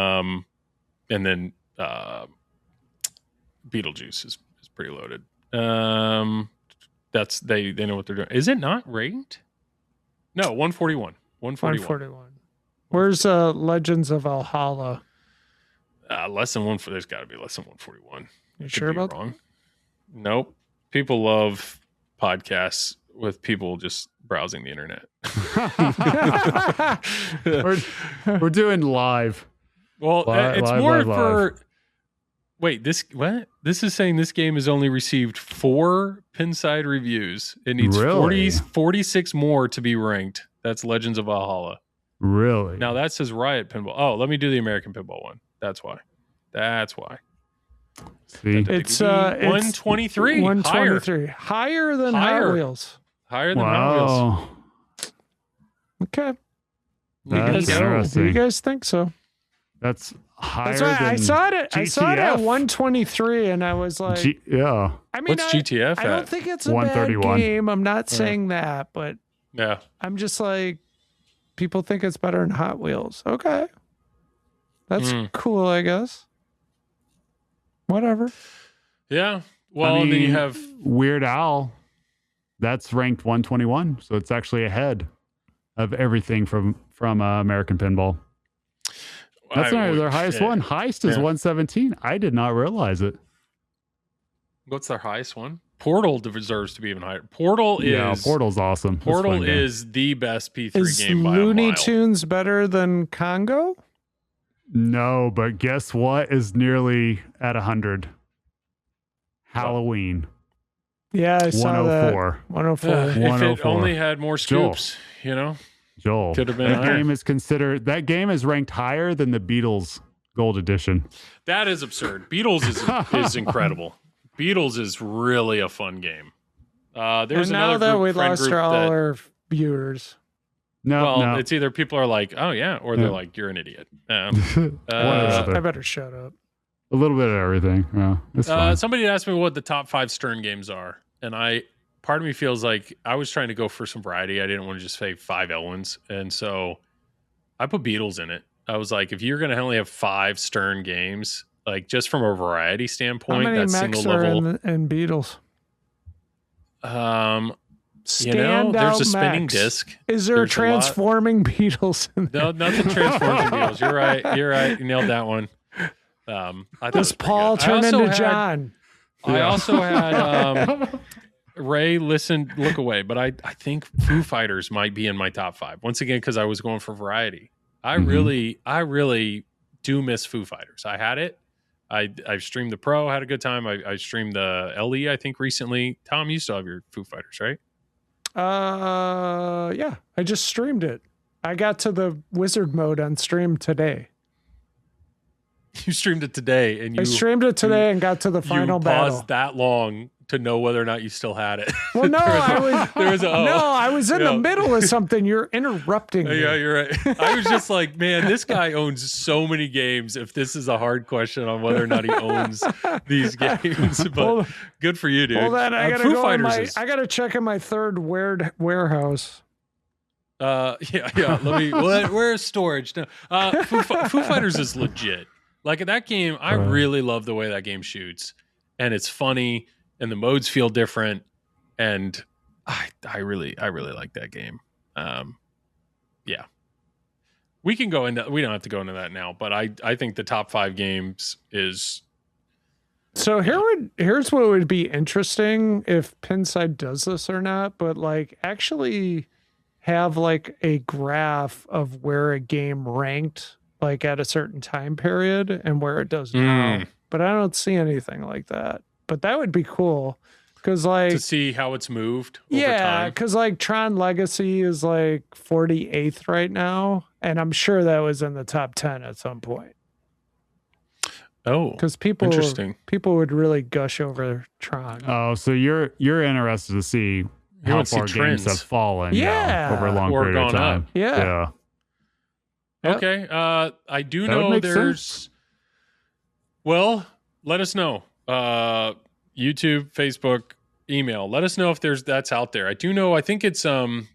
Beetlejuice is pretty loaded. That's they know what they're doing. Is it not ranked? No, 141. 141. Where's Legends of Valhalla? Less than one. There's got to be less than 141. You sure about that? Wrong. Nope. People love podcasts with people just browsing the internet. we're doing live. Well, it's live, more live, for. live. Wait, this is saying this game has only received 4 Pinside reviews. It needs 46 more to be ranked. That's Legends of Valhalla. Really? Now that says Riot Pinball. Oh, let me do the American Pinball one. That's why. See, it's 123. 123. Higher than Hot Wheels. Higher than Hot Wheels. Okay. That's Do interesting. you guys think so? That's higher That's why than I saw it. GTF. I saw it at 123, and I was like, yeah. I mean, what's GTF I don't at? think it's a bad 131. game. I'm not saying that, but Yeah. I'm just like, people think it's better than Hot Wheels. Okay. That's cool, I guess. Whatever. Yeah. Well, then you have Weird Al. That's ranked 121, so it's actually ahead of everything from American Pinball. That's not their highest one. Heist is 117. I did not realize it. What's their highest one? Portal deserves to be even higher. Portal's awesome. Portal is the best P3 game by Looney a mile. Tunes better than Congo? No, but guess what is nearly at 100? Halloween. Yeah, I saw that. 104. 104. If it 104. only had more scoops, you know? Joel, Could have been that higher. that game is ranked higher than the Beatles Gold Edition. That is absurd. Beatles is incredible. Beatles is really a fun game. There's and now another that we friend lost group all that, our viewers. No, it's either people are like, oh yeah, or they're like, you're an idiot. I better shut up. A little bit of everything. Yeah, it's fine. Somebody asked me what the top 5 Stern games are, and part of me feels like I was trying to go for some variety. I didn't want to just say 5 L1s, and so I put Beatles in it. I was like, if you're going to only have 5 Stern games, like just from a variety standpoint, How many that mechs single are level. in Beatles? There's a spinning mechs. disc. Is there There's a transforming Beatles in there? No, nothing transforms in Beatles. You're right. You nailed that one. I thought Does Paul turn into John? I also had Ray look away, but I think Foo Fighters might be in my top 5 once again because I was going for variety. I really do miss Foo Fighters. I had it. I streamed the Pro, had a good time. I streamed the LE, I think, recently. Tom, you still have your Foo Fighters, right? Yeah. I just streamed it. I got to the wizard mode on stream today. You streamed it today, and I streamed it today and got to the final battle. You paused that long to know whether or not you still had it. Well, no, I was in the middle of something. You're interrupting me. Yeah, you're right. I was just like, man, this guy owns so many games. If this is a hard question on whether or not he owns these games, but good for you, dude. Well, then I gotta Foo go. Fighters I gotta check in my third warehouse. Yeah. Where's storage? No, Foo Fighters is legit. Like that game, I really love the way that game shoots, and it's funny, and the modes feel different, and I really like that game. Yeah, we can go into. We don't have to go into that now, but I think the top 5 games is So here's what would be interesting if Pinside does this or not, but like actually have like a graph of where a game ranked like at a certain time period and where it does now. But I don't see anything like that. But that would be cool. Cause like to see how it's moved over yeah, time. because like Tron Legacy is like 48th right now, and I'm sure that was in the top 10 at some point. Oh, Because people would really gush over Tron. Oh, so you're interested to see how want to see far games trends. have fallen Yeah. over a long Or period of gone time. up. Yeah. Yep. Okay. I do That would know make there's. sense. Well, let us know. YouTube, Facebook, email. Let us know if that's out there. I do know. I think it's I'm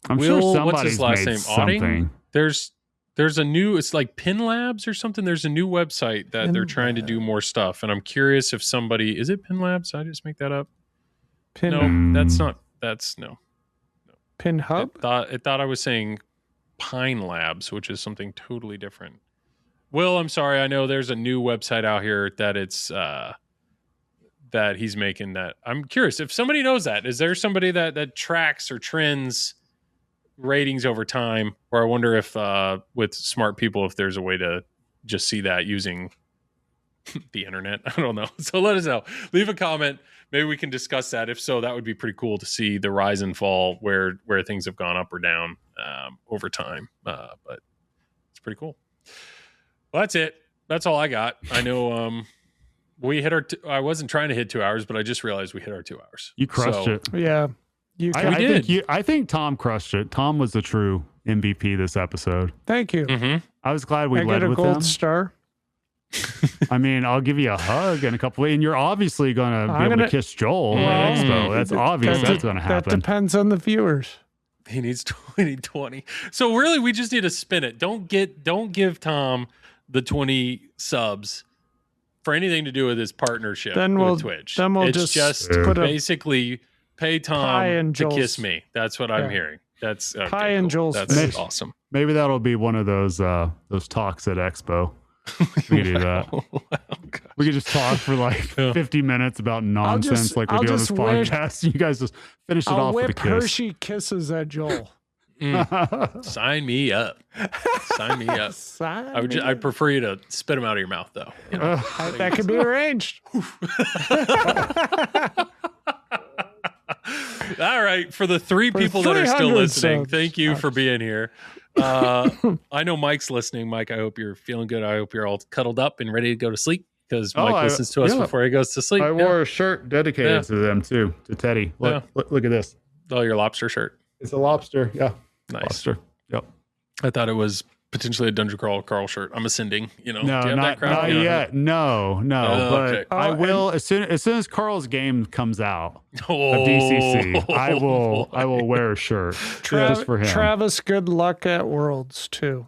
Will, sure what's his somebody's last made name? something. Auding? There's a new. It's like Pin Labs or something. There's a new website that they're trying to do more stuff, and I'm curious if somebody is it Pin Labs? Did I just make that up? No, that's not. That's no. Pin Hub? It thought I was saying Pine Labs, which is something totally different. Will, I'm sorry. I know there's a new website out here that it's that he's making. That I'm curious if somebody knows that. Is there somebody that tracks or trends ratings over time? Or I wonder if with smart people, if there's a way to just see that using the internet. I don't know. So let us know. Leave a comment. Maybe we can discuss that. If so, that would be pretty cool to see the rise and fall where things have gone up or down over time. But it's pretty cool. Well, that's it. That's all I got. I know we hit our. I wasn't trying to hit 2 hours, but I just realized we hit our 2 hours. You crushed it. Yeah. I think Tom crushed it. Tom was the true MVP this episode. Thank you. Mm-hmm. I was glad we I led get a with gold them. star. I mean, I'll give you a hug and a couple, and you're obviously going to be able to kiss Joel at Expo. That's obvious. That's going to That happen. depends on the viewers. He needs 20. So really, we just need to spin it. Don't give Tom the 20 subs for anything to do with his partnership with Twitch. Then we'll it's just put put a basically pay pie in Tom to Joel's- kiss me. That's what I'm Yeah. hearing. That's okay, pie in Joel's That's face. awesome. Maybe that'll be one of those talks at Expo. We could do that. Oh, God. We could just talk for like 50 minutes about nonsense like we I'll do on this just whip- podcast. You guys just finish it I'll off with a whip kiss. Hershey kisses at Joel. Sign me up. Sign me up. I'd prefer you to spit them out of your mouth, though. You know? That could be arranged. All right, for the three For people that are still 300 listening, subs. thank you for being here. I know Mike's listening. Mike, I hope you're feeling good. I hope you're all cuddled up and ready to go to sleep because Mike listens to us before he goes to sleep. I wore a shirt dedicated to them too, to Teddy. Look at this. Oh, your lobster shirt. It's a lobster. Yeah. Nice. Lobster. Yep. I thought it was potentially a Dungeon Crawl Carl shirt. I'm ascending. You know, No, do you have not, that crowd? not yet. No, but okay. I will as soon as Carl's game comes out of DCC. I will wear a shirt just for him. Travis, good luck at Worlds too.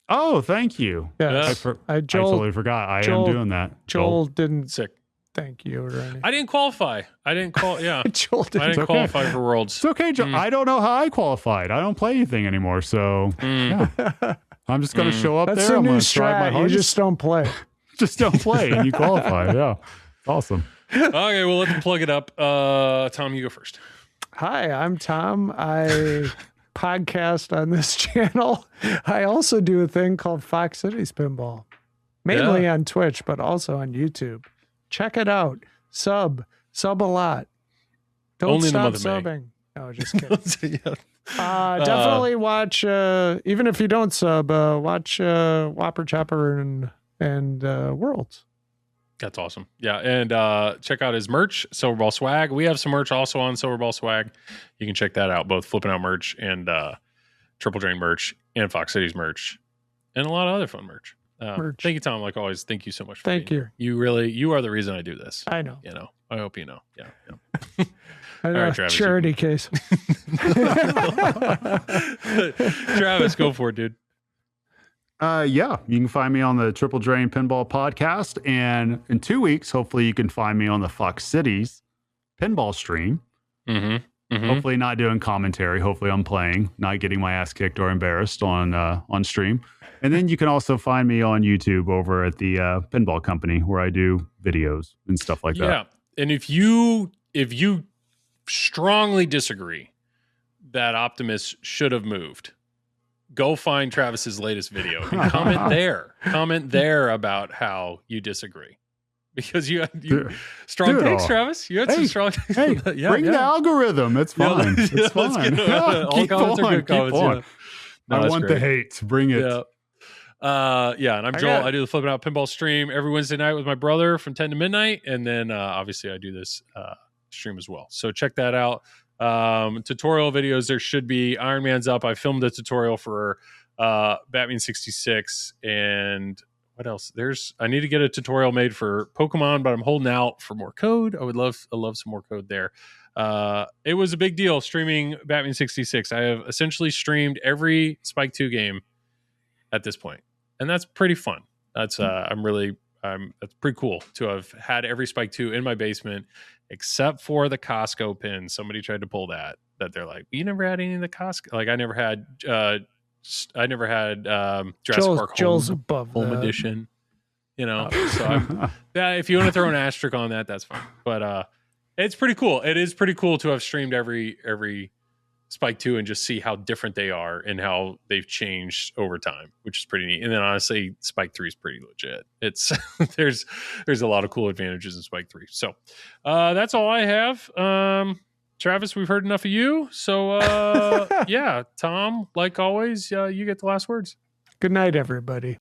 Oh, thank you. Yes. I totally forgot. I am doing that. Joel didn't Sick. thank you or anything. I didn't qualify. Yeah. Joel I didn't. didn't qualify for Worlds. It's okay, Joe. I don't know how I qualified. I don't play anything anymore, so yeah. I'm just going to show up That's there. a I'm new going to try my strat. You hardest. just don't play. Just don't play, and you qualify. Yeah, awesome. Okay, well, let's plug it up. Tom, you go first. Hi, I'm Tom. I podcast on this channel. I also do a thing called Fox Cities Pinball, mainly on Twitch, but also on YouTube. Check it out. Sub a lot. Don't Only in the stop month of May. subbing. No, just kidding. Yeah. Definitely watch. Even if you don't sub, watch Whopper Chopper and Worlds. That's awesome. Yeah. And check out his merch, Silverball Swag. We have some merch also on Silverball Swag. You can check that out, both Flipping Out merch and Triple Drain merch and Fox Cities merch and a lot of other fun merch. Merch. Thank you, Tom. Like always, thank you so much. Thank you. You are the reason I do this. I know. You know, I hope you know. Yeah. I know. All right, Travis, Charity case. Travis, go for it, dude. Yeah, you can find me on the Triple Drain Pinball podcast, and in 2 weeks, hopefully, you can find me on the Fox Cities Pinball stream. Mm-hmm. Hopefully not doing commentary. Hopefully I'm playing, not getting my ass kicked or embarrassed on stream. And then you can also find me on YouTube over at the Pinball Company, where I do videos and stuff like that. Yeah. And if you strongly disagree that Optimus should have moved, go find Travis's latest video and comment there. Comment there about how you disagree. Because you strong takes, Travis. You had some strong takes. Hey, bring the algorithm. It's fine. It's fine. All comments are good comments. Yeah. No, I want the hate. Bring it. Yeah. And I'm Joel. I do the Flipping Out Pinball stream every Wednesday night with my brother from 10 to midnight. And then obviously I do this stream as well. So check that out. Tutorial videos, there should be. Iron Man's up. I filmed a tutorial for Batman 66 and what else? I need to get a tutorial made for Pokemon, but I'm holding out for more code. I love some more code there. It was a big deal streaming Batman 66. I have essentially streamed every Spike 2 game at this point, and that's pretty fun. That's that's pretty cool to have had every Spike 2 in my basement, except for the Costco pin. Somebody tried to pull that they're like, you never had any of the Costco. Like I never had Jurassic Park Home Edition, so if you want to throw an asterisk on that, that's fine. But it's pretty cool. It is pretty cool to have streamed every Spike 2 and just see how different they are and how they've changed over time, which is pretty neat. And then honestly, Spike 3 is pretty legit. It's there's a lot of cool advantages in Spike 3. So that's all I have. Travis, we've heard enough of you. So, yeah, Tom, like always, you get the last words. Good night, everybody.